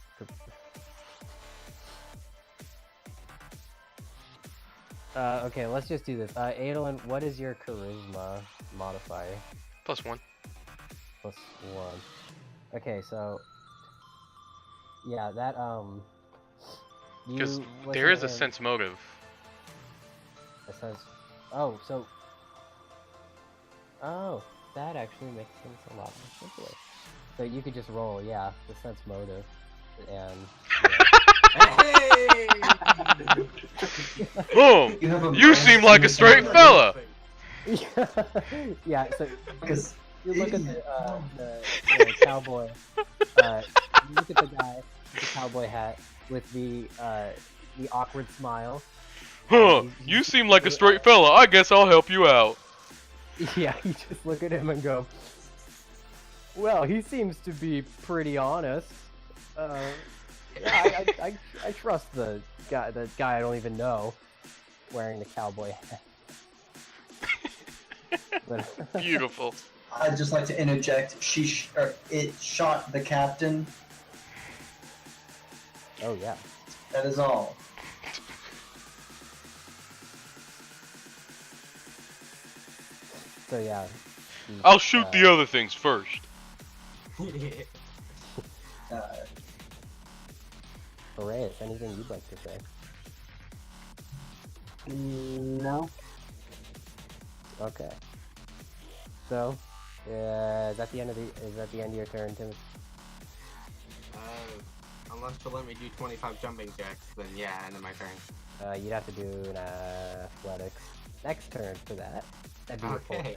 Okay, let's just do this. Adolin, what is your charisma modifier? +1. +1. Okay, so yeah, that Because you there listen is to a him. sense motive. It says, oh, so oh, that actually makes things a lot more simpler. So you could just roll, yeah, the sense motive, and Hey! Boom! You have a You seem like a straight fella. yeah, yeah. So Because you look at the cowboy. You look at the guy with the cowboy hat with the awkward smile. Huh, He's you just- seem like a straight fella. I guess I'll help you out. Yeah, you just look at him and go, well, he seems to be pretty honest. Yeah, I trust the guy I don't even know wearing the cowboy hat. But, Beautiful. I'd just like to interject. It shot the captain. oh yeah. That is all. So yeah. I'll shoot the other things first. Hooray, anything you'd like to say? No. Okay. So, is that the end of your turn, Tim? Unless you'll let me do 25 jumping jacks, then yeah, end of my turn. You'd have to do an athletics next turn for that. That'd be cool. Okay.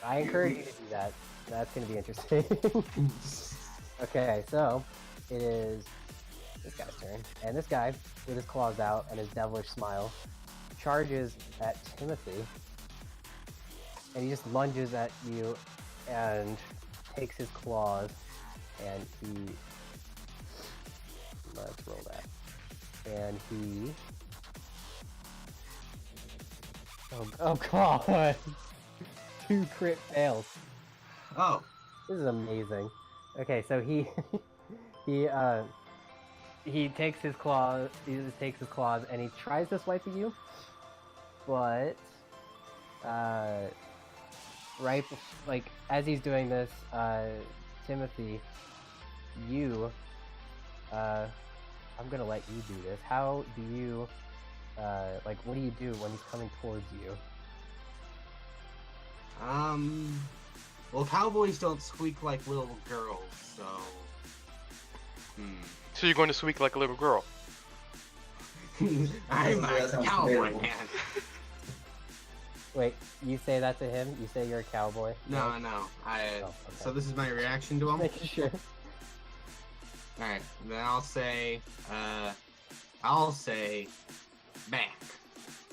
I encourage you to do that. That's gonna be interesting. Okay, so it is this guy's turn, and this guy, with his claws out and his devilish smile, charges at Timothy, and he just lunges at you and takes his claws, and he... Let's roll that. And he... Oh god! 2 crit fails. Oh. This is amazing. Okay, so he takes his claws. He just takes his claws and he tries to swipe at you, but like as he's doing this, Timothy, I'm gonna let you do this. How do you what do you do when he's coming towards you? Well, cowboys don't squeak like little girls, so... So you're going to squeak like a little girl. I'm That a sounds cowboy, terrible. man. Wait, you say that to him? You say you're a cowboy? No. Oh, okay. So this is my reaction to him? Making sure. Alright, then I'll say, back.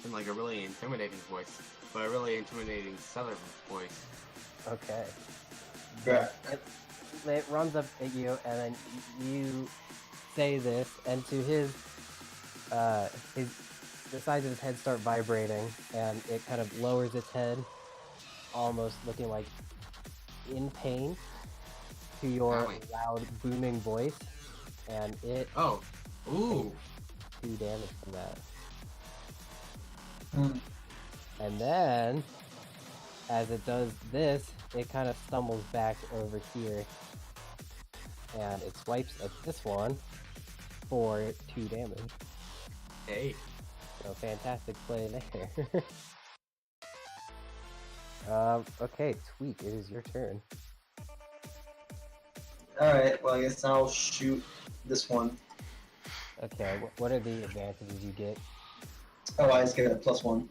In like a really intimidating voice, but a really intimidating southern voice. Okay. Bruh. It runs up at you, and then you say this, and to the sides of his head start vibrating, and it kind of lowers its head, almost looking like in pain, to your Owie. loud booming voice, and it Oh, ooh. takes 2 damage from that. Hmm. And then, as it does this, it kind of stumbles back over here, and it swipes at this one for 2 damage. Hey. So fantastic play there. Okay, Tweak, it is your turn. Alright, well, I guess I'll shoot this one. Okay, what are the advantages you get? Oh, I just get a +1.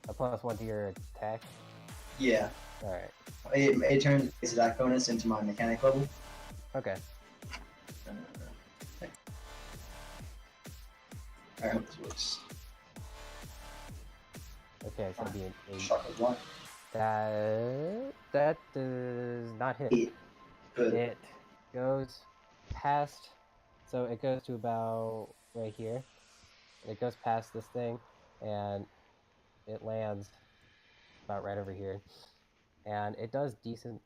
A +1 to your attack? Yeah. Alright, It turns its attack bonus into my mechanic level. okay. I hope this works. Okay, so it'll be an 8. Shock of 1. That does not hit. 8. Good. It goes past, so it goes to about right here. It goes past this thing, and it lands about right over here. And it does decent.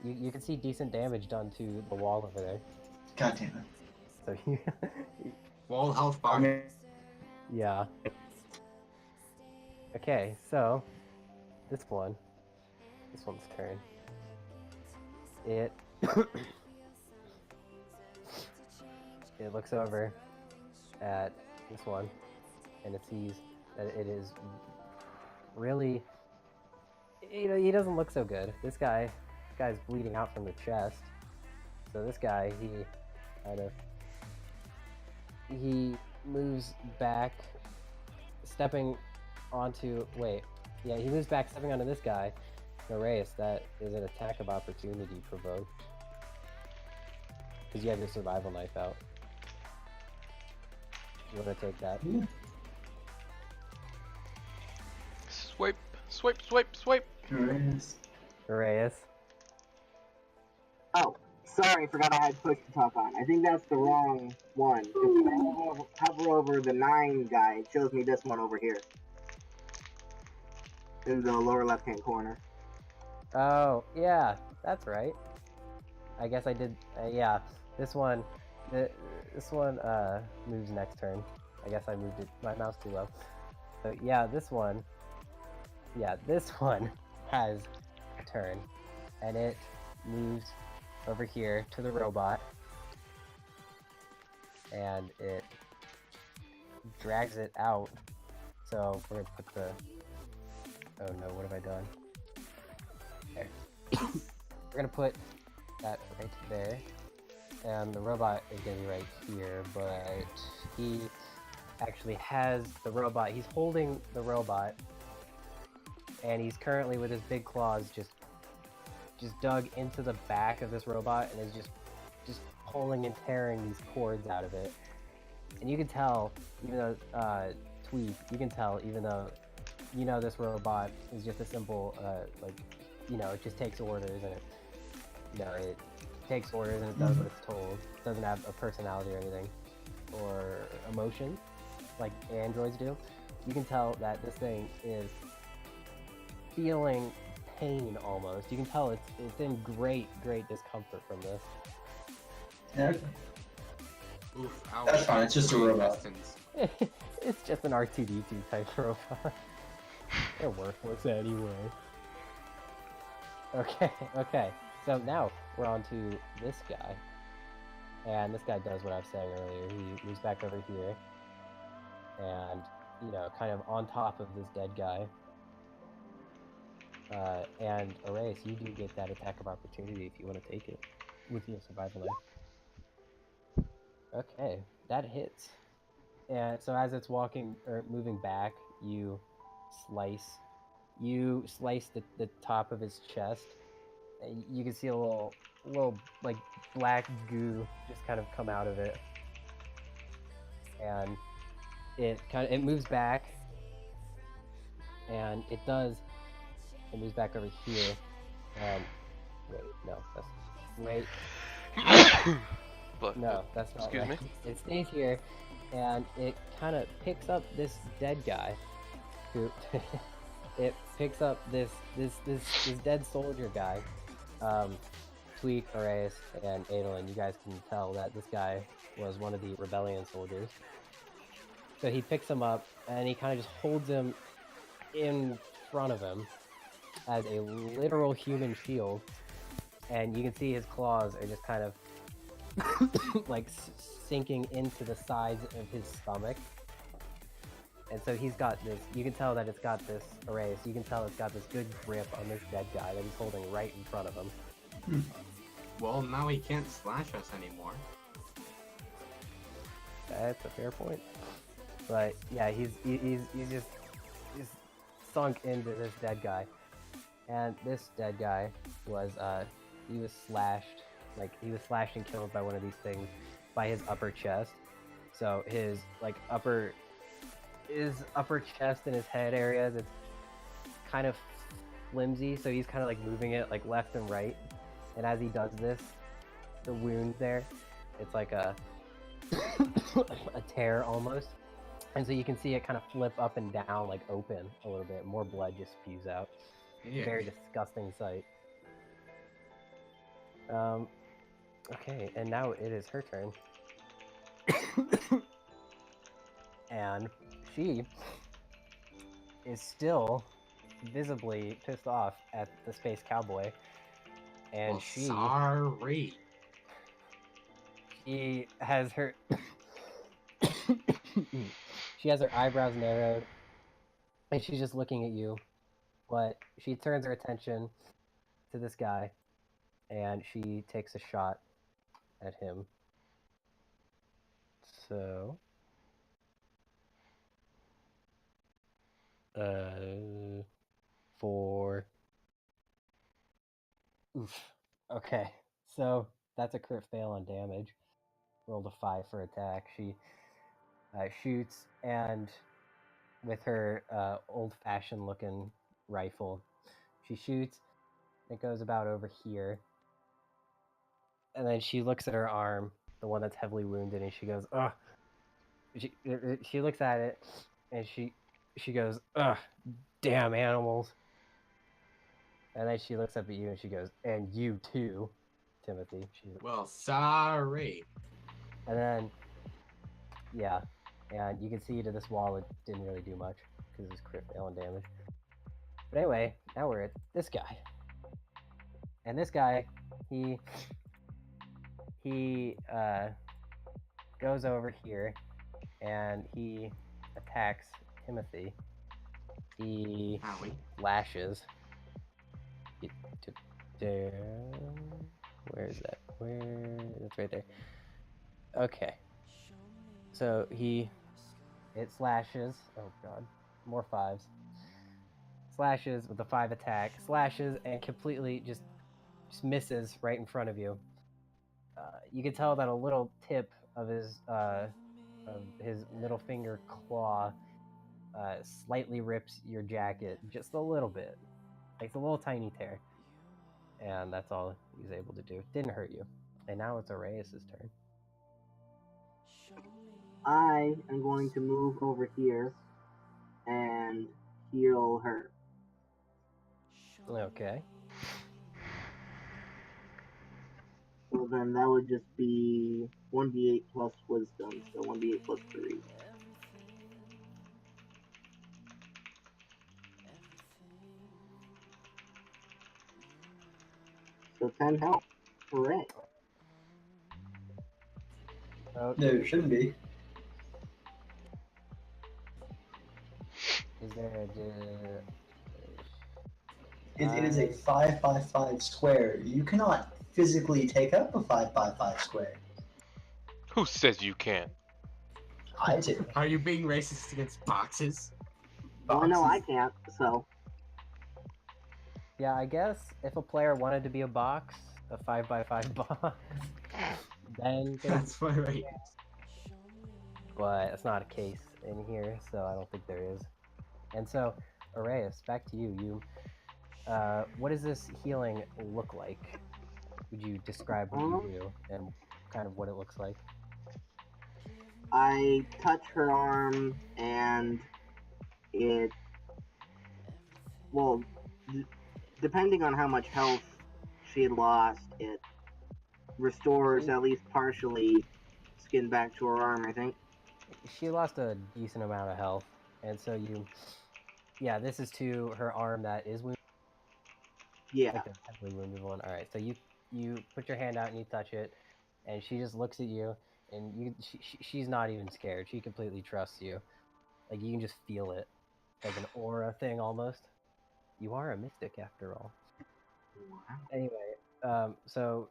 You can see decent damage done to the wall over there. God damn it. So you, Wall health I bar. mean, yeah. Okay, so this one's turn. It it looks over at this one, and it sees that it is really, he doesn't look so good. This guy's bleeding out from the chest. So this guy, he moves back, stepping onto, he moves back, stepping onto this guy, Nereus. That is an attack of opportunity provoked. Because you have your survival knife out. You want to take that? Yeah. Swipe, swipe, swipe, swipe. Nereus. Nereus. Oh, sorry, forgot I had push to talk on. I think that's the wrong one. 'Cause when I hover over the 9 guy, it shows me this one over here. In the lower left-hand corner. Oh, yeah, that's right. I guess I did, yeah. This one moves next turn. I guess I moved it, my mouse too low. So yeah, this one has a turn, and it moves over here to the robot, and it drags it out. So we're gonna put the, oh no, what have I done? Okay. We're gonna put that right there, and the robot is gonna be right here, but he actually has the robot. He's holding the robot, and he's currently with his big claws just dug into the back of this robot, and is just pulling and tearing these cords out of it. And you can tell, even though Tweak, you can tell, even though this robot is just a simple it just takes orders, and it takes orders and it does what it's told. It doesn't have a personality or anything, or emotion like androids do. You can tell that this thing is feeling pain almost. You can tell it's in great discomfort from this. Yeah. Oof, That's fine, it's just a robot. Distance. It's just an R2D2 type robot. They're worthless anyway. Okay. So now we're on to this guy. And this guy does what I was saying earlier. He moves back over here. And, kind of on top of this dead guy. And Erase, you do get that attack of opportunity if you want to take it with your survival knife. Okay, that hits. And so as it's moving back, you slice the top of his chest. And you can see a little like black goo just kind of come out of it, and it moves back, and it moves back over here, and that's not Excuse right. me. It stays here, and it kind of picks up this dead guy, who it picks up this dead soldier guy. Tweak, Arias, and Adolin, you guys can tell that this guy was one of the rebellion soldiers. So he picks him up, and he kind of just holds him in front of him as a literal human shield. And you can see his claws are just kind of like sinking into the sides of his stomach. And so he's got this, you can tell that it's got this array, so you can tell it's got this good grip on this dead guy that he's holding right in front of him. Well, now he can't slash us anymore. That's a fair point. But yeah, he's just sunk into this dead guy. And this dead guy was he was slashed and killed by one of these things by his upper chest. So his upper chest and his head areas, it's kind of flimsy, so he's kind of moving it left and right. And as he does this, the wound there, it's like a a tear almost. And so you can see it kind of flip up and down, open a little bit. More blood just spews out. Yeah. Very disgusting sight. Okay, and now it is her turn. And she is still visibly pissed off at the space cowboy, and Well, sorry. she has her she has her eyebrows narrowed, and she's just looking at you. But she turns her attention to this guy, and she takes a shot at him. So, for oof. Okay, so that's a crit fail on damage. Rolled a 5 for attack. She shoots, and with her old-fashioned looking rifle, she shoots. It goes about over here, and then she looks at her arm, the one that's heavily wounded, and she goes, "Ugh." She looks at it, and she goes, "Ugh, damn animals." And then she looks up at you, and she goes, "And you too, Timothy." Well, sorry. And then, yeah, and you can see to this wall it didn't really do much because it's crit fail and damage. But anyway, now we're at this guy, and this guy, he goes over here, and he attacks Timothy. He Howie. lashes. Where is that? Where? That's right there. Okay. So it slashes. Oh god, more 5s. Slashes with the 5 attack. Slashes and completely just misses right in front of you. You can tell that a little tip of his middle finger claw slightly rips your jacket just a little bit. It's a little tiny tear. And that's all he's able to do. Didn't hurt you. And now it's Arias' turn. I am going to move over here and heal her. Okay. So then that would just be 1d8 plus wisdom, so 1d8 plus 3. So 10 health. Hooray. Okay. No, it shouldn't be. Is there It is a 5x5 square. You cannot physically take up a 5x5 square. Who says you can't? I do. Are you being racist against boxes? Well, no, I Boxes. can't, so. Yeah, I guess if a player wanted to be a box, a 5x5 box, then they That's my right. but it's not a case in here, so I don't think there is. And so, Arias, back to you. What does this healing look like? Would you describe what you do and kind of what it looks like? I touch her arm, and it. Well, depending on how much health she had lost, it restores at least partially skin back to her arm, I think. She lost a decent amount of health, and so yeah, this is to her arm that is wounded. Yeah. Like the heavily wounded one. All right, so you put your hand out and you touch it, and she just looks at you, and she's not even scared. She completely trusts you. Like you can just feel it, like an aura thing almost. You are a mystic after all. Anyway, so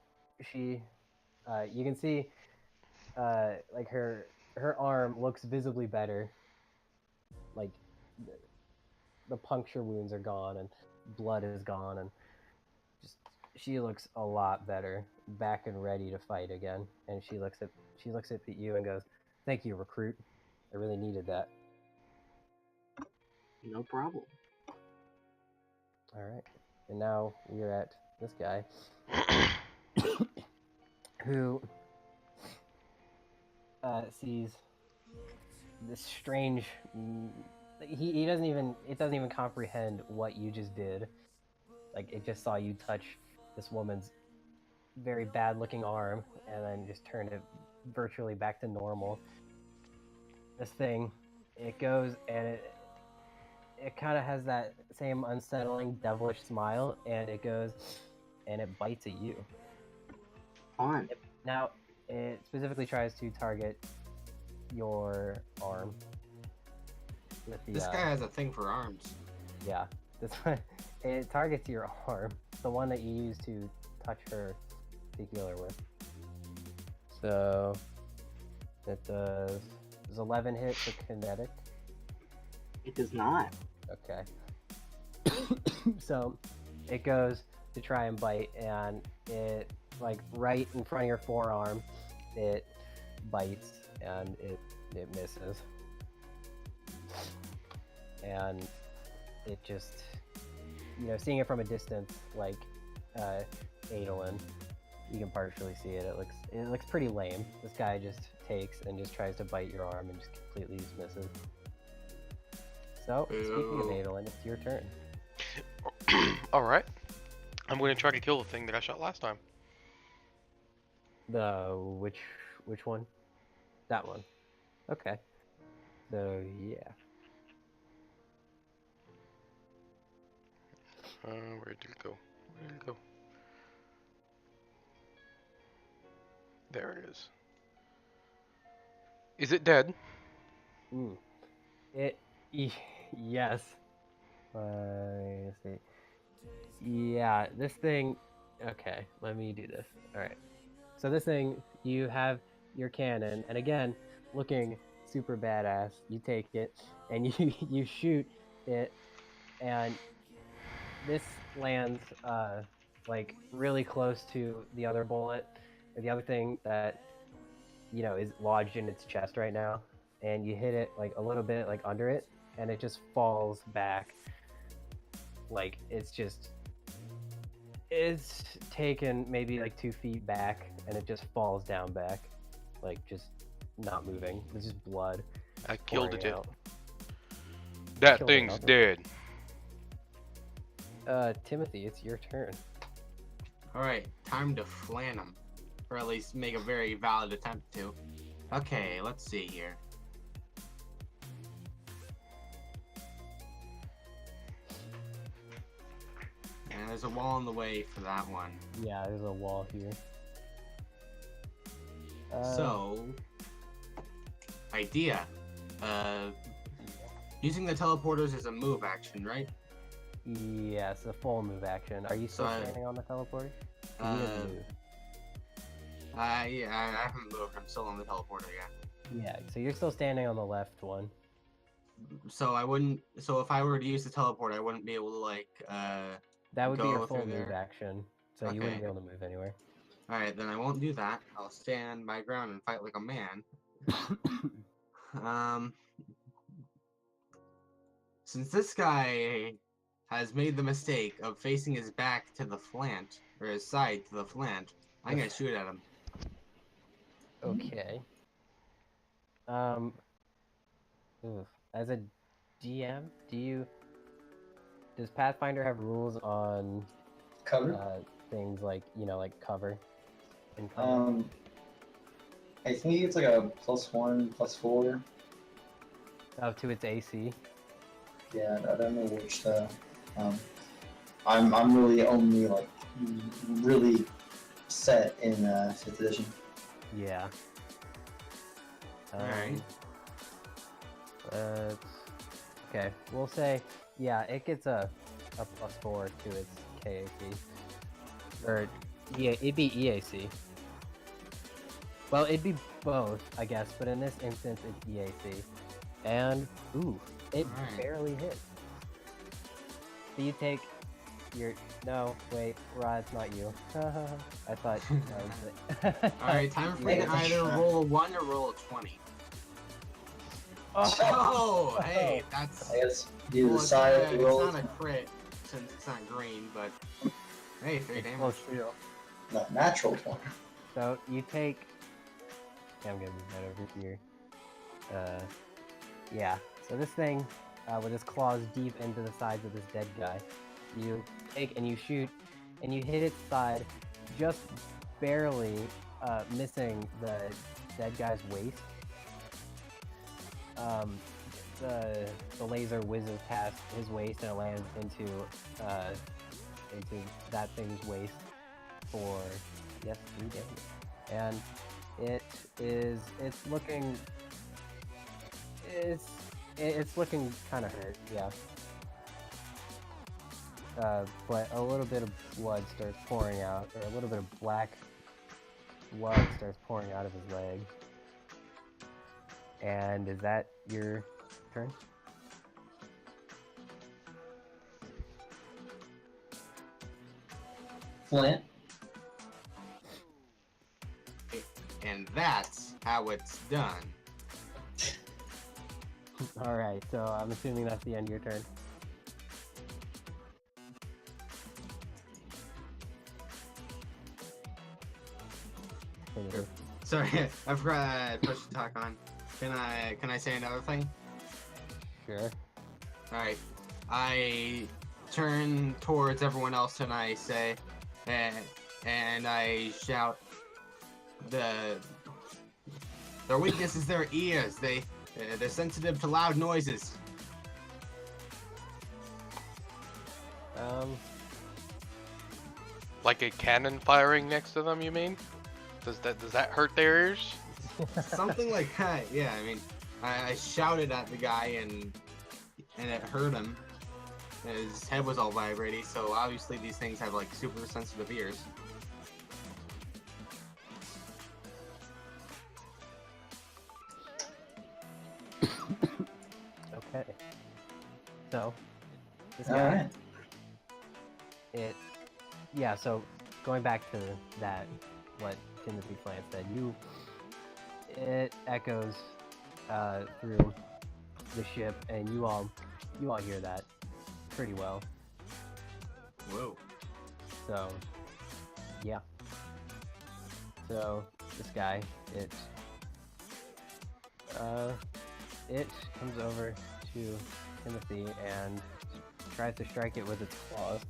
she, you can see, like her arm looks visibly better. Like the puncture wounds are gone and blood is gone, and just she looks a lot better, back and ready to fight again. And she looks at you and goes, "Thank you, recruit. I really needed that." No problem. All right, and now we're at this guy who sees this strange. He doesn't even it doesn't even comprehend what you just did. Like it just saw you touch this woman's very bad looking arm and then just turned it virtually back to normal. This thing, it goes and it kind of has that same unsettling, devilish smile, and it goes and it bites at you. Fun. Now, it specifically tries to target your arm. With the, This guy has a thing for arms. Yeah, this one, it targets your arm, the one that you use to touch her to heal her with. So, it does 11 hit for kinetic. It does not. Okay. So, it goes to try and bite, and it, like, right in front of your forearm, it bites, and it misses. And it just, seeing it from a distance, like Adolin, you can partially see it. It looks pretty lame. This guy just takes and just tries to bite your arm and just completely misses. So, speaking of Adolin, it's your turn. Alright. I'm going to try to kill the thing that I shot last time. The which one? That one. Okay. So yeah. Where did it go? Where did it go? There it is. Is it dead? Yes. Let's see. Yeah, this thing. Okay, let me do this. All right. So this thing, you have your cannon, and again, looking super badass. You take it and you shoot it, and this lands like really close to the other bullet, or the other thing that is lodged in its chest right now, and you hit it like a little bit like under it, and it just falls back. Like it's taken maybe like 2 feet back, and it just falls down back, like just not moving. It's just blood. I killed it. Out. That Killed thing's dead. Timothy, it's your turn. Alright, time to flan him. Or at least make a very valid attempt to. Okay, let's see here. And there's a wall in the way for that one. Yeah, there's a wall here. So, idea. Using the teleporters is a move action, right? Yeah, it's a full move action. Are you still standing on the teleporter? You didn't move. Yeah, I haven't moved. I'm still on the teleporter, yeah. Yeah, so you're still standing on the left one. So I wouldn't. So if I were to use the teleport, I wouldn't be able to like. That would be your go full through move there. action, so you wouldn't be able to move anywhere. All right, then I won't do that. I'll stand my ground and fight like a man. Since this guy has made the mistake of facing his back to the flank, or his side to the flank, I'm gonna shoot at him. Okay. As a GM, does Pathfinder have rules on Cover? things like like cover and cover? I think it's like a +1, +4. To its AC. Yeah, I don't know which. I'm really only like really set in 5th edition. Yeah. Alright. Okay, we'll say, yeah, it gets a +4 to its KAC. Or, yeah, it'd be EAC. Well, it'd be both, I guess, but in this instance, it's EAC. And, ooh, it barely hits. So you take your... No, wait, Rod, it's not you. I thought... Alright, time for me to either roll a 1 or roll a 20. Oh, hey, that's... I guess you decide to roll. It's not a crit, since it's not green, but... Hey, 3 damage. Not natural 20. So, you take... I'm gonna move that over here. Yeah, so this thing, with its claws deep into the sides of this dead guy, you take and you shoot, and you hit its side, just barely missing the dead guy's waist. the laser whizzes past his waist and it lands into that thing's waist for 3 damage, and it's looking kind of hurt, yeah. But a little bit of blood starts pouring out, or a little bit of black blood starts pouring out of his leg. And is that your turn? Flint. And that's how it's done. Alright, so I'm assuming that's the end of your turn. Sure. Sorry, I forgot I pushed the talk on. Can I say another thing? Sure. Alright. I turn towards everyone else and I say, and I shout, their weakness is their ears. They're sensitive to loud noises. Like a cannon firing next to them, you mean? Does that hurt their ears? Something like that. Yeah, I mean, I shouted at the guy and it hurt him. His head was all vibrating, so obviously these things have like super sensitive ears. Okay. So, this All guy, right. yeah, so going back to that, what Timothy Plant said, it echoes through the ship, and you all hear that pretty well. Whoa. So, yeah. So this guy, it comes over to Timothy and tries to strike it with its claws.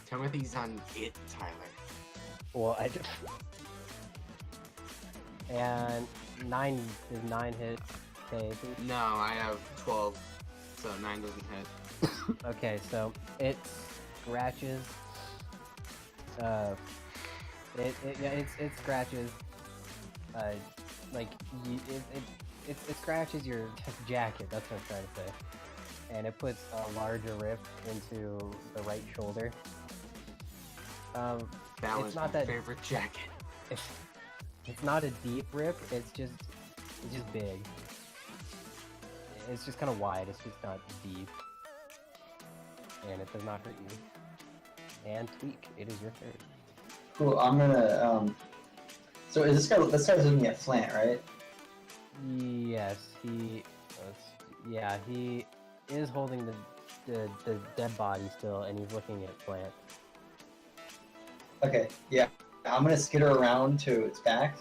Timothy's on it, Tyler. Well, and 9 is 9 hit. Okay. No, I have 12, so 9 doesn't hit. Okay, so it scratches. It scratches. Like it scratches your jacket. That's what I'm trying to say. And it puts a larger rip into the right shoulder. That It's was not my that- favorite jacket. It's not a deep rip. It's just big. It's just kind of wide. It's just not deep. And it does not hurt you. And Tweak, it is your turn. Cool. I'm gonna. So is this guy? This guy's looking at Flant, right? Yes, he is holding the dead body still, and he's looking at Plant. Okay. Yeah. I'm gonna skitter around to its back.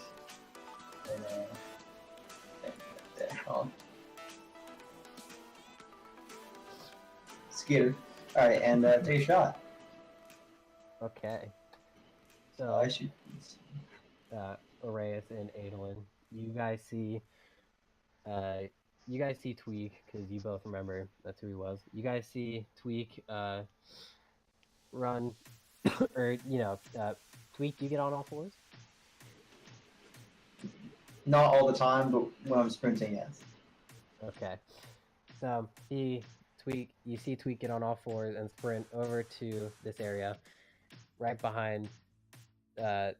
And, there. Skitter. All right, and take a shot. Okay. I So, shoot. Arias and Adolin, you guys see Tweak, because you both remember that's who he was. You guys see Tweak run, or Tweak, do you get on all fours? Not all the time, but when I'm sprinting, yes. Okay. So you see Tweak get on all fours and sprint over to this area, right behind the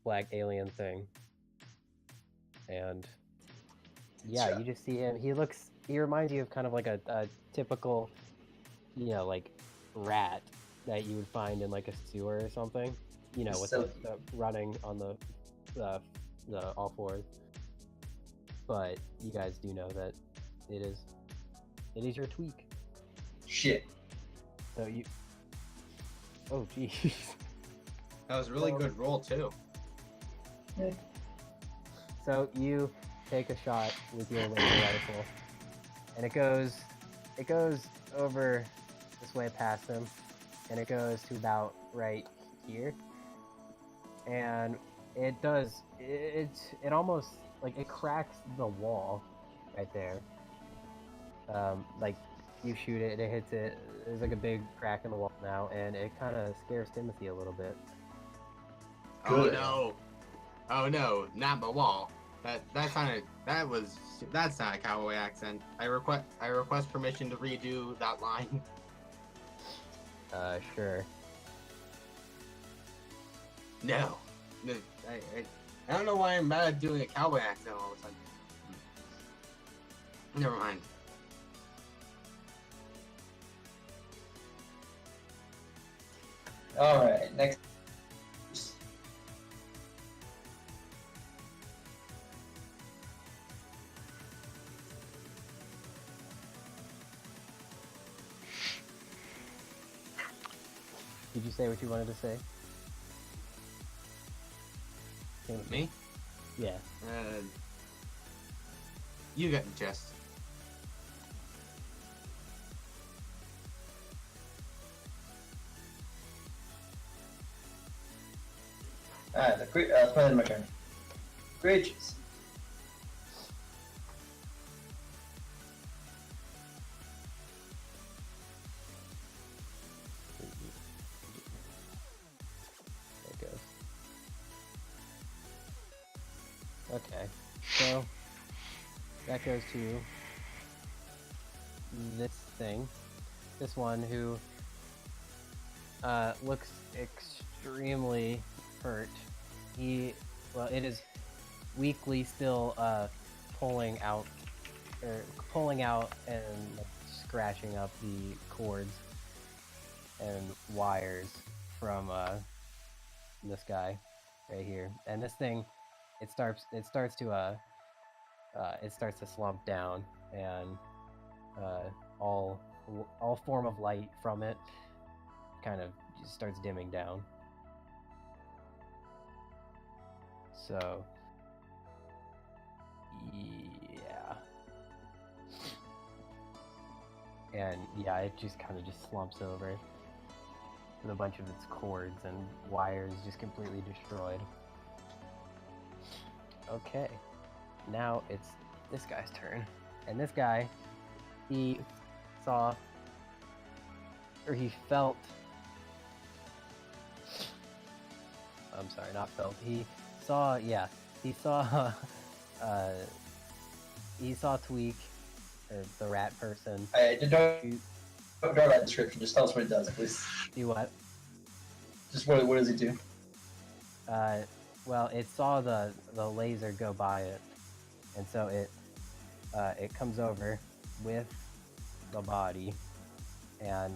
black alien thing. And yeah, Sure. you just see him. He reminds you of kind of like a typical, like rat that you would find in like a sewer or something. With So- the running on the all fours. But you guys do know that it is your Tweak. Shit. So you. Oh jeez. That was a really good roll too. So you take a shot with your laser rifle, and it goes over this way past him, and it goes to about right here, and it almost like it cracks the wall right there, Like you shoot it, it hits it. There's like a big crack in the wall now, and it kind of scares Timothy a little bit. Oh Good. no! Oh no! Not the wall. That's not a that's not a cowboy accent. I request permission to redo that line. Sure. No. No, I don't know why I'm bad at doing a cowboy accent all of a sudden. Never mind. All right, next. Did you say what you wanted to say? Timothy? Me? Yeah. You got the gist. Alright, play my turn. Courageous. There it goes. Okay, so that goes to this thing. This one who looks extremely hurt. It is weakly still pulling out and like, scratching up the cords and wires from this guy right here. And this thing, it starts to slump down, and all form of light from it kind of just starts dimming down. So, yeah. And yeah, it just kind of just slumps over with a bunch of its cords and wires just completely destroyed. Okay, now it's this guy's turn. And this guy, he felt, I'm sorry, not felt, he saw Tweak, or the rat person. Don't draw that description. Just tell us what it does, please. Do what? Just what does it do? Well, it saw the laser go by it, and so it comes over with the body, and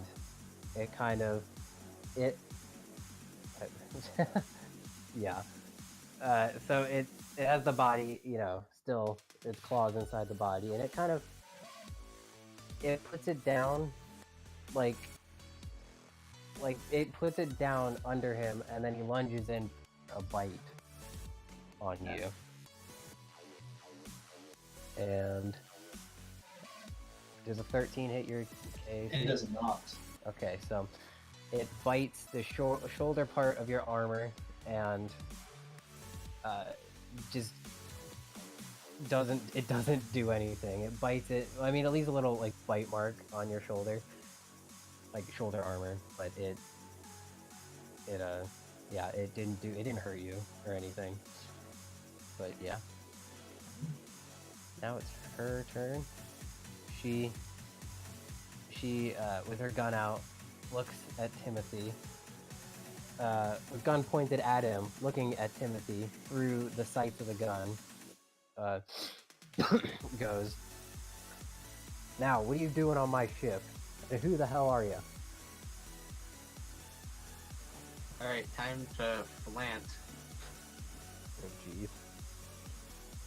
it kind of yeah. So it has the body, still its claws inside the body, and it kind of puts it down, like it puts it down under him, and then he lunges in a bite on you. And does a 13 hit your case? It does not. Okay, so it bites the shoulder part of your armor, and just doesn't do anything. It bites it. I mean, it leaves a little like bite mark on your shoulder, like shoulder armor, but it didn't hurt you or anything. But yeah. Now it's her turn. She with her gun out, looks at Timothy. With gun pointed at him, looking at Timothy through the sights of the gun. Goes, "Now, what are you doing on my ship? And who the hell are you?" Alright, time to plant. Oh, jeez.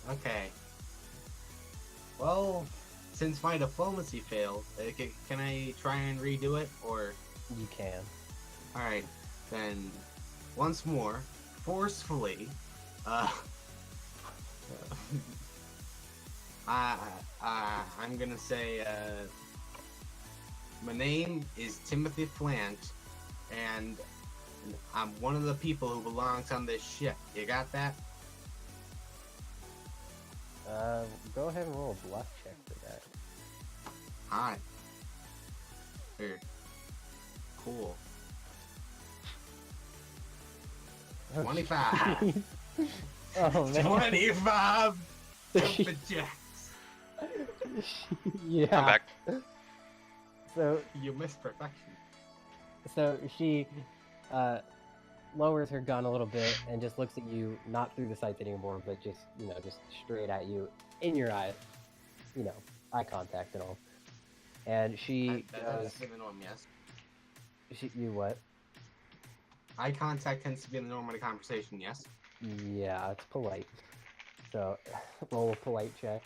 Okay. Well, since my diplomacy failed, can I try and redo it, or? You can. Alright, then, once more, forcefully, I'm gonna say, my name is Timothy Plant, and I'm one of the people who belongs on this ship. You got that? Go ahead and roll a bluff check for that. Hot. Or cool. 25. Oh man. 25 She- jumping jacks. yeah. I'm back. So You missed perfection. she lowers her gun a little bit and just looks at you, not through the sights anymore, but just just straight at you in your eyes. Eye contact and all. And she That goes, tends to be the norm, yes. you what? Eye contact tends to be the norm in a conversation, yes. Yeah, it's polite. So roll a polite check.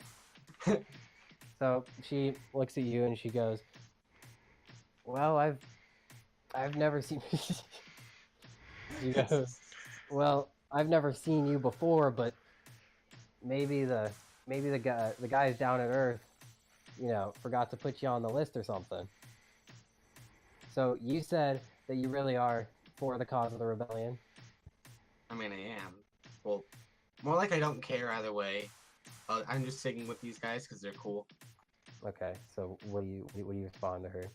So she looks at you and she goes, "Well, I've never seen." She goes, "Well, I've never seen you before, but maybe the guys down at Earth, forgot to put you on the list or something. So you said that you really are for the cause of the rebellion." I mean, I am. Well, more like I don't care either way. I'm just sticking with these guys because they're cool. Okay, so what do you respond to her?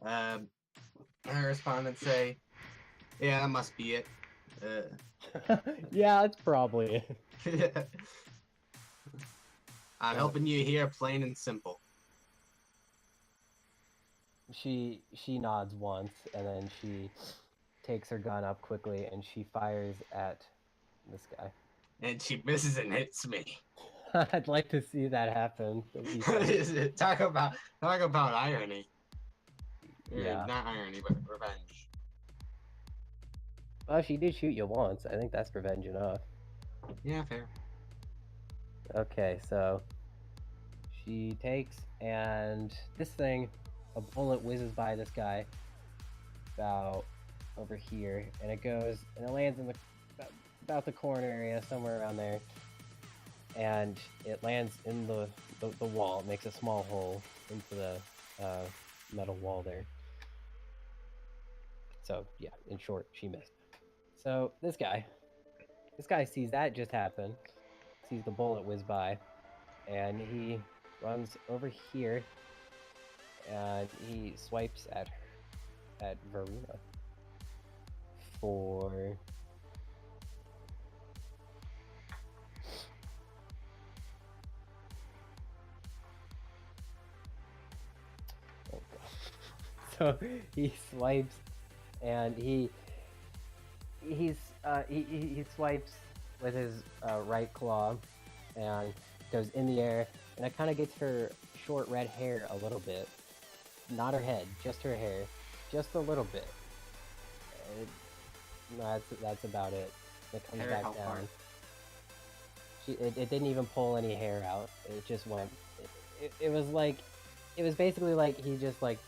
I respond and say, yeah, that must be it. Yeah, that's probably it. I'm helping you here, plain and simple. She nods once and then she takes her gun up quickly and she fires at this guy. And she misses and hits me. I'd like to see that happen. That'd be fun. Talk about irony. Or Yeah. not irony, but revenge. Well, she did shoot you once. I think that's revenge enough. Yeah, fair. Okay, so she takes and this thing, a bullet whizzes by this guy about over here, and it goes and it lands in about the corner area, somewhere around there, and it lands in the wall. It makes a small hole into the metal wall there. So yeah, in short, she missed. So this guy sees that just happen, sees the bullet whiz by, and he runs over here and he swipes at Verena for oh god. So he swipes and he swipes with his right claw and goes in the air, and it kind of gets her short red hair a little bit. Not her head, just her hair, just a little bit. That's about it. It comes Hair back how down. far? It didn't even pull any hair out. It just went. It was basically like he just like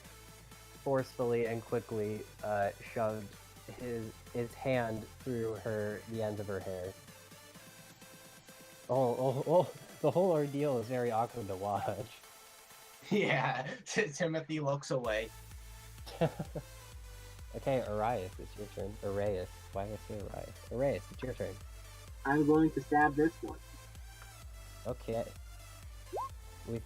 forcefully and quickly shoved his hand through the ends of her hair. The whole ordeal is very awkward to watch. Yeah, Timothy looks away. Okay, Arias, it's your turn. Arias. Why did I say Arias? Arias, it's your turn. I'm going to stab this one. Okay. With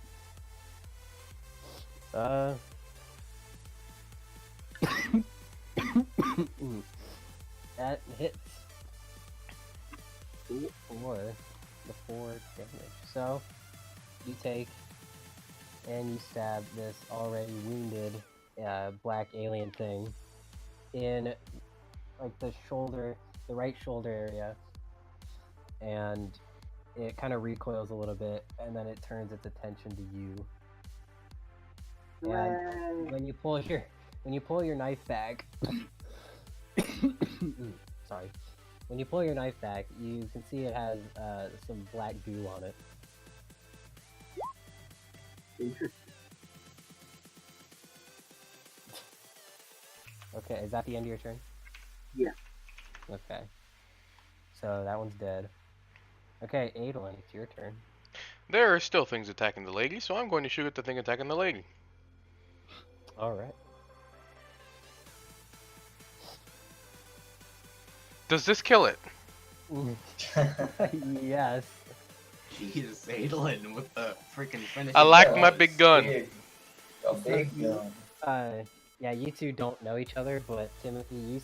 that hits for the 4 damage. So you take and you stab this already wounded black alien thing in like the right shoulder area, and it kind of recoils a little bit, and then it turns its attention to you. And when you pull your knife back, sorry, when you pull your knife back, you can see it has some black goo on it. Interesting. Okay, is that the end of your turn? Yeah. Okay. So that one's dead. Okay, Adolin, it's your turn. There are still things attacking the lady, so I'm going to shoot at the thing attacking the lady. Alright. Does this kill it? Yes. Jeez, Adolin with the freaking finish. I like my big gun. Big. A big you- gun. Yeah, you two don't know each other, but Timothy, you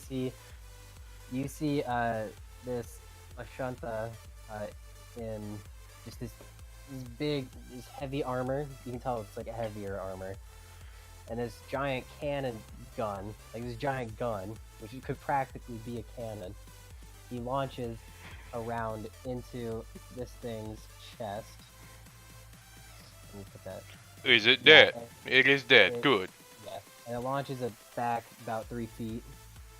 see this Ashanta in just this big, this heavy armor. You can tell it's like a heavier armor, and this giant cannon gun, like this giant gun, which could practically be a cannon. He launches around into this thing's chest. Let me put that. Is it Yeah, dead? It is dead. it- Good. Yeah, and it launches it back about 3 feet,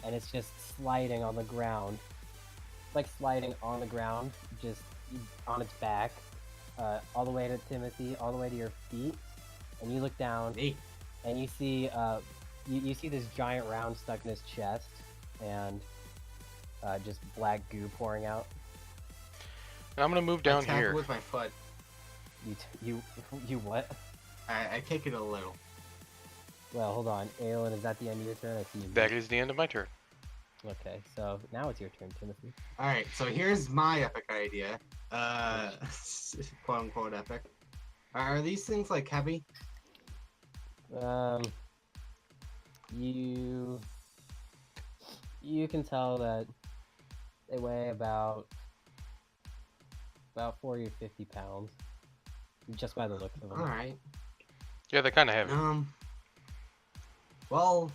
and it's just sliding on the ground, like sliding on the ground, just on its back, all the way to Timothy, all the way to your feet, and you look down, Neat. and you see you see this giant round stuck in his chest, and just black goo pouring out. And I'm gonna move down I tap here. it with my foot. You what? I kick it a little. Well, hold on, Aelin, is that the end of your turn? I see you. That is the end of my turn. Okay, so now it's your turn, Timothy. Alright, so here's my epic idea. Quote unquote epic. Are these things like heavy? You can tell that they weigh about 40 or 50 pounds, just by the look of them. Alright. Yeah, they're kind of heavy. Well,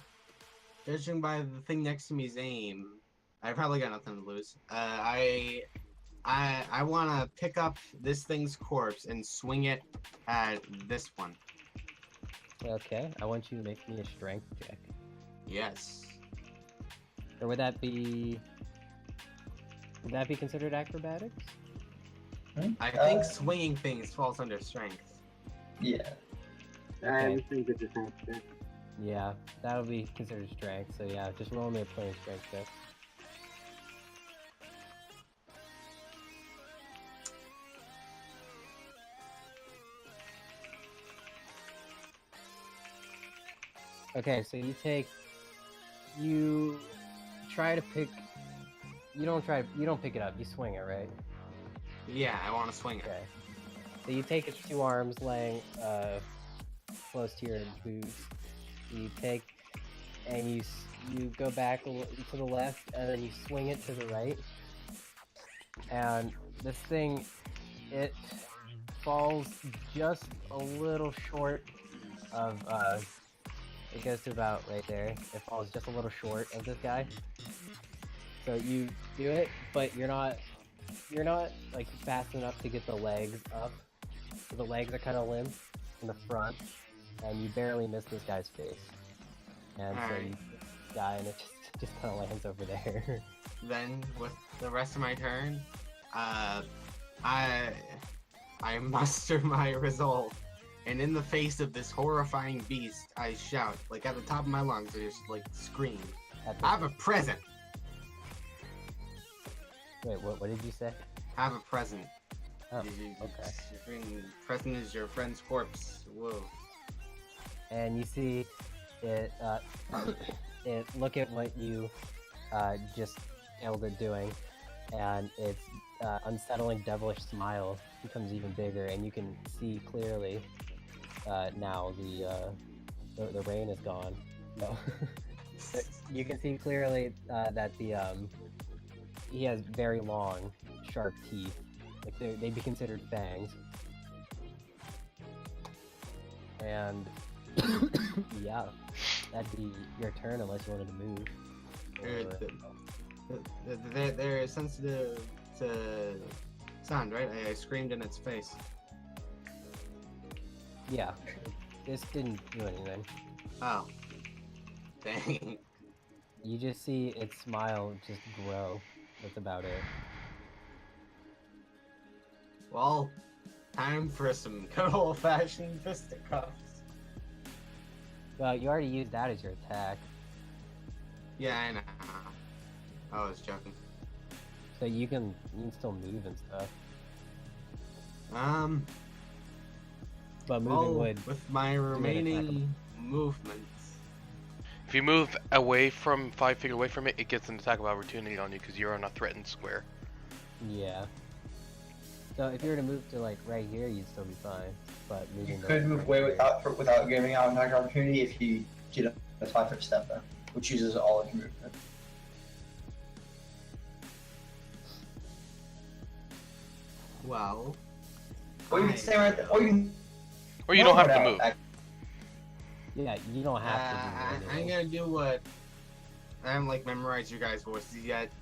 judging by the thing next to me's aim, I probably got nothing to lose. I want to pick up this thing's corpse and swing it at this one. Okay, I want you to make me a strength check. Yes. Or would that be considered acrobatics? I think swinging things falls under strength. Yeah. Okay. think it's a strength check. Yeah, that'll be considered strength. So yeah, just roll me a plain strength check. Okay, so you try to pick. You don't pick it up. You swing it, right? Yeah, I want to swing it. Okay. So you take its two arms laying close to your boots. You take and you go back to the left, and then you swing it to the right. And this thing, it falls just a little short of. It goes to about right there. It falls just a little short of this guy. So you do it, but you're not like fast enough to get the legs up. So the legs are kind of limp in the front, and you barely miss this guy's face. And so you die, and it just kind of lands over there. Then, with the rest of my turn, I muster my resolve, and in the face of this horrifying beast, I shout, like at the top of my lungs, I just like scream, "I have a present! Wait, what did you say? I have a present." Oh, okay. Present is your friend's corpse. Whoa. And you see it. It look at what you just killed it doing, and its unsettling, devilish smile becomes even bigger, and you can see clearly now the rain is gone. No, you can see clearly that he has very long, sharp teeth. Like they'd be considered fangs. And yeah, that'd be your turn unless you wanted to move. They're sensitive to sound, right? I screamed in its face. Yeah, this didn't do anything. Oh. Dang. You just see its smile just grow. That's about it. Well, time for some good old-fashioned fisticuffs. Well, you already used that as your attack, Yeah, I know. I was joking. so you can still move and stuff. But moving Well, would. with my attack. remaining movements, If you move away from 5 feet away from it, it gets an attack of opportunity on you because you're on a threatened square. Yeah. So if you were to move to like right here, you'd still be fine. But You moving to could like move right away here, without giving out an attack opportunity if you get a 5-foot step though, which uses all of your movement. Well, Or you can stay right there. Or you can. Or you don't have to out, move. yeah, you don't have to do I'm anything. gonna do what I haven't like memorized your guys' voices yet.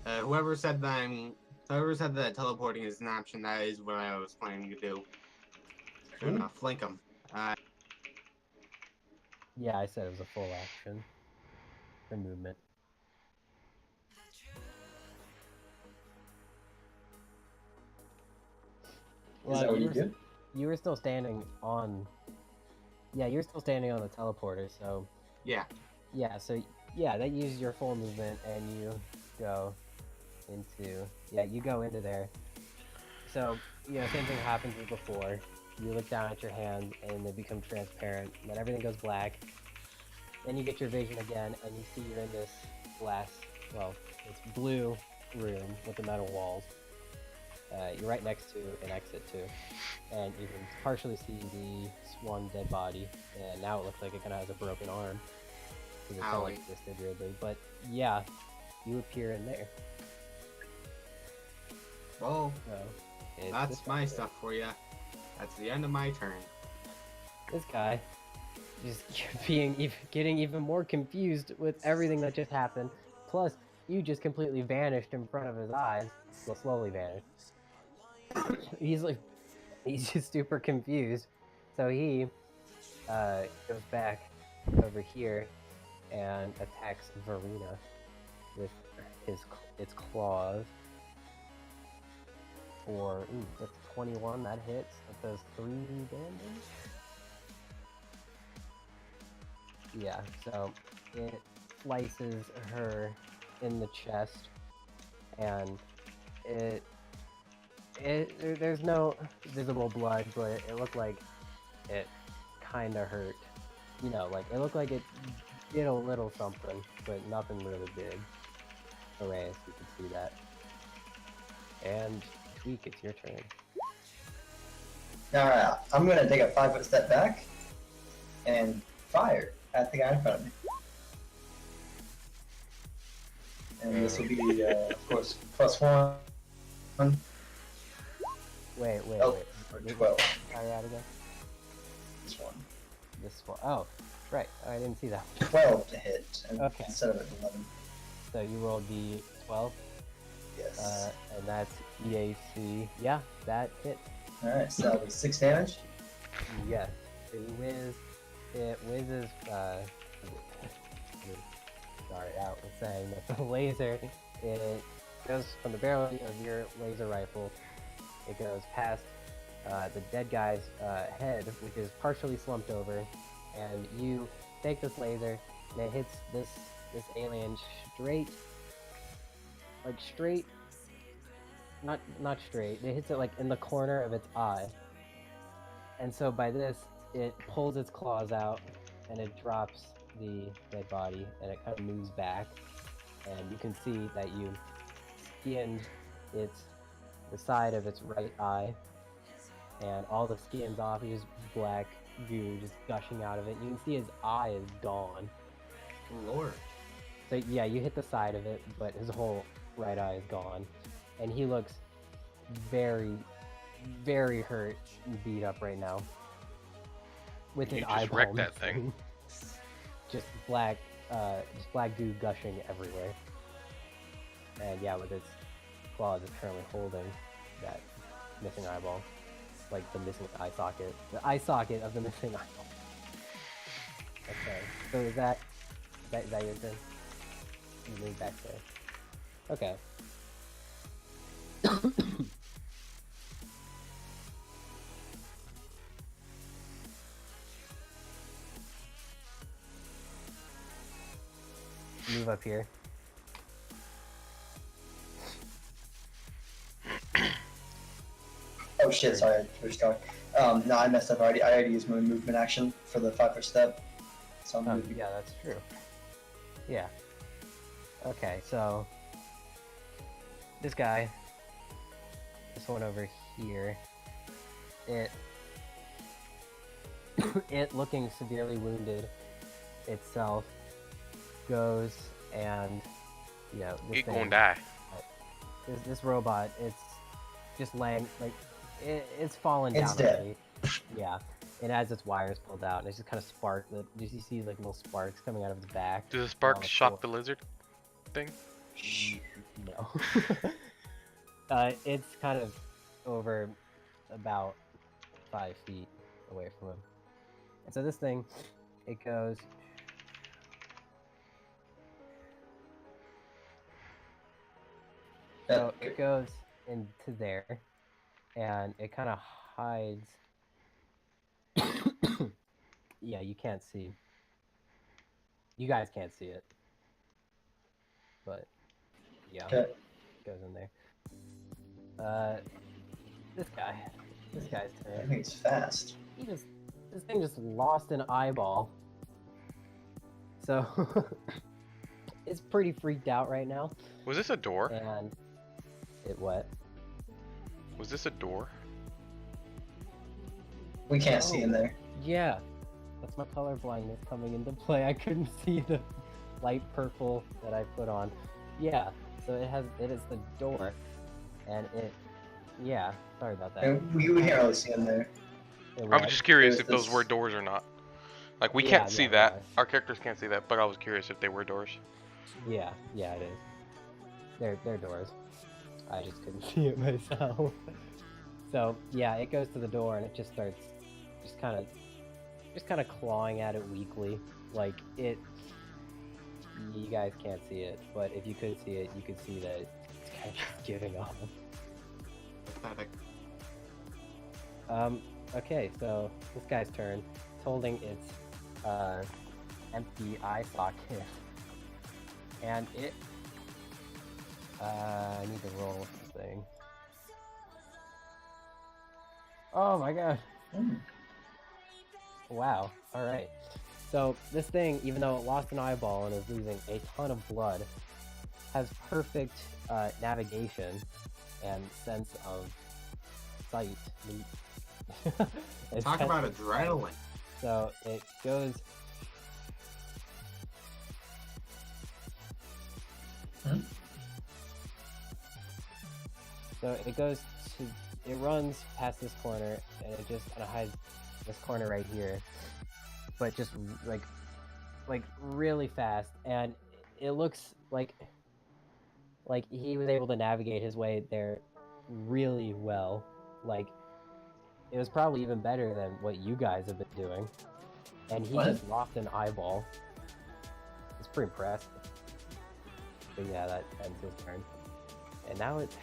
Whoever said that teleporting is an option, that is what I was planning to do. Gonna flank them. Yeah, I said it was a full action for movement. Is that what you do? You were still standing on. Yeah, you're still standing on the teleporter, so. Yeah. Yeah, so yeah, that uses your full movement, and you go into. Yeah, you go into there. So, same thing happens as before. You look down at your hand, and they become transparent. Then everything goes black. Then you get your vision again, and you see you're in this glass. Well, it's blue room with the metal walls. You're right next to an exit too, and you can partially see the one dead body. And now it looks like it kind of has a broken arm because it's all like twisted weirdly. But yeah, you appear in there. Well, So that's my stuff for you. That's the end of my turn. This guy just getting even more confused with everything that just happened. Plus, you just completely vanished in front of his eyes. Well, slowly vanished. He's just super confused. So he goes back over here and attacks Verena with its claws. That's 21. That hits. That does 3 damage. Yeah, so it slices her in the chest, and there's no visible blood, but it looked like it kind of hurt. Like it looked like it did a little something, but nothing really big. Hooray, you can see that. And Tweak, it's your turn. Alright, I'm gonna take a 5-foot step back and fire at the guy in front of me. And this will be, of course, +1. Wait. Or 12. Fire out again. This one. This one. Oh, right. I didn't see that. 12 to hit Okay. instead of 11. So you rolled the 12. Yes. And that's EAC. Yeah, that hits. Alright, so that'll be 6 damage. Yes. It whizzes, start out with saying that the laser, it goes from the barrel of your laser rifle, it goes past the dead guy's head, which is partially slumped over, and you take this laser, and it hits this alien not straight, it hits it like in the corner of its eye. And so by this, it pulls its claws out, and it drops the dead body, and it kind of moves back, and you can see that you skinned the side of its right eye, and all the skin's off. It's just black goo just gushing out of it. You can see his eye is gone. Lord. So yeah, you hit the side of it, but his whole right eye is gone, and he looks very, very hurt and beat up right now. With You his just eyeball wrecked that thing. just black goo gushing everywhere. And yeah, with its claws, it's currently holding that missing eyeball, like the missing eye socket, the eye socket of the missing eyeball. Okay, so is that your turn? You move back there. Okay. Move up here. Oh shit, sorry, I pushed going. No, I messed up already. I already used my movement action for the 5-foot step. So I'm moving. Yeah, that's true. Yeah. Okay, so this guy, this one over here, it it looking severely wounded itself goes and this It gonna thing, die. this robot, it's just laying like it's fallen It's down dead. already. Yeah, it has its wires pulled out, and it's just kind of spark. Did you see like little sparks coming out of its back? Does the on spark the shock floor? the lizard thing? No. It's kind of over about 5 feet away from him. And so this thing, it goes. So it goes into there, and it kind of hides. Yeah, you can't see. You guys can't see it. But, yeah, Okay. it goes in there. This guy's I turn. think it's fast. This thing just lost an eyeball. So, it's pretty freaked out right now. Was this a door? And it what? Was this a door? We can't see in there. Yeah, that's my color blindness coming into play. I couldn't see the light purple that I put on. Yeah, so it is the door, and yeah. Sorry about that. And we can't really see in there. I was just curious There's if those this- were doors or not. Like, we Yeah, can't see yeah, that. yeah. Our characters can't see that, but I was curious if they were doors. Yeah, it is. They're doors. I just couldn't see it myself. So yeah, it goes to the door and it just starts, just kind of clawing at it weakly, like it. You guys can't see it, but if you could see it, you could see that it's kind of just giving up. Pathetic. Okay, so this guy's turn. It's holding its empty eye socket, and it. I need to roll this thing. Oh my god! Hmm. Wow. All right. So this thing, even though it lost an eyeball and is losing a ton of blood, has perfect navigation and sense of sight. It Talk has about this- adrenaline. So it goes. Hmm? So it goes to. It runs past this corner and it just kind of hides this corner right here, but just like really fast, and it looks like he was able to navigate his way there really well. Like it was probably even better than what you guys have been doing, and he What? just lost an eyeball. It's pretty impressive. But yeah, that ends his turn, and now it's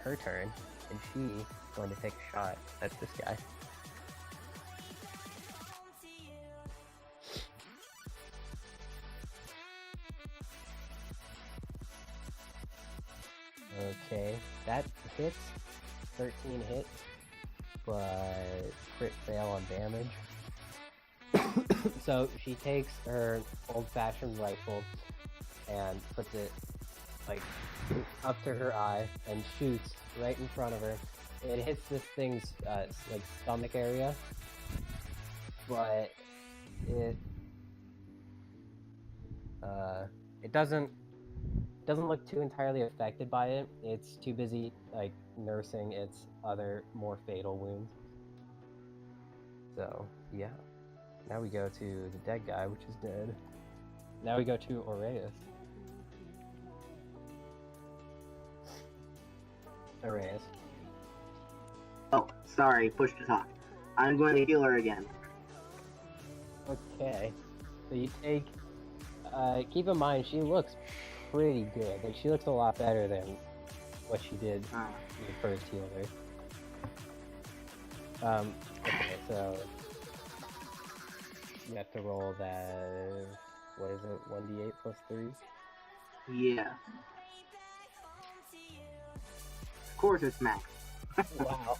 her turn, and she's going to take a shot at this guy. Okay, that hits. 13 hits, but crit fail on damage. So she takes her old-fashioned rifle and puts it like up to her eye and shoots right in front of her. It hits this thing's like stomach area, but it doesn't look too entirely affected by it. It's too busy like nursing its other more fatal wounds. So yeah, now we go to the dead guy, which is dead. Now we go to Aureus. Aureus. Oh, sorry, push to talk. I'm going to heal her again. Okay, so you take. Keep in mind, she looks pretty good. Like she looks a lot better than what she did Ah. when you first healed her. Okay, so you have to roll that. What is it? 1d8 plus 3. Yeah. Of course it's max. Wow.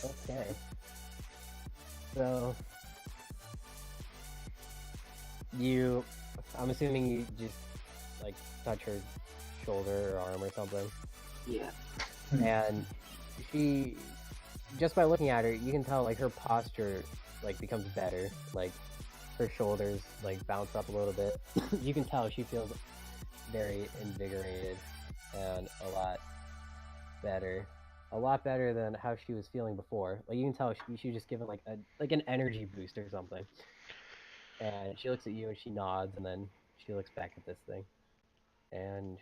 Okay. So I'm assuming you just like touch her shoulder or arm or something, Yeah. and she, just by looking at her, you can tell like her posture like becomes better. Like her shoulders like bounce up a little bit. You can tell she feels very invigorated and a lot better than how she was feeling before. Like you can tell she was just given like an energy boost or something. And she looks at you and she nods, and then she looks back at this thing. And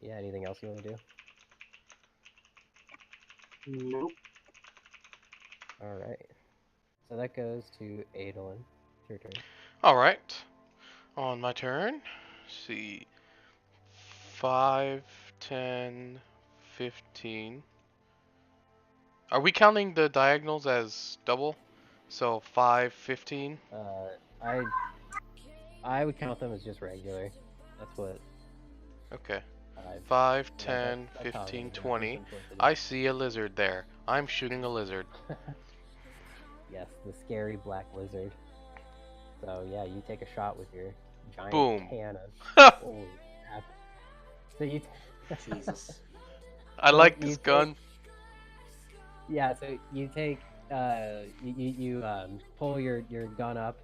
yeah, anything else you want to do? Nope. All right. So that goes to Adolin. It's your turn. All right. On my turn. Let's see. 5, 10, 15. Are we counting the diagonals as double? So 5, 15. I would count them as just regular. That's what. Okay. 5. 5, Yeah, 10, that's how it 15, is in 20. simplicity. I see a lizard there. I'm shooting a lizard. Yes, the scary black lizard. So yeah, you take a shot with your giant Boom. cannon. I Holy crap. So you. Jesus. like you this take- gun. Yeah, so you take you pull your gun up,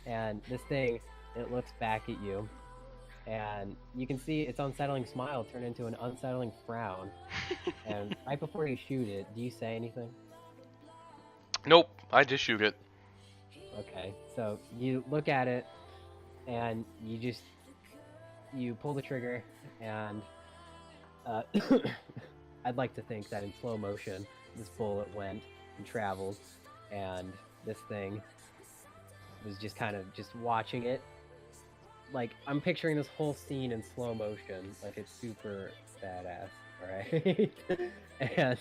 and this thing, it looks back at you, and you can see its unsettling smile turn into an unsettling frown. And right before you shoot it, do you say anything? Nope, I just shoot it. Okay, so you look at it, and you pull the trigger, and I'd like to think that in slow motion, this bullet went and traveled, and this thing was just kind of just watching it. Like, I'm picturing this whole scene in slow motion, like it's super badass, alright? And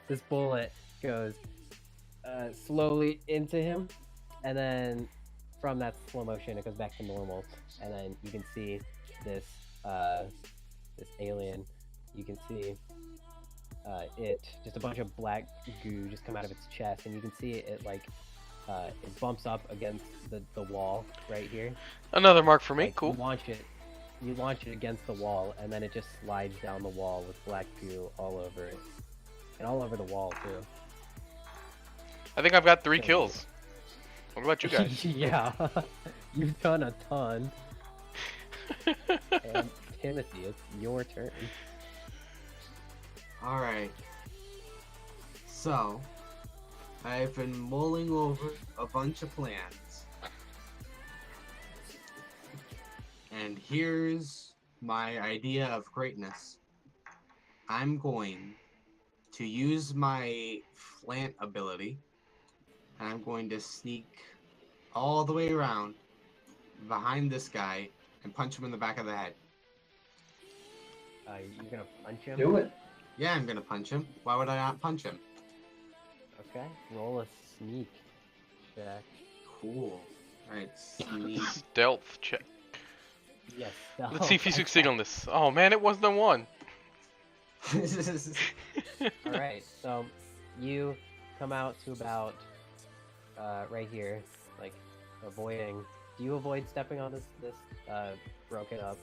this bullet goes slowly into him, and then from that slow motion, it goes back to normal, and then you can see this this alien. You can see just a bunch of black goo just come out of its chest, and you can see it like it bumps up against the wall right here. Another mark for me. Like, Cool. You launch it against the wall, and then it just slides down the wall with black goo all over it, and all over the wall too. I think I've got 3 So- kills. What about you guys? Yeah, you've done a ton. And Timothy, it's your turn. Alright. So, I've been mulling over a bunch of plans. And here's my idea of greatness. I'm going to use my flant ability, and I'm going to sneak all the way around behind this guy and punch him in the back of the head. You're gonna punch him? Do it. Yeah, I'm gonna punch him. Why would I not punch him? Okay, roll a sneak check. Cool. Alright, sneak. Stealth check. Yes. Let's see if you succeed on this. Oh man, it wasn't a 1. All right, so you come out to about right here, like avoiding. Do you avoid stepping on this broken up?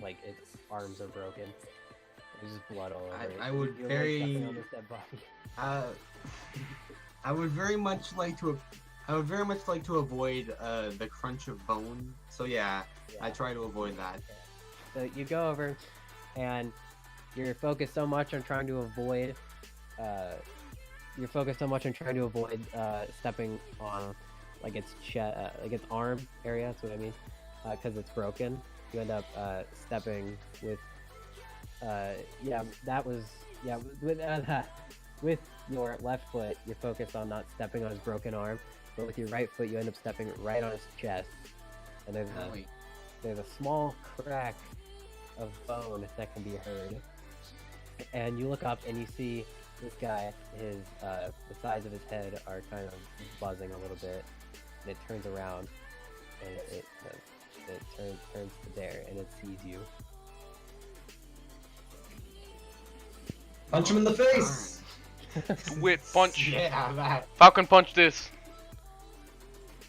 Like its arms are broken. There's just blood all over it. I would You avoid very. stepping on this dead body. I would very much like to. I would very much like to avoid the crunch of bone. So yeah, I try to avoid that. So you go over, and you're focused so much on trying to avoid. Stepping on like its like its arm area. That's what I mean, because it's broken. You end up stepping with. With your left foot, you're focused on not stepping on his broken arm, but with your right foot, you end up stepping right on his chest, and there's a small crack of bone that can be heard. And you look up and you see this guy, the sides of his head are kind of buzzing a little bit, and it turns around, and it turns to there, and it sees you. Punch him in the face. Wit punch. Yeah, that. Falcon punch this.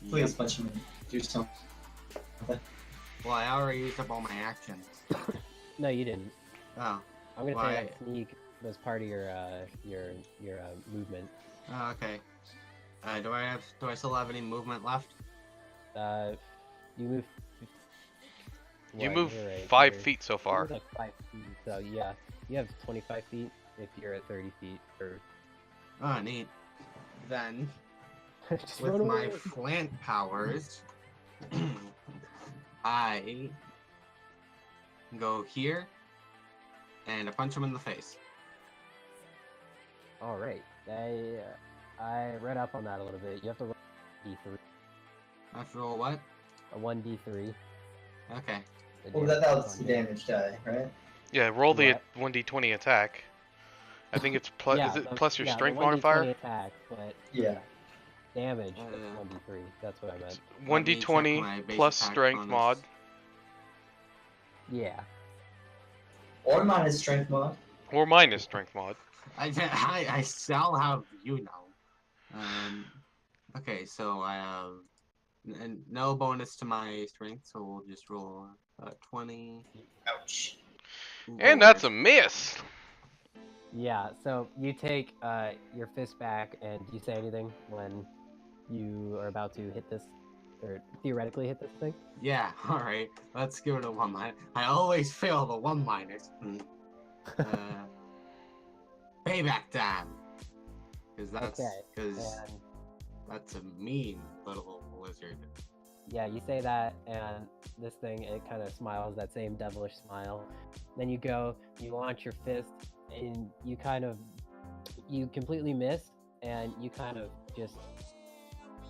Please Yep. punch him. Do something. Well, I already used up all my actions. No, you didn't. Oh. I'm gonna Why? say that sneak was part of your movement. Oh, okay. Do I still have any movement left? You move. You What, move you're right, 5 feet so you far. move like 5 feet. So yeah, you have 25 feet if you're at 30 feet. Or Oh, neat. Then, just with run my away. plant powers, I go here and I punch him in the face. All right. I read up on that a little bit. You have to roll d3, I have to roll what? a 1d3. Okay. Well, that's the damage die, right? Yeah, roll the What? 1d20 attack. I think it's plus. Yeah, is it the- plus your yeah, strength the 1d20 modifier? attack, but Yeah. damage Uh, is 1d3. That's what I meant. Let me check 1d20 my base plus attack strength bonus. mod. Yeah. Or minus strength mod. Or minus strength mod. I shall have you know. Okay, so I have no bonus to my strength, so we'll just roll 20. Ouch. And that's a miss. Yeah, so you take your fist back, and do you say anything when you are about to hit this, or theoretically hit this thing? Yeah, alright. Let's give it a 1 minus. I always fail the 1 minus. Payback time. Because And that's a mean little lizard. yeah, you say that, and this thing, it kind of smiles, that same devilish smile. Then you go, you launch your fist, and you completely miss, and you kind of just,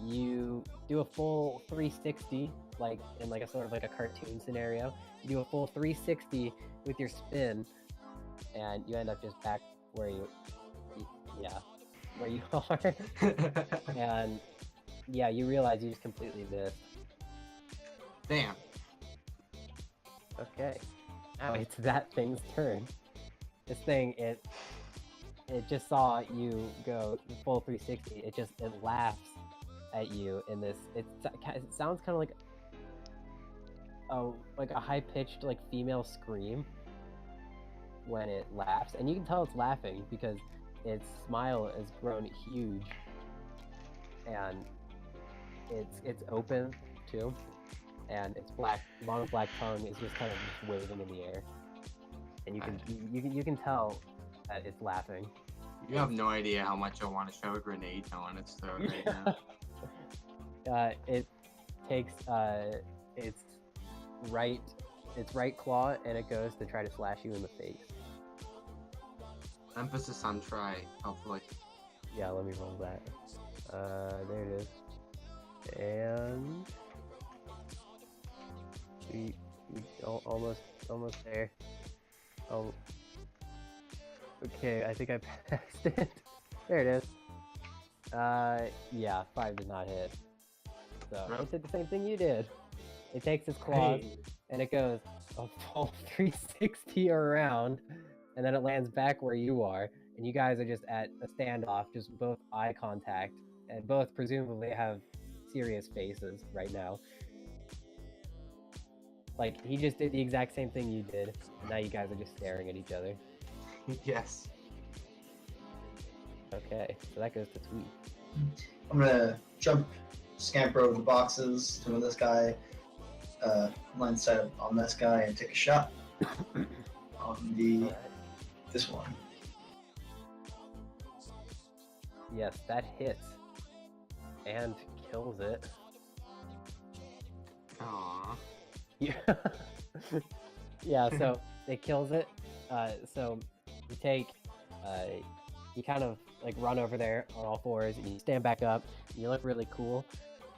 you do a full 360, like in like a sort of like a cartoon scenario. You do a full 360 with your spin, and you end up just back where you are. And yeah, you realize you just completely missed. Damn. Okay, now it's that thing's turn. This thing, it just saw you go full 360. It laughs at you in this. It sounds kind of like a high pitched like female scream when it laughs, and you can tell it's laughing because its smile has grown huge, and it's open too, and its long black tongue is just kind of just waving in the air, and you can tell that it's laughing. You have no idea how much I want to shove a grenade on its throat right now. It takes its right claw, and it goes to try to slash you in the face. Emphasis on try, hopefully. Yeah, let me roll that. There it is. And we almost there. Oh, okay, I think I passed it. There it is. Yeah, 5 did not hit. So it did the same thing you did. It takes its claws, and it goes a full 360 around, and then it lands back where you are, and you guys are just at a standoff, just both eye contact, and both presumably have serious faces right now. Like, he just did the exact same thing you did, and now you guys are just staring at each other. Yes. Okay, so that goes to Tweet. I'm gonna scamper over the boxes to this guy, line sight up on this guy, and take a shot on this one. Yes, that hits and kills it. Aww. Yeah. Yeah, so it kills it. So you take, you kind of like run over there on all fours, and you stand back up. And you look really cool,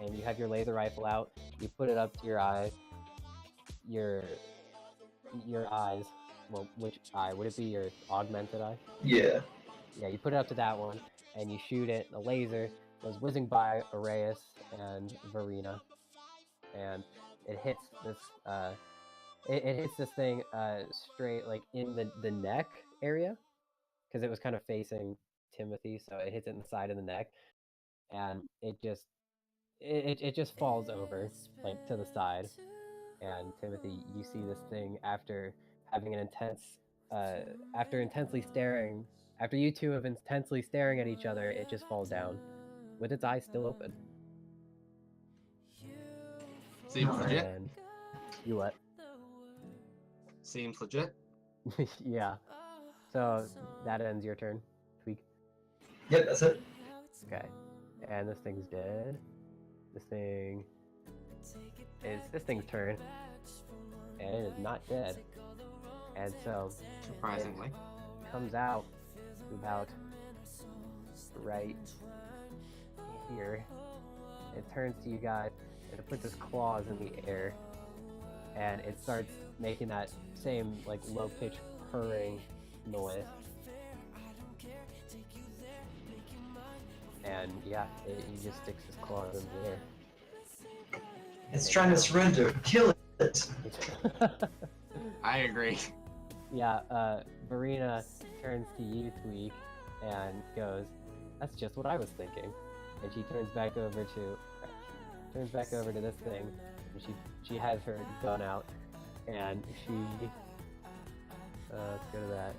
and you have your laser rifle out. You put it up to your eyes. Your eyes. Well, which eye? Would it be your augmented eye? Yeah. Yeah, you put it up to that one, and you shoot it. The laser goes whizzing by Arias and Verena, and it hits this. It hits this thing straight like in the neck area, because it was kind of facing Timothy, so it hits it in the side of the neck, and it just falls over like to the side. And Timothy, you see this thing after having an intense after you two have intensely staring at each other, it just falls down with its eyes still open. Seems legit. And you what? Seems legit. Yeah. So that ends your turn, Tweak. Yep, that's it. Okay. And this thing's dead. This thing's turn. And it is not dead. And so Surprisingly. it comes out about right here. It turns to you guys and it puts its claws in the air. And it starts making that same like low pitched purring noise. And yeah, he just sticks his claws in the air. It's trying to surrender. Kill it. I agree. Yeah, Verena turns to you, Tweak, and goes, "That's just what I was thinking." And she turns back over to this thing, and she has her gun out, and she let's go to that.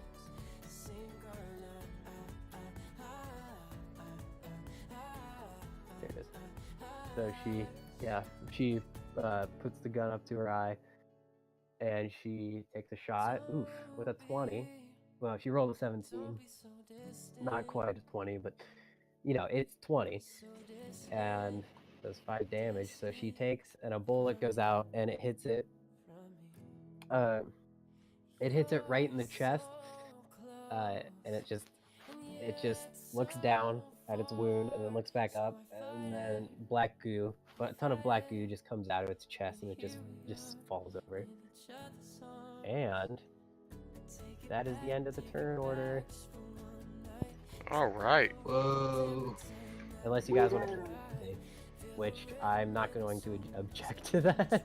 There it is. So she puts the gun up to her eye, and she takes a shot. Oof, with a 20. Well, she rolled a 17. Not quite a 20, but it's 20. And does 5 damage. So she takes, and a bullet goes out, and it hits it. It hits it right in the chest, and it just looks down at its wound, and then looks back up, and then black goo, but a ton of black goo just comes out of its chest, and it just falls over. And that is the end of the turn order. All right. Whoa. Unless you guys want to, which I'm not going to object to that.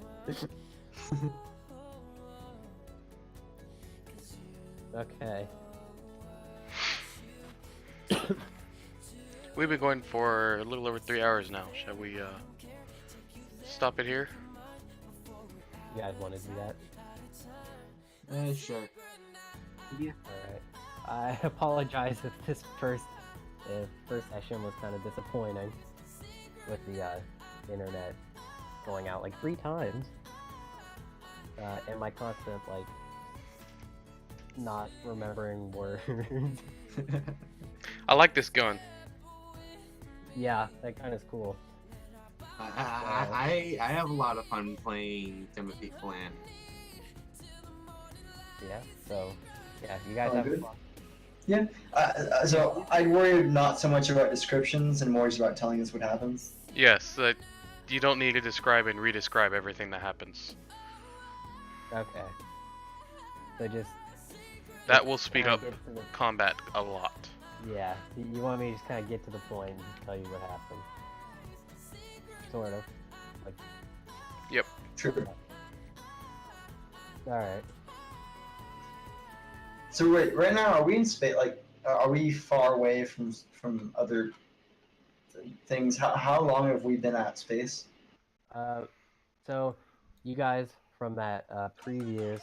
Okay. We've been going for a little over 3 hours now. Shall we stop it here? You guys want to do that? Sure. Yeah. Alright. I apologize if this first session was kind of disappointing with the internet going out like 3 times. And my constant, like, not remembering words. I like this gun. Yeah, that kind of is cool. I have a lot of fun playing Timothy Flan. Yeah, so, yeah, you guys Oh, have good. fun. Yeah. So I worry not so much about descriptions and more just about telling us what happens. Yes, that you don't need to describe and re-describe everything that happens. Okay. So just... That will speed kinda up get to the- combat a lot. Yeah, you want me to just kind of get to the point and just tell you what happened. Sort of. Like, True. alright. So wait, right now are we in space? Like, are we far away from other things? How long have we been at space? So, you guys from that previous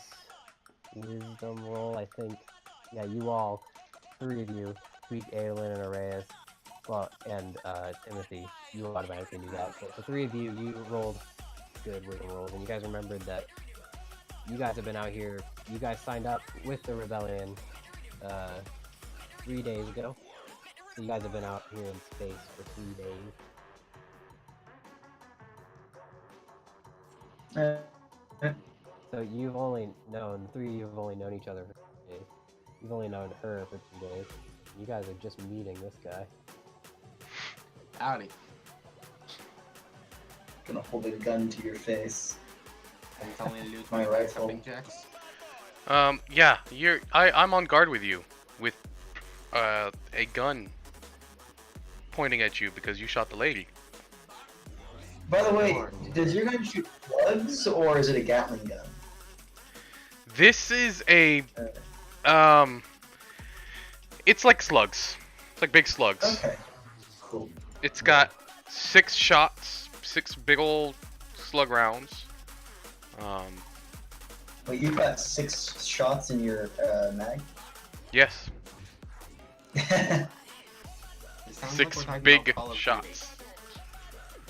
wisdom roll, I think, yeah, you all, 3 of you, Tweak, Aelin, and Arrayus, well, and Timothy, you automatically knew that. But the 3 of you, you rolled good wisdom rolls, and you guys remembered that you guys have been out here, you guys signed up with the rebellion 3 days ago. So you guys have been out here in space for 3 days. So you've only known, the 3 of you have only known each other for 3 days. You've only known her for 2 days. You guys are just meeting this guy. Howdy. Gonna hold a gun to your face. Can you tell me to do My 25 rifle. something checks? Yeah, I'm on guard with you, with a gun pointing at you because you shot the lady. By the way, does your gun shoot slugs or is it a Gatling gun? This is a, it's like slugs. It's like big slugs. Okay. Cool. It's got 6 shots, 6 big old slug rounds. Wait, you've got 6 shots in your mag? Yes, It sounds like 6 we're talking big about Call of Duty. shots.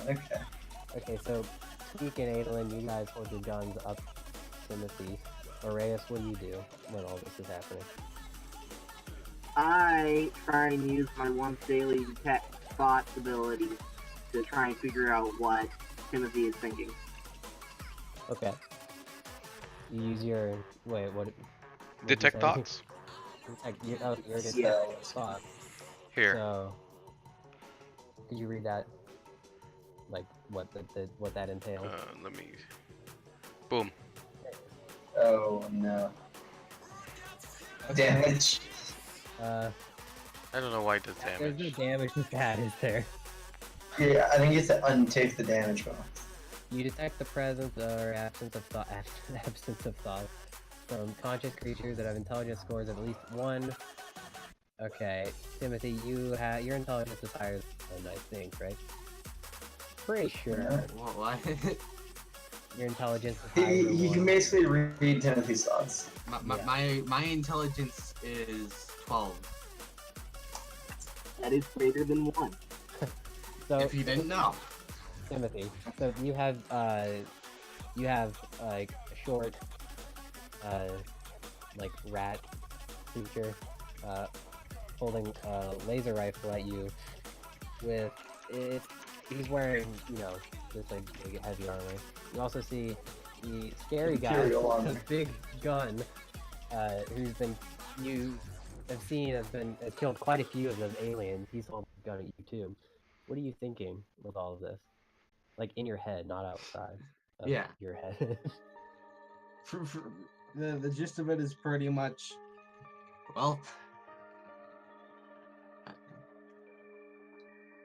Okay. Okay, so Tweak and Adolin, you guys hold your guns up Timothy. Aureus, what do you do when all this is happening? I try and use my once daily detect thoughts ability to try and figure out what Timothy is thinking. Okay. You use your wait, what? Detect thoughts? Detect your detect Yeah. thought. Here. So, could you read that? Like what what that entails? Let me. Boom. Oh no. Damage. Uh, I don't know why it does there's no damage. damage with that, is there? Yeah, I think it's to untake the damage bonus. You detect the presence or absence of thought, absence of thought from conscious creatures that have intelligence scores of at least 1. Okay, Timothy, your intelligence is higher than I think, right? Pretty sure Yeah. What? your intelligence is higher He, than he 1. can basically read Timothy's thoughts. My intelligence is 12. That is greater than 1. So, If you didn't know. Timothy, so you have like a short, like rat creature, holding a laser rifle at you. With it, he's wearing just like big heavy armor. You also see the scary guy Imperial with a armor. big gun, you have seen has killed quite a few of those aliens. He's holding a gun at you too. What are you thinking with all of this? Like in your head, not outside of Yeah. your head. The gist of it is pretty much, well,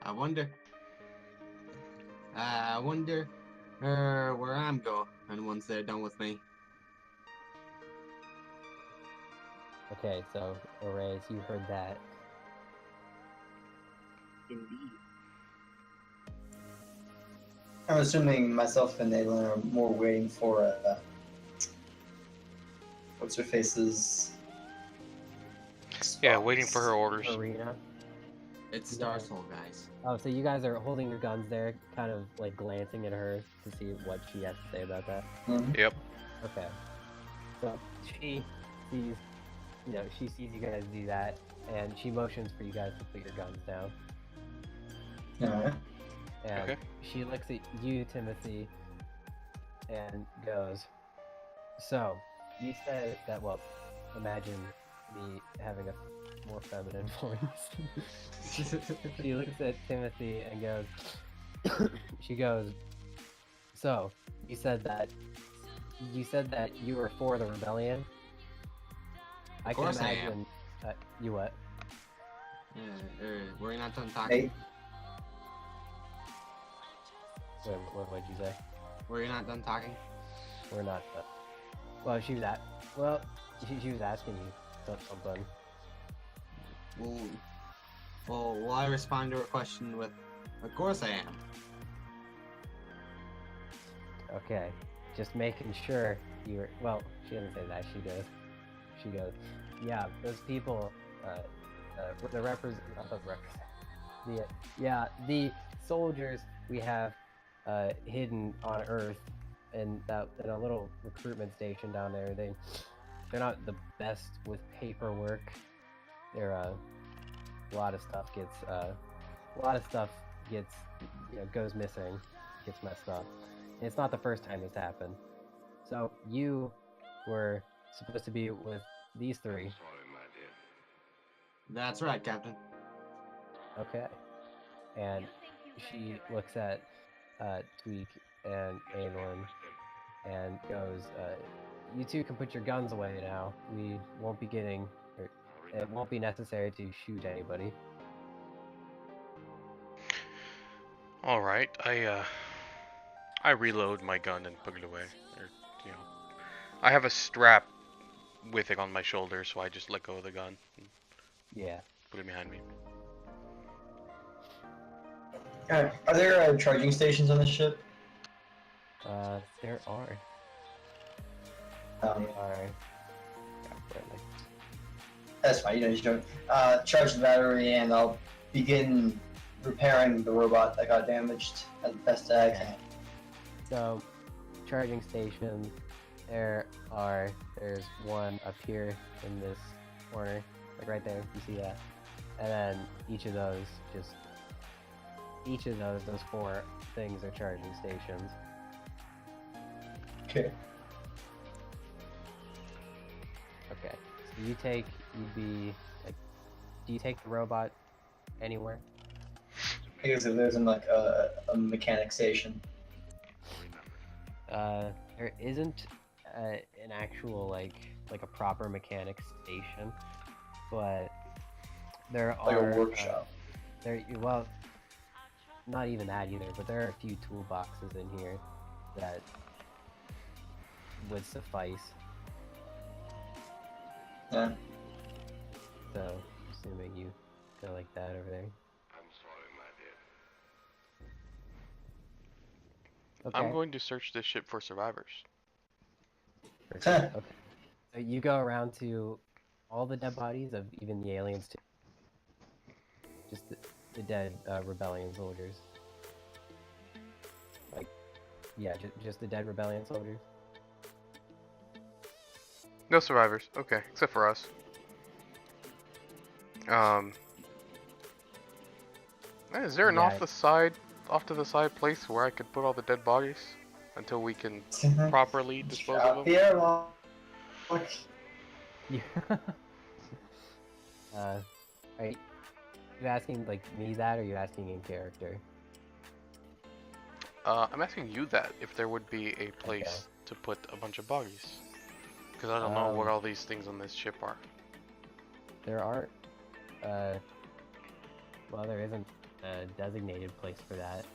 I wonder where I'm going, and once they're done with me. Okay, so Orez, you heard that. Indeed. I'm assuming myself and Adolin are more waiting for what's her face's. Yeah, waiting for her orders. Arena. It's Star Soul, guys. Oh, so you guys are holding your guns there, kind of like glancing at her to see what she has to say about that. Mhm. Yep. Okay. So she sees, she sees you guys do that, and she motions for you guys to put your guns down. Alright. And Okay. she looks at you, Timothy, and goes, "So, you said that, well, imagine me having a more feminine voice." She looks at Timothy and goes, she goes, "So, you said that you were for the rebellion? Of course I am. imagine, you what? We're not done talking. Hey, What'd you say? We're not done talking. We're not, well, she was asking you something. Will I respond to her question with, of course I am. Okay, just making sure you're. Well, she doesn't say that. She goes. Yeah, those people. The the soldiers we have hidden on Earth, in a little recruitment station down there. They're not the best with paperwork. They're a lot of stuff gets goes missing, gets messed up. And it's not the first time this happened. So you were supposed to be with these 3. That's right, Captain. Okay. And she looks at Tweak and Aelin and goes, "You two can put your guns away now. We won't be it won't be necessary to shoot anybody." All right. I reload my gun and put it away. Or, I have a strap with it on my shoulder, so I just let go of the gun and Yeah. put it behind me. are there charging stations on the ship? There are. Um, They are. Definitely. that's fine. You don't charge the battery, and I'll begin repairing the robot that got damaged as best I Okay. can. So, charging stations. There's one up here in this corner, like right there. You see that? And then each of those, those 4 things are charging stations. Okay. Okay. So do you take the robot anywhere? I guess it lives in like a mechanic station. There isn't an actual like a proper mechanic station, but there Like are a workshop. well, not even that either. But there are a few toolboxes in here that would suffice. Yeah. So, assuming you go like that over there. Okay. I'm going to search this ship for survivors. Okay. So you go around to all the dead bodies of even the aliens too. Just the dead rebellion soldiers. Like, yeah, just the dead rebellion soldiers. No survivors. Okay, except for us. Is there an Yeah. off to the side place where I could put all the dead bodies until we can properly dispose of Drop them? the airlock. Yeah. Are you asking like me that, or are you asking in character? I'm asking you that if there would be a place to put a bunch of bodies, because I don't know what all these things on this ship are. There are, well, there isn't a designated place for that.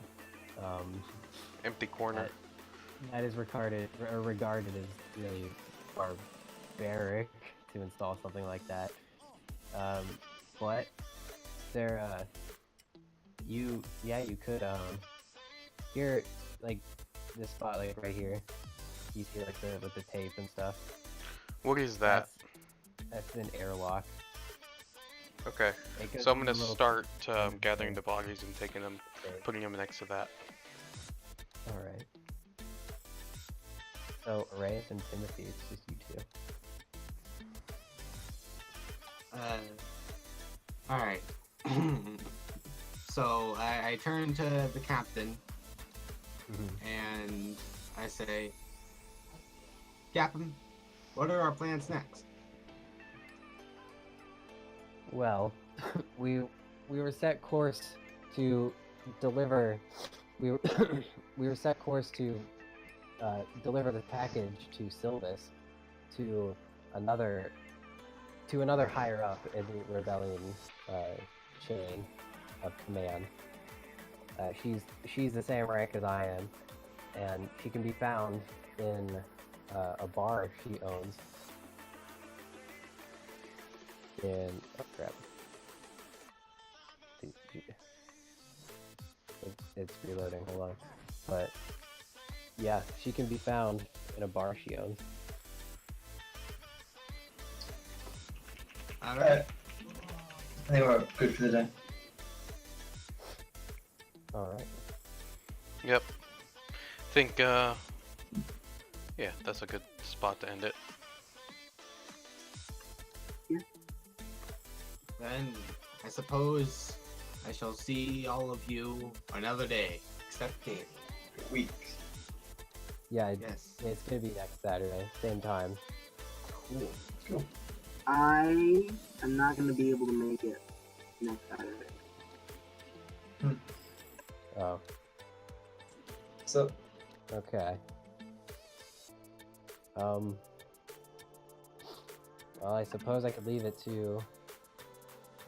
Empty corner. That is regarded as really barbaric to install something like that. But there, you could, here, like, this spot, like, right here, you see, like, with the tape and stuff. What is that? That's an airlock. Okay, It goes so I'm through gonna a little start thing. gathering the bodies and taking them, putting them next to that. Alright. So, Reyes and Timothy, it's just you two. Alright. So I turn to the captain and I say, Captain, what are our plans next? Well, we were set course to deliver. We were we were set course to deliver the package to Sylvis, to another higher up in the rebellion chain of command. She's the same rank as I am, and she can be found in a bar she owns. Oh crap. It's reloading, hold on. But yeah, she can be found in a bar she owns. Alright. I think we're good for the day. Alright. Yep. Think, yeah, that's a good spot to end it. Then I suppose I shall see all of you another day, except Kate. Week. Yeah, Yes. it's gonna be next Saturday, same time. Cool. Cool. I am not going to be able to make it next Saturday. Oh, So, okay. Well, I suppose I could leave it to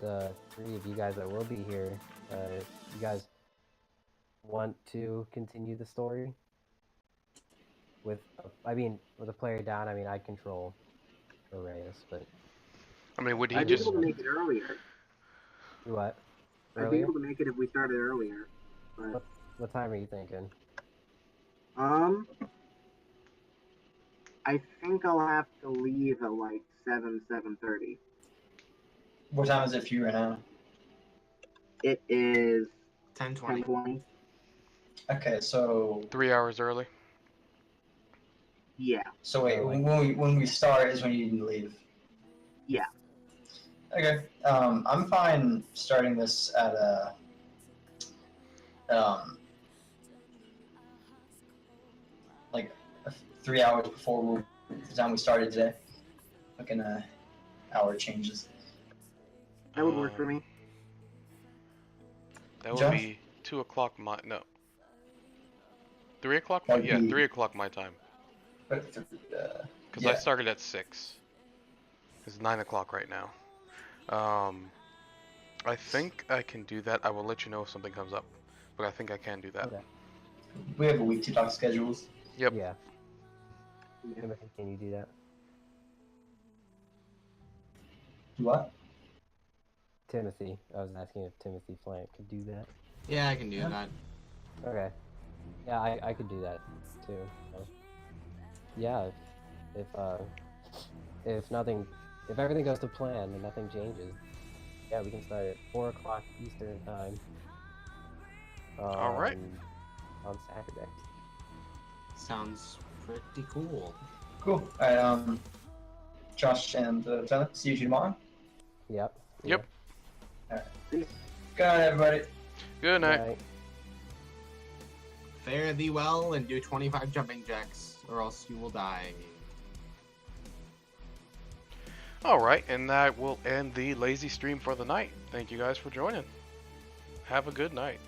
the 3 of you guys that will be here. If you guys want to continue the story with a player down, I control Reyes, but I mean, would he I'd be just... able to make it earlier. what? I'd be Earlier? able to make it if we started earlier. But What time are you thinking? I think I'll have to leave at like 7:30. What time is it for you right now? It is 10:20. 10:20. Okay, so 3 hours early. Yeah. wait, Oh, like- when we start is when you need to leave. Yeah. Okay. I'm fine starting this at like 3 hours before the time we started today. Like an hour changes. That would work for me. That would Josh? be 2 o'clock my no. 3 o'clock my That'd yeah, be- 3 o'clock my time. Because I Yeah. started at 6. It's 9 o'clock right now. I think I can do that. I will let you know if something comes up, but I think I can do that. Okay. We have a week to talk schedules. Yep. Yeah. Yeah. Timothy, can you do that? What? Timothy. I was asking if Timothy Flant could do that. Yeah, I can do Yeah. that. Okay. Yeah, I could do that too. So. Yeah, if nothing, if everything goes to plan and nothing changes, yeah, we can start at 4 o'clock Eastern time. All right. On Saturday. Sounds pretty cool. Cool. All right. Josh and Tyler, see you tomorrow. Yep. Yep. Good night, everybody. Good night. Right. Fare thee well and do 25 jumping jacks, or else you will die. Alright, and that will end the lazy stream for the night. Thank you guys for joining. Have a good night.